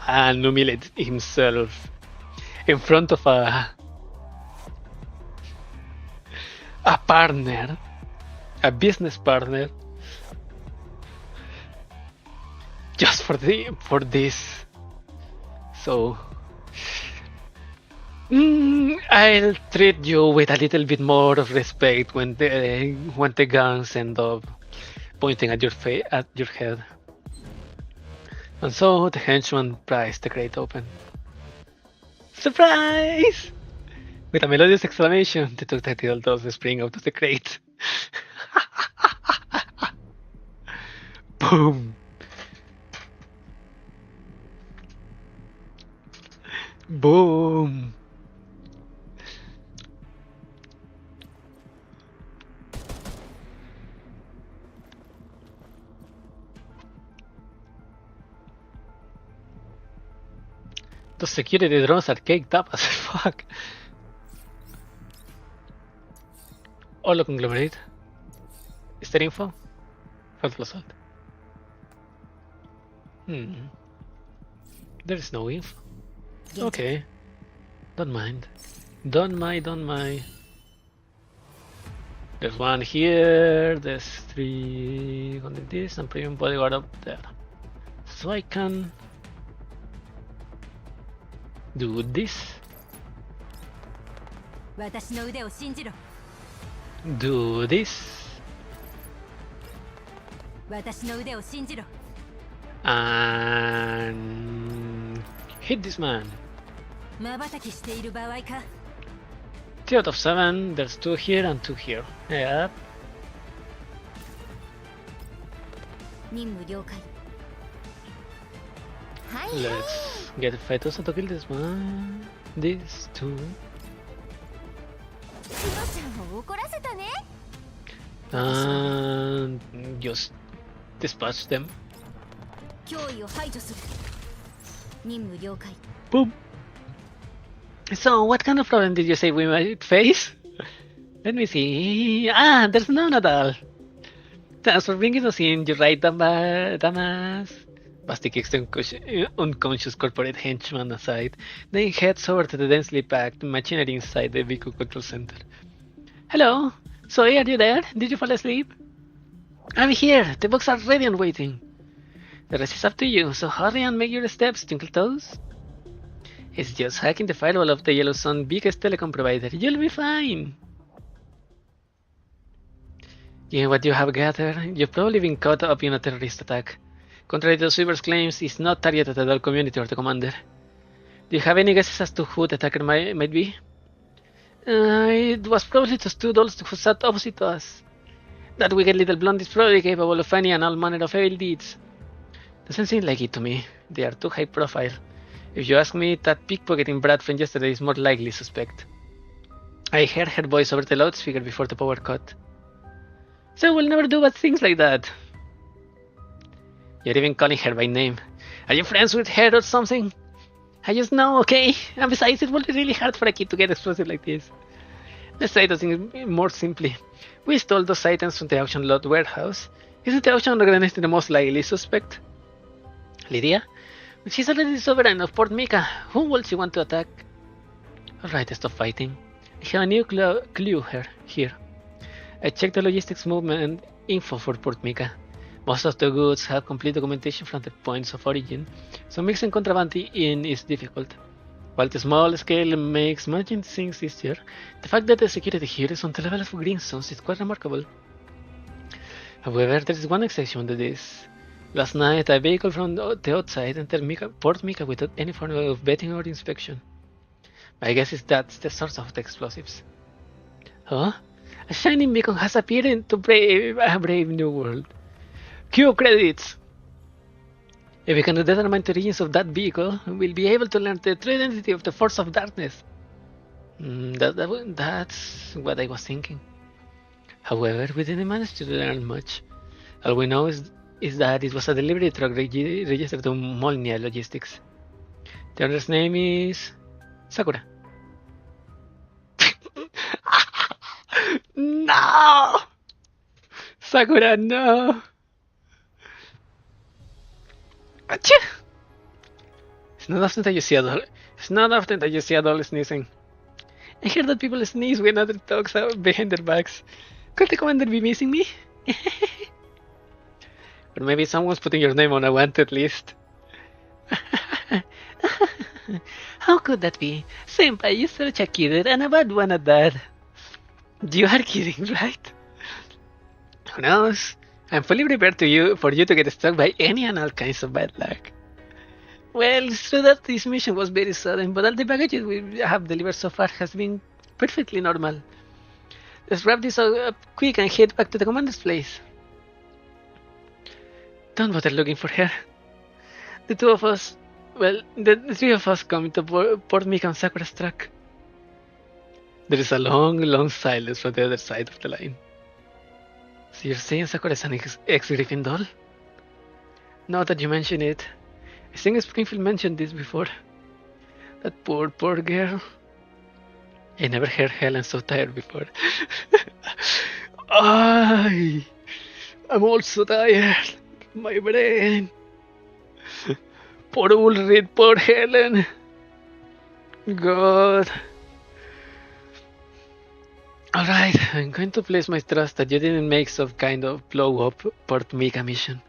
and humiliate himself in front of a partner, a business partner, just for this. So I'll treat you with a little bit more of respect when the guns end up pointing at your head. And so the henchman pries the crate open. Surprise! With a melodious exclamation, the two tactical dolls spring out of the crate. Boom! Boom! Those security drones are caked up as fuck. Hola conglomerate. Is there info? Helpful assault. There is no info. Okay. Don't mind. Don't mind. There's one here, there's 3 on this, and premium bodyguard up there. So I can do this. Do this. And hit this man. 3 out of 7, there's 2 here and 2 here. Yep. Let's get fighters to kill this one. These 2. And just dispatch them. Boom. So, what kind of problem did you say we might face? Let me see. Ah, there's none at all. Thanks for bringing us in. You're right, Damas. Basti kicks the unconscious corporate henchman aside, then heads over to the densely packed machinery inside the vehicle control center. Hello? Sorry, are you there? Did you fall asleep? I'm here. The books are ready and waiting. The rest is up to you, so hurry and make your steps, Twinkle Toes. It's just hacking the firewall of the Yellow Sun's biggest telecom provider. You'll be fine. Given what you have gathered, you've probably been caught up in a terrorist attack. Contrary to Sweeper's claims, it's not targeted at our community or the commander. Do you have any guesses as to who the attacker might be? It was probably those 2 dolls who sat opposite to us. That wicked little blonde is probably capable of any and all manner of evil deeds. Doesn't seem like it to me. They are too high profile. If you ask me, that pickpocketing brat from yesterday is more likely suspect. I heard her voice over the loudspeaker before the power cut. So we'll never do bad things like that. You're even calling her by name. Are you friends with her or something? I just know, okay? And besides, it will be really hard for a kid to get explosive like this. Let's try things more simply. We stole those items from the auction lot warehouse. Isn't the auction organized the most likely suspect? Lydia? She's already sovereign of Port Mika. Whom will she want to attack? Alright, stop fighting. I have a new clue here. I checked the logistics movement info for Port Mika. Most of the goods have complete documentation from the points of origin, so mixing contraband in is difficult. While the small scale makes managing things easier, the fact that the security here is on the level of greenstones is quite remarkable. However, there is one exception to this. Last night, a vehicle from the outside entered Port Mika without any form of vetting or inspection. My guess is that's the source of the explosives. Huh? A shining beacon has appeared into a brave new world. Cue credits! If we can determine the origins of that vehicle, we'll be able to learn the true identity of the Force of Darkness. That's what I was thinking. However, we didn't manage to learn much. All we know is that it was a delivery truck registered to Molnia Logistics. The owner's name is Sakura. No! Sakura, no! Achoo! It's not often that you see a doll sneezing. I hear that people sneeze when other dogs are behind their backs. Could the commander be missing me? Or maybe someone's putting your name on a wanted list. How could that be? Senpai, you're such a kid and a bad one at that. You are kidding, right? Who knows? I'm fully prepared for you to get struck by any and all kinds of bad luck. Well, it's true that this mission was very sudden, but all the packages we have delivered so far has been perfectly normal. Let's wrap this up quick and head back to the commander's place. Don't bother looking for her. The three of us come into Port Mika on Sakura's truck. There is a long silence from the other side of the line. So you're saying Sakura is an ex-Griffin doll? Now that you mention it, I think Springfield mentioned this before. That poor girl. I never heard Helen so tired before. I'm also tired. My brain. Poor Ulrich, poor Helen. God. Alright, I'm going to place my trust that you didn't make some kind of blow-up Port Mika mission.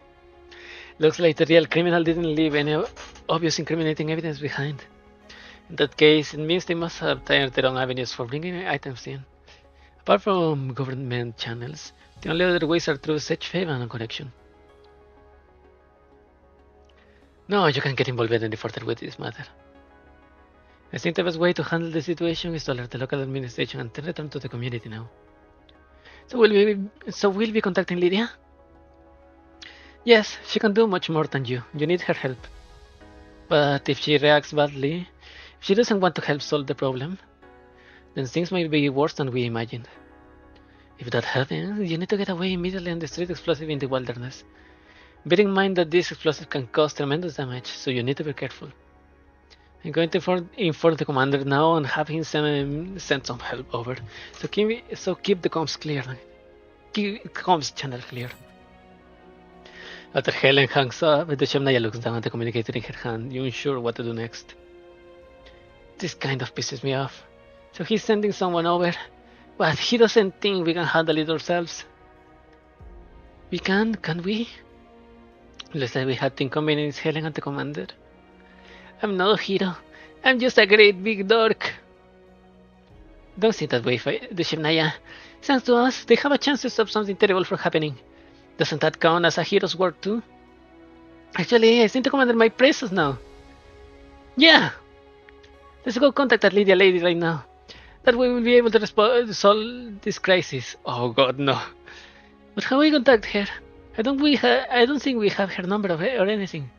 Looks like the real criminal didn't leave any obvious incriminating evidence behind. In that case, it means they must have turned their own avenues for bringing items in. Apart from government channels, the only other ways are through such favor and connection. No, you can't get involved any further with this matter. I think the best way to handle the situation is to alert the local administration and then return to the community now. So we'll be contacting Lydia? Yes, she can do much more than you. You need her help. But if she reacts badly, if she doesn't want to help solve the problem, then things might be worse than we imagined. If that happens, you need to get away immediately and destroy the explosive in the wilderness. Bear in mind that this explosive can cause tremendous damage, so you need to be careful. I'm going to inform the commander now and have him send some help over. So keep the comms clear. Keep comms channel clear. After Helen hangs up, the Shemnaya looks down at the communicator in her hand, unsure what to do next. This kind of pisses me off. So he's sending someone over, but he doesn't think we can handle it ourselves. We can we? Looks like we had to inconvenience Helen and the commander. I'm not a hero. I'm just a great big dork. Don't think that way, the Shemnaya. Thanks to us, they have a chance to stop something terrible from happening. Doesn't that count as a hero's work too? Actually, I think the commander might praise us now. Yeah! Let's go contact that Lydia lady right now. That way we'll be able to solve this crisis. Oh god, no. But how do we contact her? I don't think we have her number or anything.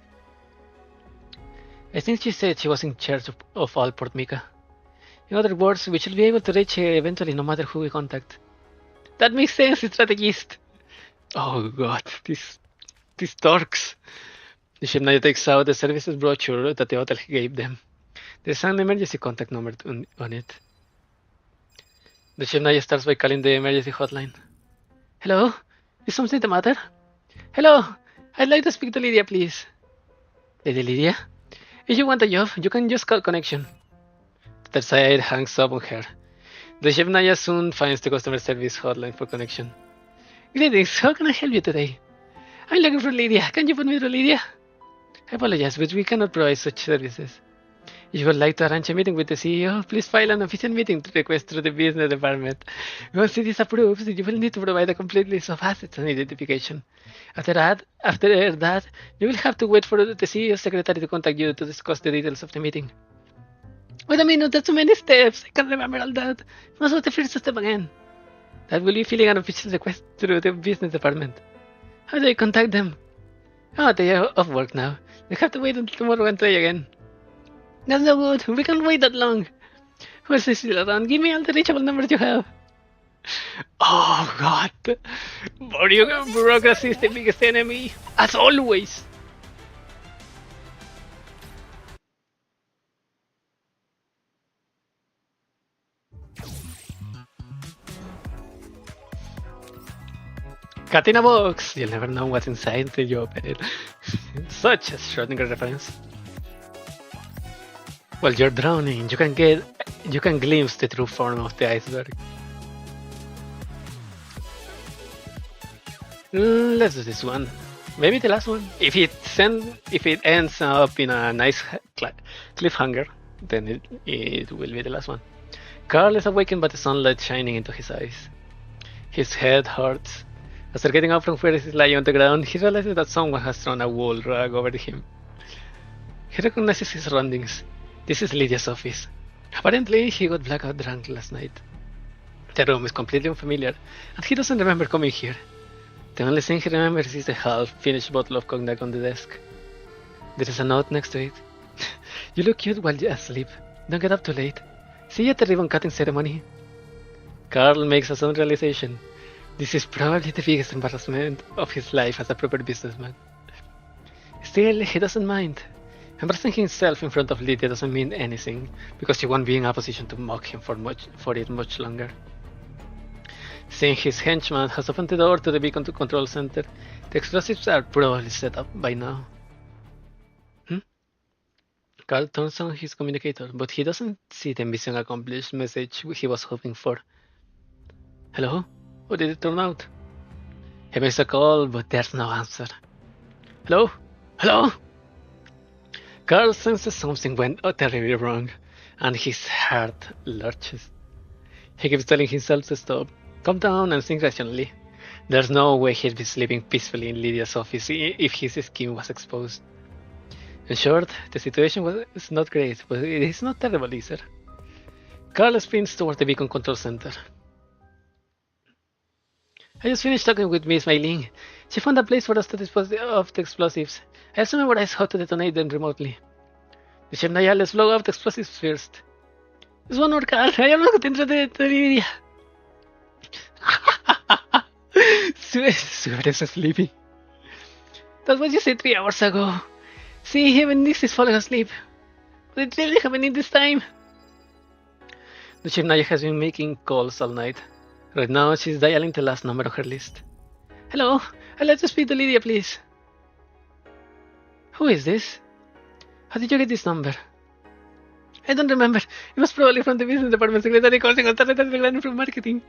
I think she said she was in charge of all Port Mika. In other words, we should be able to reach her eventually no matter who we contact. That makes sense, strategist! Oh god, these dorks. The Shemnaya takes out the services brochure that the hotel gave them. There's an emergency contact number on it. The Shemnaya starts by calling the emergency hotline. Hello? Is something the matter? Hello? I'd like to speak to Lydia, please. Lady Lydia? If you want a job, you can just call connection. The side hangs up on her. The Shemnaya soon finds the customer service hotline for connection. Greetings, how can I help you today? I'm looking for Lydia. Can you put me through Lydia? I apologize, but we cannot provide such services. If you would like to arrange a meeting with the CEO, please file an official meeting request through the business department. Once it is approved, you will need to provide a complete list of assets and identification. After that, you will have to wait for the CEO's secretary to contact you to discuss the details of the meeting. Wait a minute, that's too many steps. I can't remember all that. Must do the first step again. That will be filling an official request through the business department. How do I contact them? Oh, they are off work now. They have to wait until tomorrow and try again. That's no good. We can't wait that long. Who's still around? Give me all the reachable numbers you have. Oh god. Bureaucracy is the biggest enemy. As always. Cat in a box! You'll never know what's inside until you open it. Such a Schrödinger reference. While you're drowning, you can glimpse the true form of the iceberg. Let's do this one. Maybe the last one. If it ends up in a nice cliffhanger, then it will be the last one. Carl is awakened by the sunlight shining into his eyes. His head hurts. After getting up from where he is lying on the ground, he realizes that someone has thrown a wool rag over him. He recognizes his surroundings. This is Lydia's office. Apparently, he got blackout drunk last night. The room is completely unfamiliar, and he doesn't remember coming here. The only thing he remembers is the half-finished bottle of cognac on the desk. There is a note next to it. You look cute while you're asleep. Don't get up too late. See you at the ribbon-cutting ceremony. Carl makes a sudden realization. This is probably the biggest embarrassment of his life as a proper businessman. Still, he doesn't mind. Embarrassing himself in front of Lydia doesn't mean anything, because she won't be in a position to mock him for it much longer. Seeing his henchman has opened the door to the beacon control center, the explosives are probably set up by now. Carl turns on his communicator, but he doesn't see the mission accomplished message he was hoping for. Hello? How did it turn out? He makes a call, but there's no answer. Hello? Hello? Carl senses something went terribly wrong, and his heart lurches. He keeps telling himself to stop, calm down, and think rationally. There's no way he'd be sleeping peacefully in Lydia's office if his scheme was exposed. In short, the situation was not great, but it is not terrible either. Carl sprints toward the beacon control center. I just finished talking with Miss Mailing. She found a place for us to dispose of the explosives. I also memorized how to detonate them remotely. The Chef Naya, let's blow up the explosives first. Just one more, Carl. I am not dentro de Lydia. Swear is sleepy. That's what you said 3 hours ago. See, even this is falling asleep. But it really happening this time. The Chef Naya has been making calls all night. Right now, she's dialing the last number on her list. Hello, I'd like to speak to Lydia, please. Who is this? How did you get this number? I don't remember. It was probably from the business department secretary calling on Tarretta from marketing.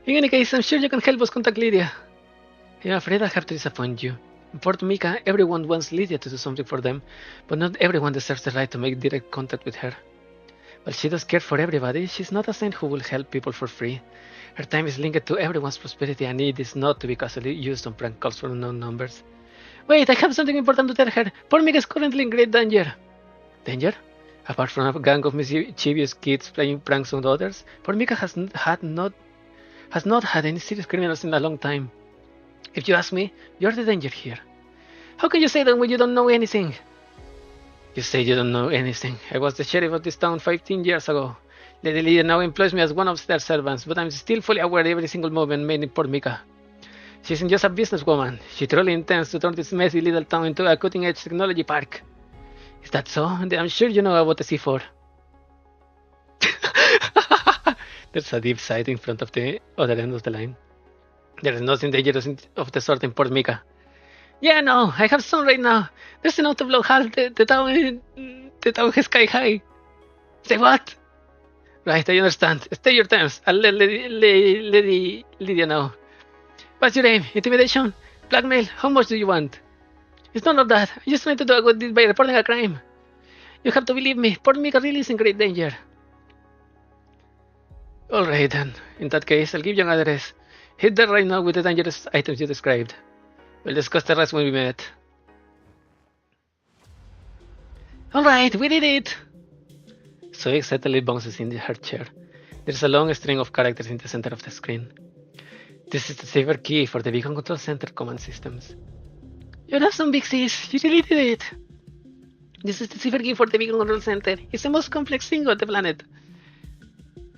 In any case, I'm sure you can help us contact Lydia. I'm afraid I have to disappoint you. In Port Mika, everyone wants Lydia to do something for them, but not everyone deserves the right to make direct contact with her. While she does care for everybody, she's not a saint who will help people for free. Her time is linked to everyone's prosperity, and it is not to be casually used on prank calls for unknown numbers. Wait, I have something important to tell her. Port Mika is currently in great danger. Danger? Apart from a gang of mischievous kids playing pranks on others, Port Mika has not had any serious criminals in a long time. If you ask me, you're the danger here. How can you say that when you don't know anything? You say you don't know anything. I was the sheriff of this town 15 years ago. Lady Lydia now employs me as one of their servants, but I'm still fully aware of every single movement made in Port Mika. She isn't just a businesswoman. She truly intends to turn this messy little town into a cutting-edge technology park. Is that so? I'm sure you know about the C4. There's a deep sigh in front of the other end of the line. There is nothing dangerous of the sort in Port Mika. Yeah, no, I have some right now. There's enough to blow half the town is sky high. Say what? Right, I understand. Stay your terms. I'll let Lady Lydia know. What's your aim? Intimidation? Blackmail? How much do you want? It's none of that. I'm just trying to do a good deed by reporting a crime. You have to believe me. Port Mika really is in great danger. Alright then. In that case, I'll give you an address. Hit there right now with the dangerous items you described. We'll discuss the rest when we met. Alright, we did it! Zoe excitedly bounces in her chair. There's a long string of characters in the center of the screen. This is the saver key for the beacon control center command systems. You're awesome, Big Sis! You really did it! This is the saver key for the beacon control center. It's the most complex thing on the planet.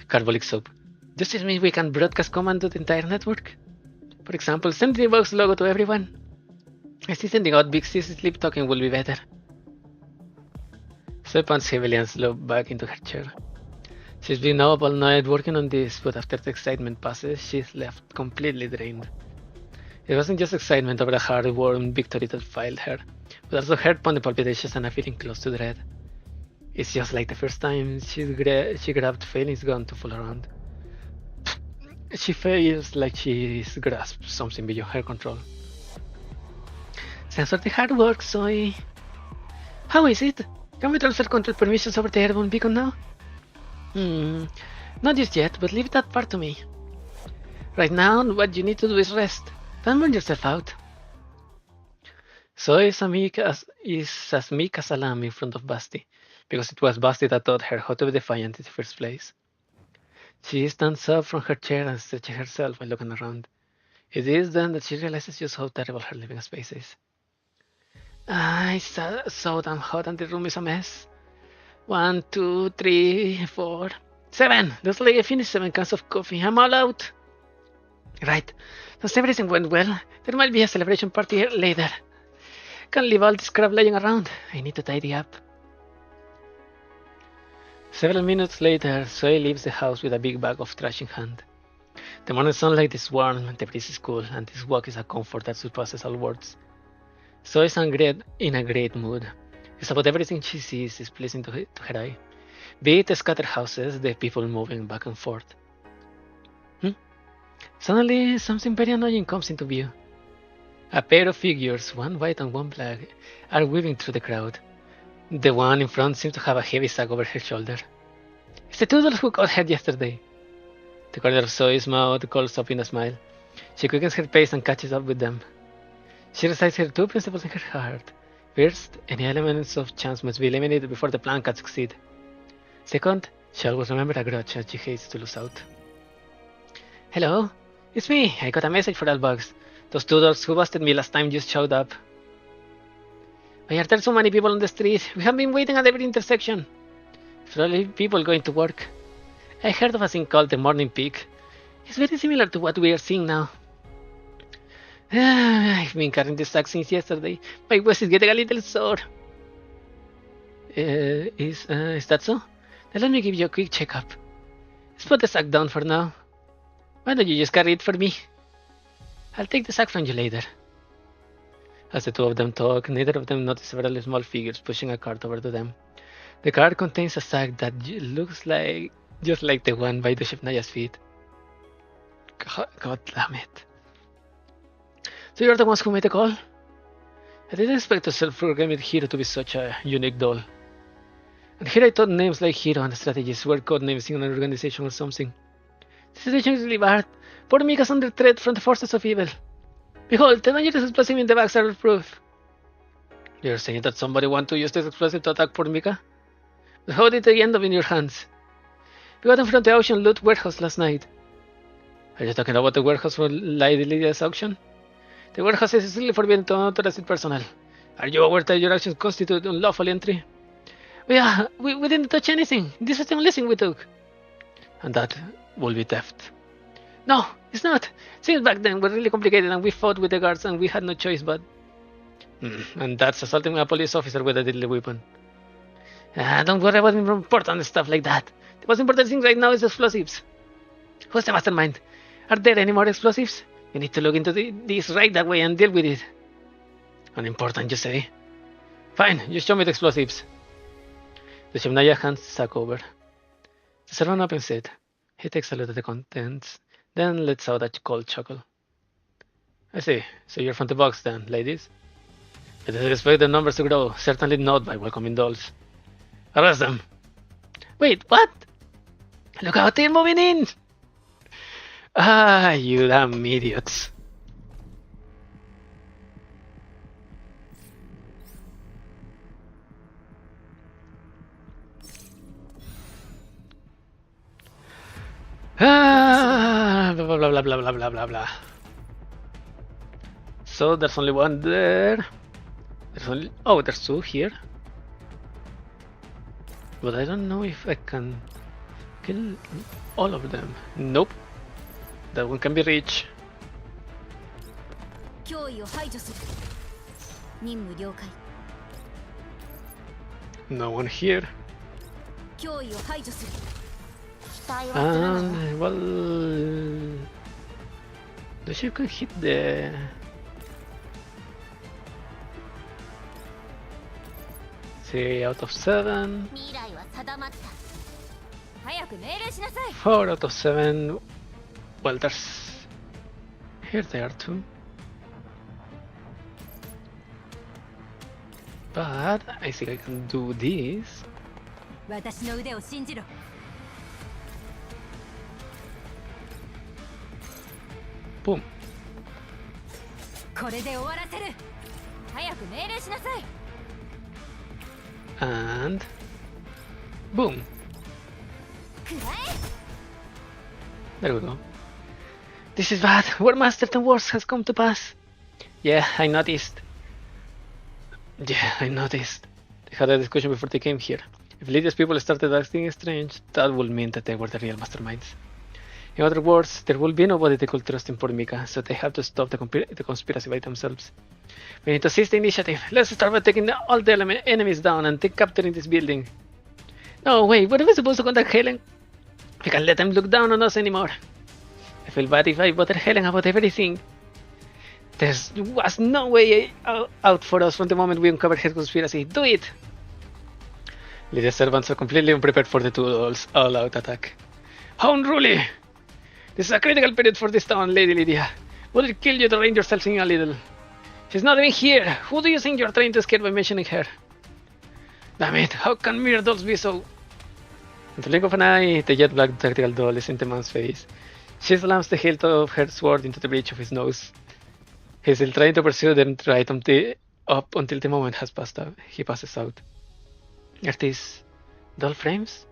Carbolic soap. Does this mean we can broadcast command to the entire network? For example, send the box logo to everyone. I see sending out Big Sis sleep talking will be better. Zoe pants heavily and slows back into her chair. She's been up all night working on this, but after the excitement passes, she's left completely drained. It wasn't just excitement over a hard-won victory that filed her, but also heart-pounding palpitations and a feeling close to dread. It's just like the first time she grabbed Failing's gun to fool around. She feels like she's grasped something beyond her control. Thanks for the hard work, Zoe. How is it? Can we transfer control permissions over the airborne beacon now? Not just yet, but leave that part to me. Right now, what you need to do is rest. Don't burn yourself out. Zoe is as meek as a lamb in front of Basti, because it was Basti that taught her how to be defiant in the first place. She stands up from her chair and stretches herself while looking around. It is then that she realizes just how terrible her living space is. It's so damn hot and the room is a mess. 1, 2, 3, 4, 7. Looks like I finished 7 cans of coffee. I'm all out. Right. Since everything went well, there might be a celebration party later. Can't leave all this crap lying around. I need to tidy up. Several minutes later, Zoe leaves the house with a big bag of trash in hand. The morning sunlight is warm, the breeze is cool, and this walk is a comfort that surpasses all words. Zoe is in a great mood. It's about everything she sees is pleasing to her eye. Be it the scattered houses, the people moving back and forth. Suddenly, something very annoying comes into view. A pair of figures, one white and one black, are weaving through the crowd. The one in front seems to have a heavy sack over her shoulder. It's the Toodles who got hurt yesterday. The corner of Zoe's mouth curls up in a smile. She quickens her pace and catches up with them. She recites her two principles in her heart. First, any elements of chance must be eliminated before the plan can succeed. Second, she always remember a grudge as she hates to lose out. Hello, it's me. I got a message for Albugs. Those Toodles who busted me last time just showed up. Why are there so many people on the street? We have been waiting at every intersection. Probably people going to work. I heard of a thing called the morning peak. It's very similar to what we are seeing now. I've been carrying this sack since yesterday. My waist is getting a little sore. Is that so? Then let me give you a quick checkup. Let's put the sack down for now. Why don't you just carry it for me? I'll take the sack from you later. As the two of them talk, neither of them notice several small figures pushing a cart over to them. The cart contains a sack that looks like just like the one by the Shepnaya's feet. God damn it. So you're the ones who made the call? I didn't expect a self-programmed hero to be such a unique doll. And here I thought names like hero and strategist were code names in an organization or something. The situation is really bad. Poor Mika's under threat from the forces of evil. Behold, the dangerous explosive in the bags are proof. You're saying that somebody want to use this explosive to attack poor Mika? But how did they end up in your hands? We got them from the auction loot warehouse last night. Are you talking about the warehouse from Lady Lydia's auction? The warehouse is strictly forbidden to unauthorized personnel. Are you aware that your actions constitute unlawful entry? We didn't touch anything. This is the only thing we took. And that will be theft. No, it's not. Things back then were really complicated and we fought with the guards and we had no choice but... And that's assaulting a police officer with a deadly weapon. Don't worry about important stuff like that. The most important thing right now is explosives. Who's the mastermind? Are there any more explosives? You need to look into this right that way and deal with it. Unimportant, you say? Fine, you show me the explosives. The Shemnaya hands the sack over. The servant opens it. He takes a look at the contents, then lets out a cold chuckle. I see. So you're from the box then, ladies? I didn't expect the numbers to grow. Certainly not by welcoming dolls. Arrest them! Wait, what? Look out, they're moving in! Ah, you damn idiots. Blah blah blah blah blah blah blah blah. So there's only one there. There's two here. But I don't know if I can kill all of them. Nope. That one can be reached. No one here. And well, the ship can hit the... Three out of 7. 4 out of 7. Well, there's... Here they are too. But I think I can do this. Boom. And boom. There we go. This is bad. What master and worse has come to pass? Yeah, I noticed. They had a discussion before they came here. If Lydia's people started acting strange, that would mean that they were the real masterminds. In other words, there will be nobody they could trust in Port Mika, so they have to stop the conspiracy by themselves. We need to seize the initiative. Let's start by taking all the enemies down and capturing this building. No, wait, what are we supposed to contact Helen? We can't let them look down on us anymore. I feel bad if I bother Helen about everything. There was no way out for us from the moment we uncovered her conspiracy. Do it! The servants are completely unprepared for the two dolls' all-out attack. How unruly! This is a critical period for this town, Lady Lydia. Would it kill you to rein yourself in a little? She's not even here. Who do you think you're trying to scare by mentioning her? Damn it, how can mere dolls be so... In the blink of an eye, the jet black tactical doll is in the man's face. She slams the hilt of her sword into the bridge of his nose. He's still trying to pursue them right up until the moment has passed out. He passes out. Are these doll frames?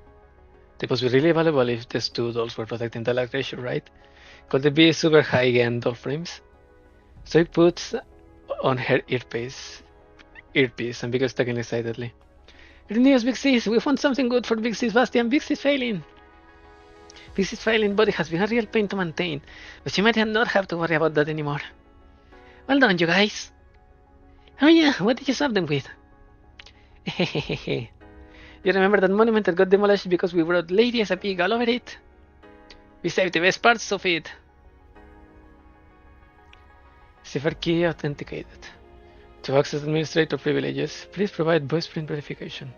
They must be really valuable if these two dolls were protecting the Black Treasure, right? Could they be super high-end doll frames? So he puts on her earpiece and begins talking excitedly. Good news, Big Sis! We found something good for Big Sis Basti, and Big Sis failing! Big Sis failing body has been a real pain to maintain, but she might not have to worry about that anymore. Well done, you guys! Oh yeah, what did you sub them with? Hehehehe. You remember that monument that got demolished because we brought Lady as a pig all over it? We saved the best parts of it. Cipher key authenticated. To access administrator privileges, please provide voice print verification.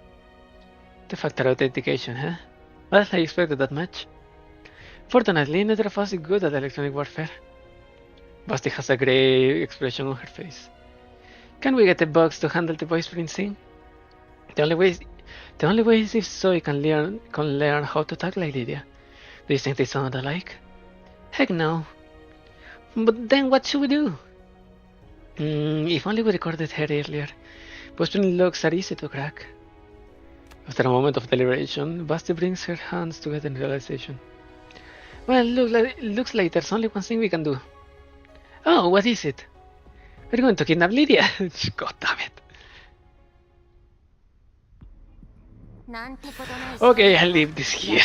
The factor authentication, huh? Well, I expected that much. Fortunately, neither of us is good at electronic warfare. Basti has a grey expression on her face. Can we get the box to handle the voice print thing? The only way is if Zoe can learn how to talk like Lydia. Do you think they sound alike? Heck no. But then what should we do? If only we recorded her earlier. Voice-print locks are easy to crack. After a moment of deliberation, Basti brings her hands together in realization. Well, looks like there's only one thing we can do. Oh, what is it? We're going to kidnap Lydia. God damn it. Okay, I'll leave this here.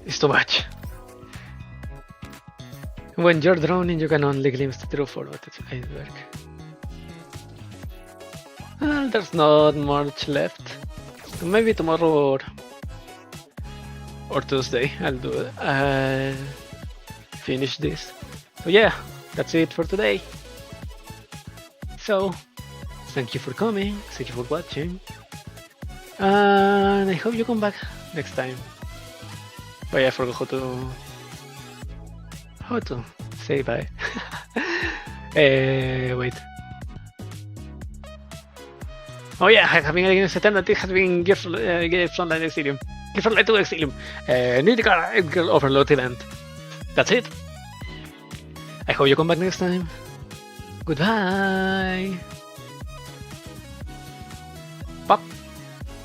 It's too much. When you're drowning, you can only glimpse the true form of the iceberg. Well, there's not much left. Maybe tomorrow or Tuesday I'll finish this. So yeah, that's it for today. So thank you for coming, thank you for watching, and I hope you come back next time. But I forgot how to say bye. Wait. Oh yeah, having against alternative has been Frontline Exilium. GFL2 Exilium. New Catgirl Overload event. That's it. I hope you come back next time. Goodbye.